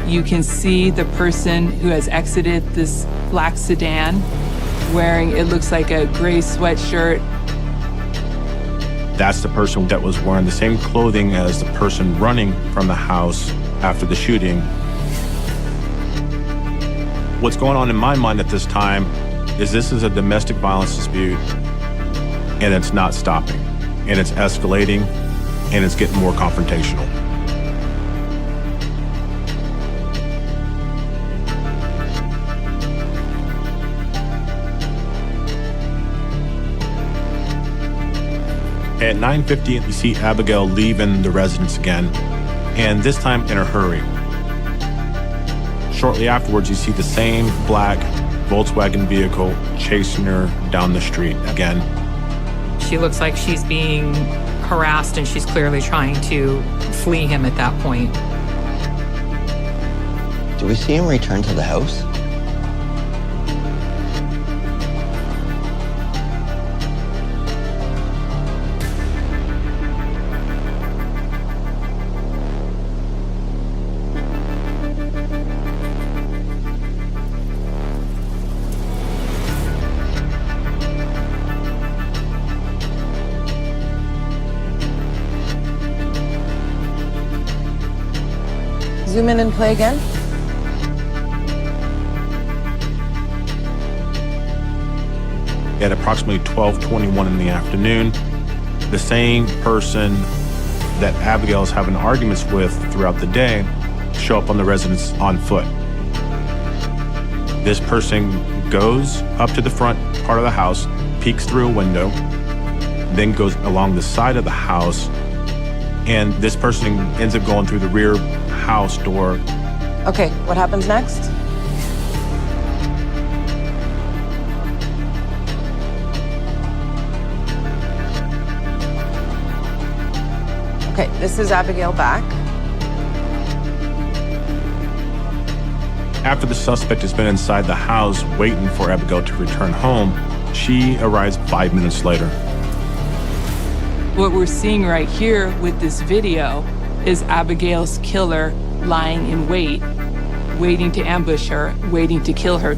You can see the person who has exited this black sedan wearing, it looks like a gray sweatshirt. That's the person that was wearing the same clothing as the person running from the house after the shooting. What's going on in my mind at this time is this is a domestic violence dispute, and it's not stopping, and it's escalating, and it's getting more confrontational. At 9:50, you see Abigail leaving the residence again, and this time in a hurry. Shortly afterwards, you see the same black Volkswagen vehicle chasing her down the street again. She looks like she's being harassed, and she's clearly trying to flee him at that point. Do we see him return to the house? Zoom in and play again. At approximately 12:21 in the afternoon, the same person that Abigail's having arguments with throughout the day show up on the residence on foot. This person goes up to the front part of the house, peeks through a window, then goes along the side of the house, and this person ends up going through the rear house door. Okay, what happens next? Okay, this is Abigail back. After the suspect has been inside the house waiting for Abigail to return home, she arrives 5 minutes later. What we're seeing right here with this video is Abigail's killer lying in wait, waiting to ambush her, waiting to kill her.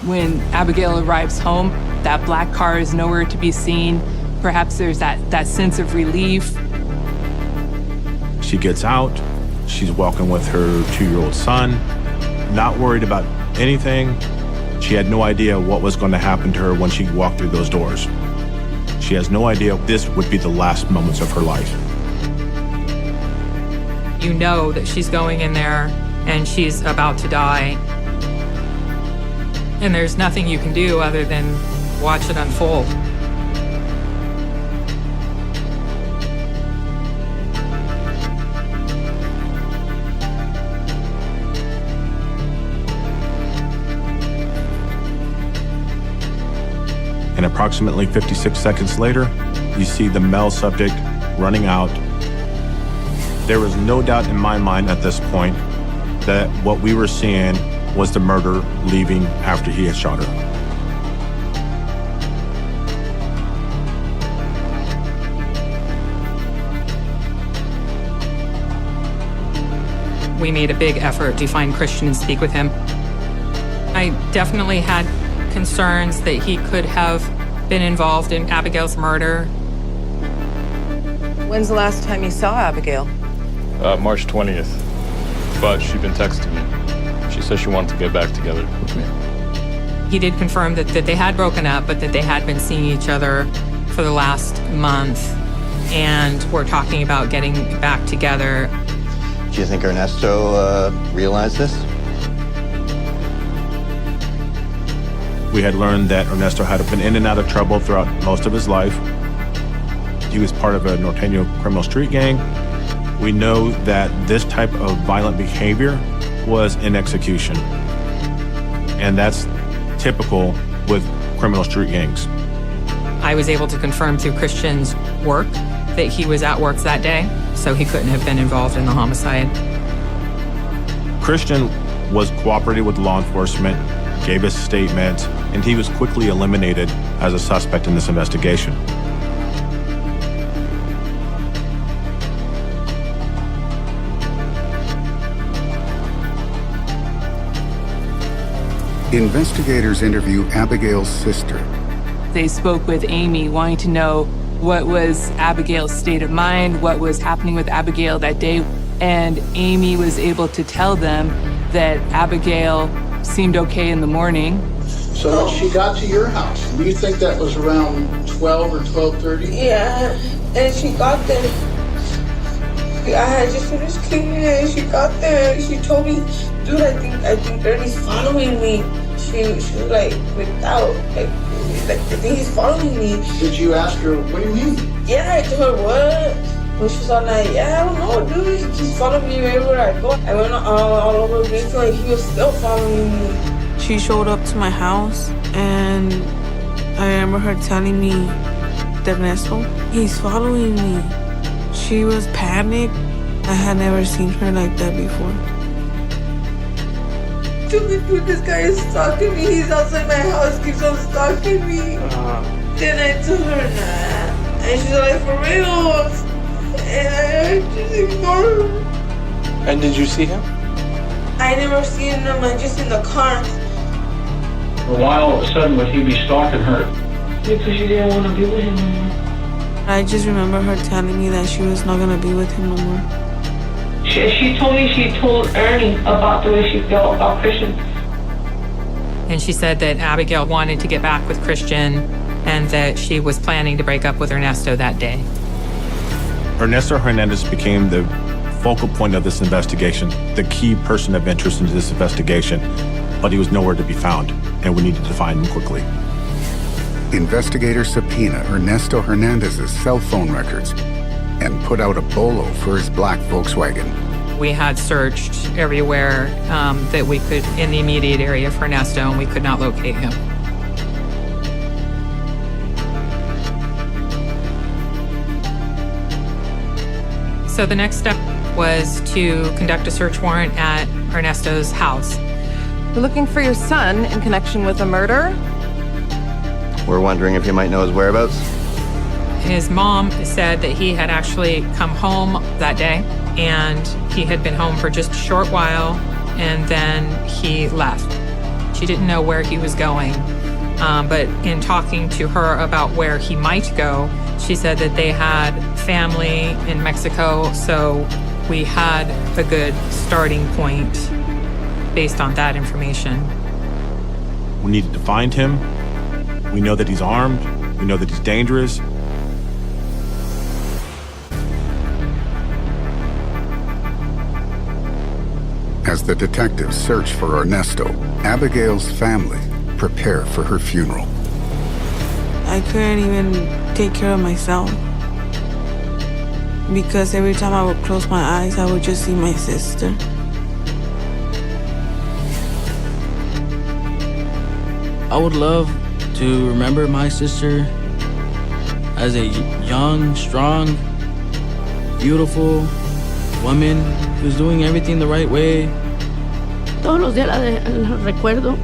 When Abigail arrives home, that black car is nowhere to be seen. Perhaps there's that sense of relief. She gets out. She's walking with her 2-year-old son, not worried about anything. She had no idea what was going to happen to her when she walked through those doors. She has no idea this would be the last moments of her life. You know that she's going in there and she's about to die. And there's nothing you can do other than watch it unfold. And approximately 56 seconds later, you see the male subject running out. There was no doubt in my mind at this point that what we were seeing was the murderer leaving after he had shot her. We made a big effort to find Christian and speak with him. I definitely had concerns that he could have been involved in Abigail's murder. When's the last time you saw Abigail? March 20th. But she'd been texting me. She said she wanted to get back together with me. He did confirm that they had broken up, but that they had been seeing each other for the last month and were talking about getting back together. Do you think Ernesto realized this? We had learned that Ernesto had been in and out of trouble throughout most of his life. He was part of a Norteño criminal street gang. We know that this type of violent behavior was in execution. And that's typical with criminal street gangs. I was able to confirm through Christian's work that he was at work that day, so he couldn't have been involved in the homicide. Christian was cooperating with law enforcement, gave his statement, and he was quickly eliminated as a suspect in this investigation. Investigators interview Abigail's sister. They spoke with Amy, wanting to know what was Abigail's state of mind, what was happening with Abigail that day. And Amy was able to tell them that Abigail seemed okay in the morning. So when she got to your house, do you think that was around 12 or 12:30? Yeah, and she got there. I had just finished cleaning and she got there and she told me, dude, I think Ernie's following me. She was like, without, like I think he's following me. Did you ask her, what do you mean? Yeah, I told her what? When she was all like, yeah, I don't know, dude. He's following me wherever I go. I went all over Greenfield and he was still following me. She showed up to my house and I remember her telling me, Ernesto, he's following me. She was panicked. I had never seen her like that before. Dude, this guy is stalking me. He's outside my house, keeps on stalking me. Then I told her, nah. And she's like, for real? And I just ignored her. And did you see him? I never seen him, I'm just in the car. Why all of a sudden would he be stalking her? Because she didn't want to be with him anymore. I just remember her telling me that she was not going to be with him no more. She told me she told Ernie about the way she felt about Christian. And she said that Abigail wanted to get back with Christian and that she was planning to break up with Ernesto that day. Ernesto Hernandez became the focal point of this investigation, the key person of interest in this investigation, but he was nowhere to be found, and we needed to find him quickly. investigators subpoena Ernesto Hernandez's cell phone records and put out a bolo for his black Volkswagen. We had searched everywhere that we could in the immediate area for Ernesto, and we could not locate him. So the next step was to conduct a search warrant at Ernesto's house. We're looking for your son in connection with a murder. We're wondering if you might know his whereabouts. His mom said that he had actually come home that day, and he had been home for just a short while, and then he left. She didn't know where he was going, but in talking to her about where he might go, she said that they had family in Mexico, so we had a good starting point based on that information. We needed to find him. We know that he's armed. We know that he's dangerous. As the detectives search for Ernesto, Abigail's family prepare for her funeral. I couldn't even take care of myself because every time I would close my eyes, I would just see my sister. I would love to remember my sister as a young, strong, beautiful woman who's doing everything the right way. Todos los días la recuerdo.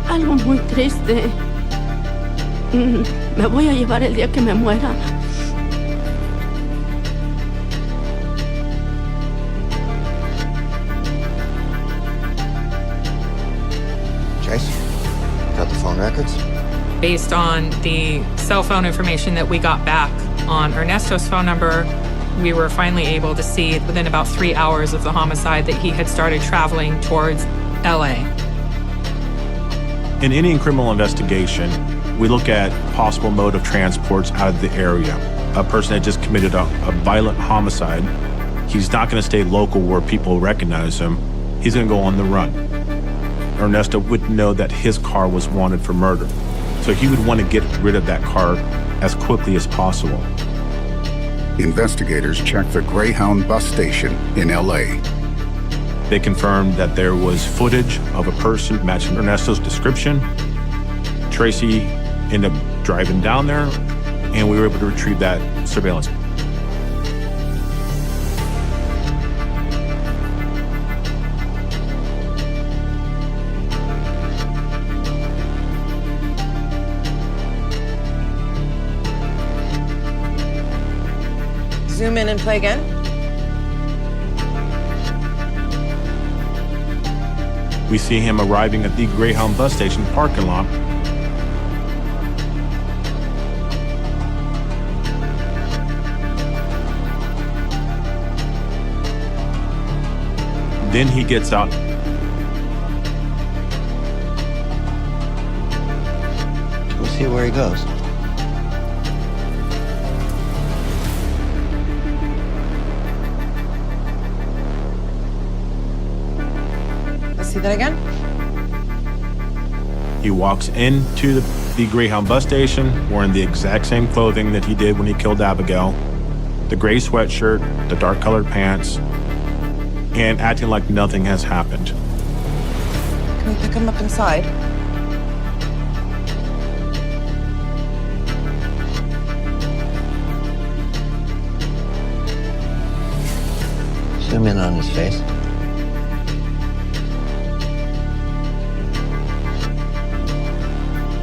Algo muy triste. Me voy a llevar el día que me muera. Chase, got the phone records? Based on the cell phone information that we got back on Ernesto's phone number, we were finally able to see within about 3 hours of the homicide that he had started traveling towards LA. In any criminal investigation, we look at possible mode of transports out of the area. A person that just committed a violent homicide, he's not going to stay local where people recognize him. He's going to go on the run. Ernesto would know that his car was wanted for murder, so he would want to get rid of that car as quickly as possible. Investigators check the Greyhound bus station in LA. They confirmed that there was footage of a person matching Ernesto's description. Tracy ended up driving down there, and we were able to retrieve that surveillance. Zoom in and play again. We see him arriving at the Greyhound bus station parking lot. Then he gets out. We'll see where he goes. See that again? He walks into the Greyhound bus station wearing the exact same clothing that he did when he killed Abigail. The gray sweatshirt, the dark colored pants, and acting like nothing has happened. Can we pick him up inside? Zoom in on his face.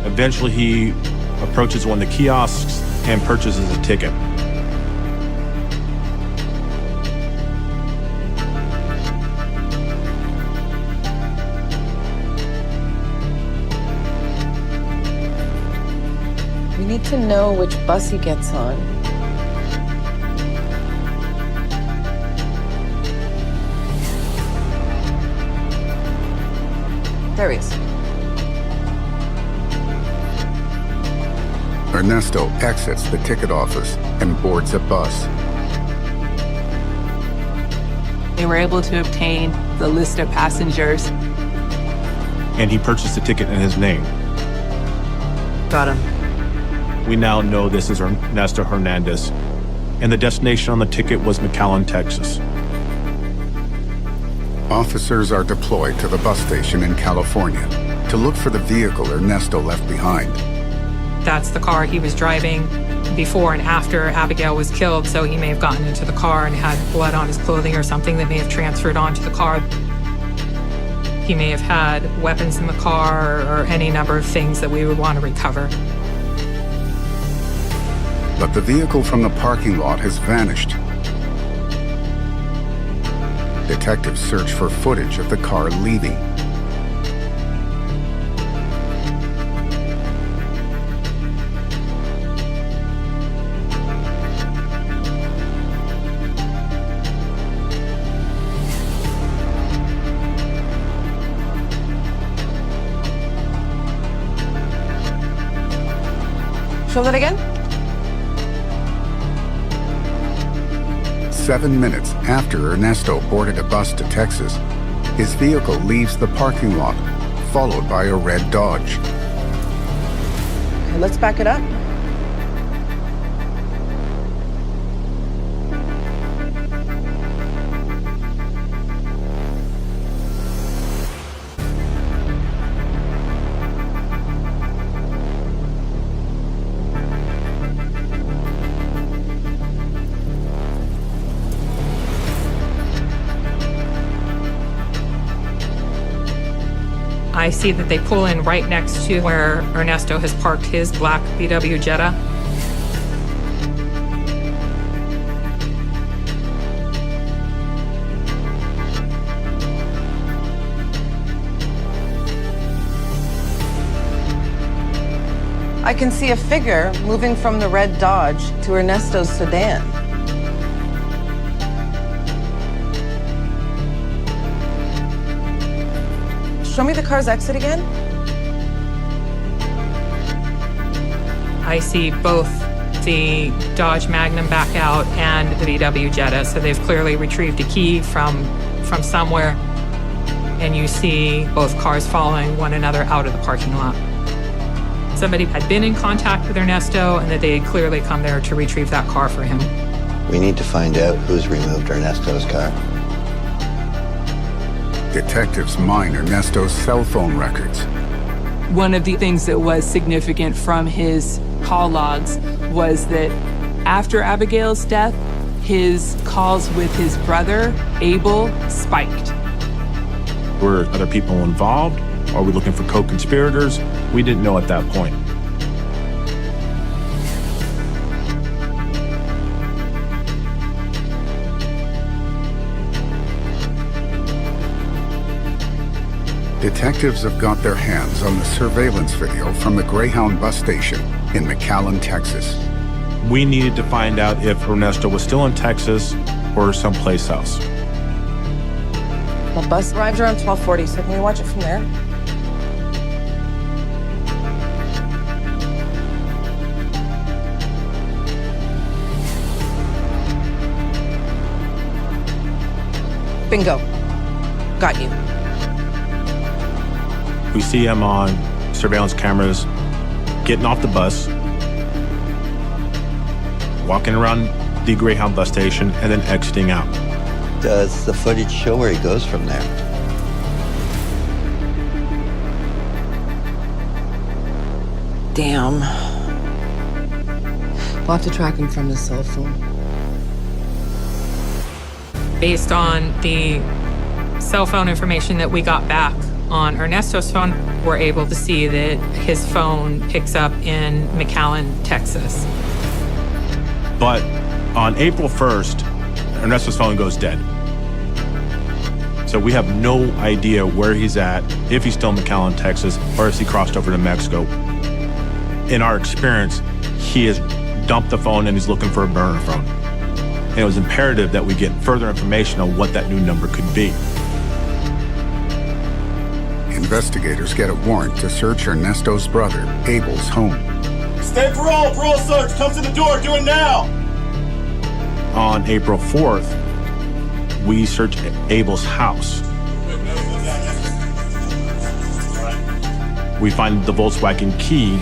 Eventually, he approaches one of the kiosks and purchases a ticket. We need to know which bus he gets on. There he is. Ernesto exits the ticket office and boards a bus. They were able to obtain the list of passengers. And he purchased a ticket in his name. Got him. we now know this is Ernesto Hernandez, and the destination on the ticket was McAllen, Texas. Officers are deployed to the bus station in California to look for the vehicle Ernesto left behind. That's the car he was driving before and after Abigail was killed, so he may have gotten into the car and had blood on his clothing or something that may have transferred onto the car. He may have had weapons in the car or any number of things that we would want to recover. But the vehicle from the parking lot has vanished. Detectives search for footage of the car leaving. Show that again? 7 minutes after Ernesto boarded a bus to Texas, his vehicle leaves the parking lot, followed by a red Dodge. Okay, let's back it up. I see that they pull in right next to where Ernesto has parked his black VW Jetta. I can see a figure moving from the red Dodge to Ernesto's sedan. Show me the car's exit again. I see both the Dodge Magnum back out and the VW Jetta, so they've clearly retrieved a key from somewhere, and you see both cars following one another out of the parking lot. Somebody had been in contact with Ernesto, and that they had clearly come there to retrieve that car for him. We need to find out who's removed Ernesto's car. Detectives mine Ernesto's cell phone records. One of the things that was significant from his call logs was that after Abigail's death, his calls with his brother, Abel, spiked. Were other people involved? Are we looking for co-conspirators? We didn't know at that point. Detectives have got their hands on the surveillance video from the Greyhound bus station in McAllen, Texas. We needed to find out if Ernesto was still in Texas or someplace else. The bus arrived around 12:40, so can we watch it from there? Bingo. Got you. We see him on surveillance cameras getting off the bus, walking around the Greyhound bus station, and then exiting out. Does the footage show where he goes from there? Damn. We'll have to track him from his cell phone. Based on the cell phone information that we got back on Ernesto's phone, we're able to see that his phone picks up in McAllen, Texas. But on April 1st, Ernesto's phone goes dead. So we have no idea where he's at, if he's still in McAllen, Texas, or if he crossed over to Mexico. In our experience, he has dumped the phone and he's looking for a burner phone. And it was imperative that we get further information on what that new number could be. Investigators get a warrant to search Ernesto's brother, Abel's home. Stay parole search, come to the door, do it now! On April 4th, we search Abel's house. We find the Volkswagen key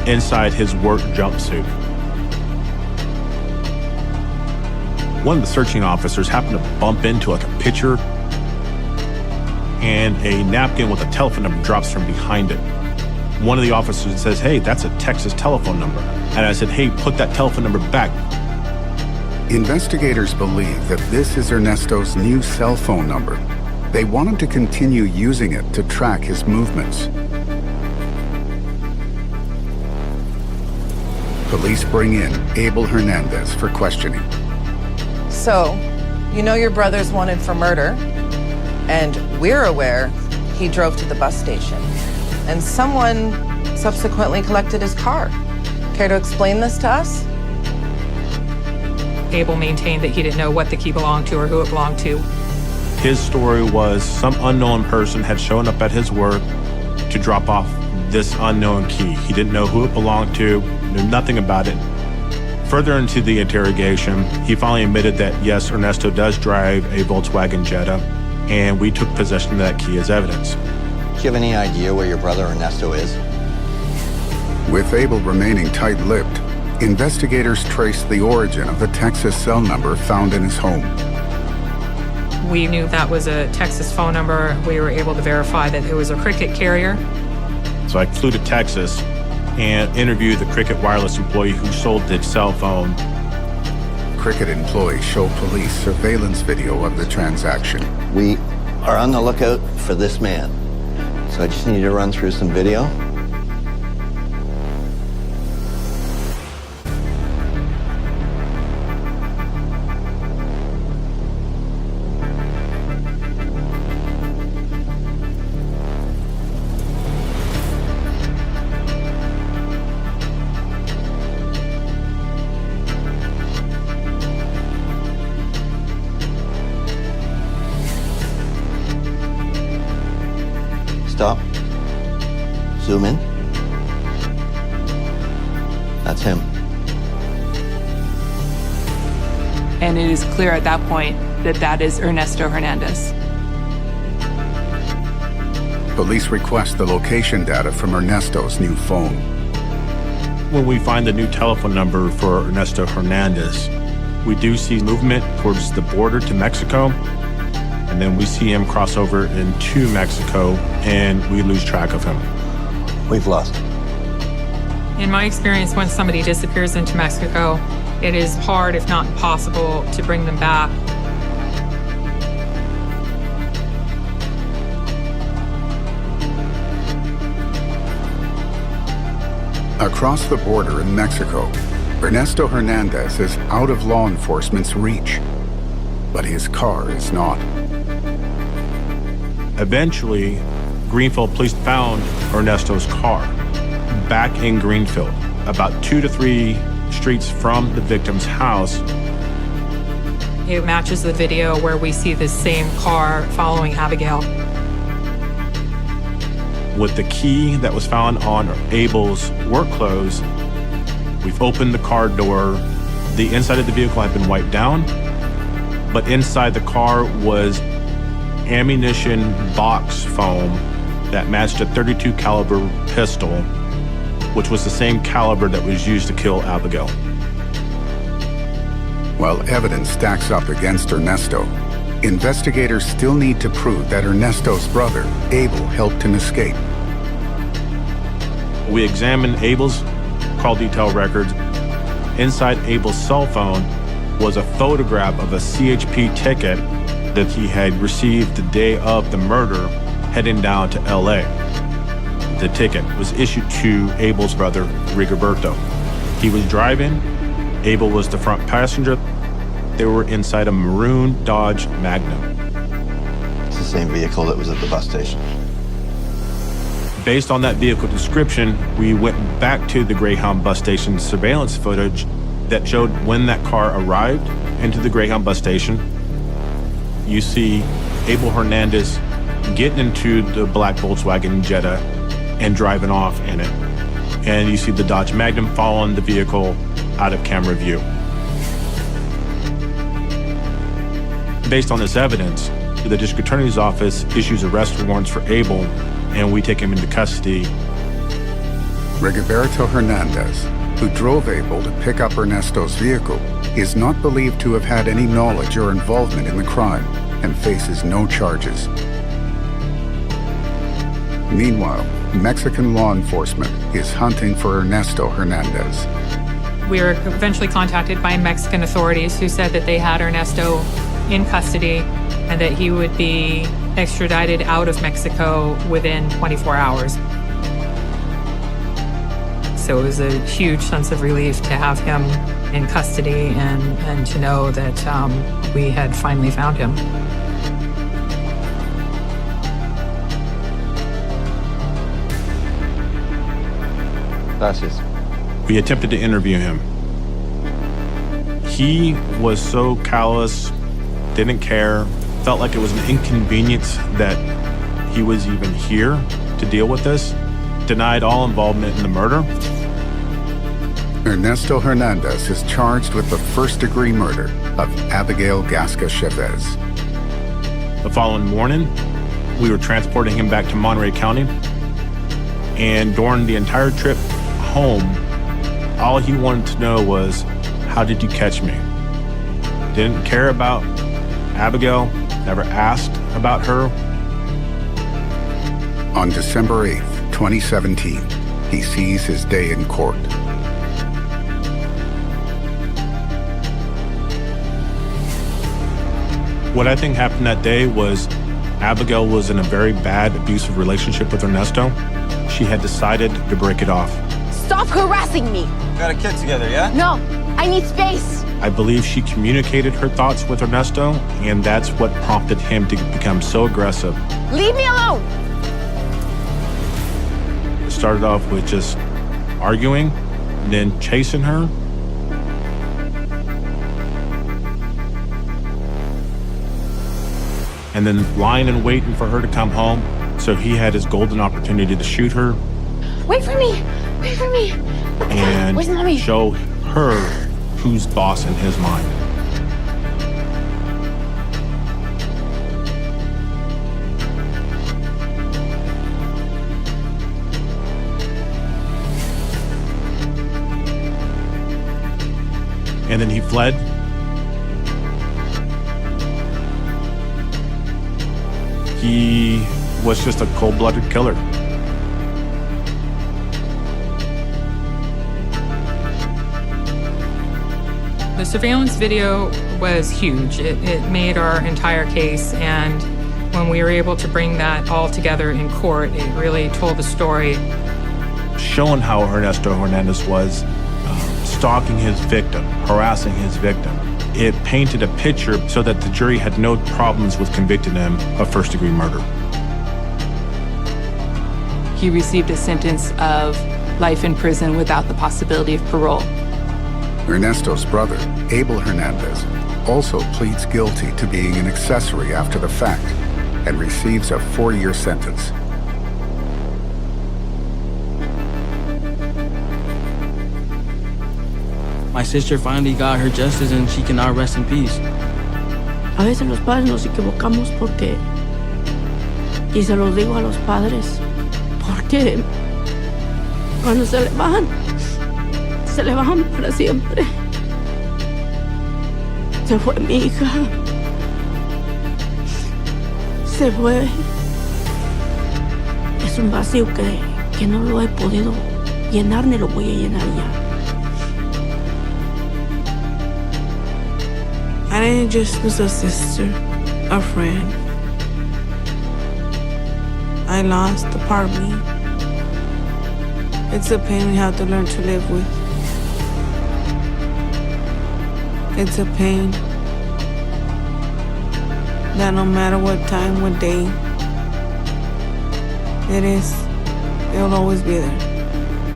inside his work jumpsuit. One of the searching officers happened to bump into like a pitcher, and a napkin with a telephone number drops from behind it. One of the officers says, "Hey, that's a Texas telephone number." And I said, "Hey, put that telephone number back." Investigators believe that this is Ernesto's new cell phone number. They want him to continue using it to track his movements. Police bring in Abel Hernandez for questioning. So, you know your brother's wanted for murder, and we're aware he drove to the bus station, and someone subsequently collected his car. Care to explain this to us? Abel maintained that he didn't know what the key belonged to or who it belonged to. His story was some unknown person had shown up at his work to drop off this unknown key. He didn't know who it belonged to, knew nothing about it. Further into the interrogation, he finally admitted that yes, Ernesto does drive a Volkswagen Jetta, and we took possession of that key as evidence. Do you have any idea where your brother Ernesto is? With Abel remaining tight-lipped, investigators traced the origin of the Texas cell number found in his home. We knew that was a Texas phone number. We were able to verify that it was a Cricket carrier. So I flew to Texas and interviewed the Cricket Wireless employee who sold the cell phone. Cricket employees showed police surveillance video of the transaction. We are on the lookout for this man. So I just need to run through some video. Stop. Zoom in. That's him. And it is clear at that point that that is Ernesto Hernandez. Police request the location data from Ernesto's new phone. When we find the new telephone number for Ernesto Hernandez, we do see movement towards the border to Mexico, and then we see him cross over into Mexico, and we lose track of him. We've lost him. In my experience, when somebody disappears into Mexico, it is hard, if not impossible, to bring them back. Across the border in Mexico, Ernesto Hernandez is out of law enforcement's reach, but his car is not. Eventually, Greenfield police found Ernesto's car back in Greenfield, about 2 to 3 streets from the victim's house. It matches the video where we see the same car following Abigail. With the key that was found on Abel's work clothes, we've opened the car door. The inside of the vehicle had been wiped down, but inside the car was ammunition box foam that matched a .32 caliber pistol, which was the same caliber that was used to kill Abigail. While evidence stacks up against Ernesto, investigators still need to prove that Ernesto's brother, Abel, helped him escape. We examined Abel's call detail records. Inside Abel's cell phone was a photograph of a CHP ticket that he had received the day of the murder heading down to LA. The ticket was issued to Abel's brother, Rigoberto. He was driving, Abel was the front passenger. They were inside a maroon Dodge Magnum. It's the same vehicle that was at the bus station. Based on that vehicle description, we went back to the Greyhound bus station surveillance footage that showed when that car arrived into the Greyhound bus station. You see Abel Hernandez getting into the black Volkswagen Jetta and driving off in it. And you see the Dodge Magnum following the vehicle out of camera view. Based on this evidence, the district attorney's office issues arrest warrants for Abel, and we take him into custody. Rigoberto Hernandez, who drove Abel to pick up Ernesto's vehicle, is not believed to have had any knowledge or involvement in the crime and faces no charges. Meanwhile, Mexican law enforcement is hunting for Ernesto Hernandez. We were eventually contacted by Mexican authorities who said that they had Ernesto in custody and that he would be extradited out of Mexico within 24 hours. So it was a huge sense of relief to have him in custody and to know that we had finally found him. Gracias. We attempted to interview him. He was so callous, didn't care, felt like it was an inconvenience that he was even here to deal with this, denied all involvement in the murder. Ernesto Hernandez is charged with the first-degree murder of Abigail Gasca Chavez. The following morning, we were transporting him back to Monterey County, and during the entire trip home, all he wanted to know was, how did you catch me? Didn't care about Abigail, never asked about her. On December 8th, 2017, he sees his day in court. What I think happened that day was Abigail was in a very bad, abusive relationship with Ernesto. She had decided to break it off. Stop harassing me! Got a kid together, yeah? No, I need space! I believe she communicated her thoughts with Ernesto, and that's what prompted him to become so aggressive. Leave me alone! It started off with just arguing, then chasing her. And then lying and waiting for her to come home, so he had his golden opportunity to shoot her. Wait for me! Wait for me! And Where's mommy? show her who's boss in his mind. And then he fled. He was just a cold-blooded killer. The surveillance video was huge. It made our entire case, and when we were able to bring that all together in court, it really told the story. Showing how Ernesto Hernandez was stalking his victim, harassing his victim. It painted a picture so that the jury had no problems with convicting him of first-degree murder. He received a sentence of life in prison without the possibility of parole. Ernesto's brother, Abel Hernandez, also pleads guilty to being an accessory after the fact and receives a 4-year sentence. My sister finally got her justice and she can now rest in peace. A veces los padres nos equivocamos porque, y se los digo a los padres, porque cuando se le van para siempre. Se fue mi hija. Se fue. Es un vacío que no lo he podido llenar ni lo voy a llenar ya. I didn't just lose a sister, a friend. I lost a part of me. It's a pain we have to learn to live with. It's a pain that no matter what time, what day it is, it'll always be there.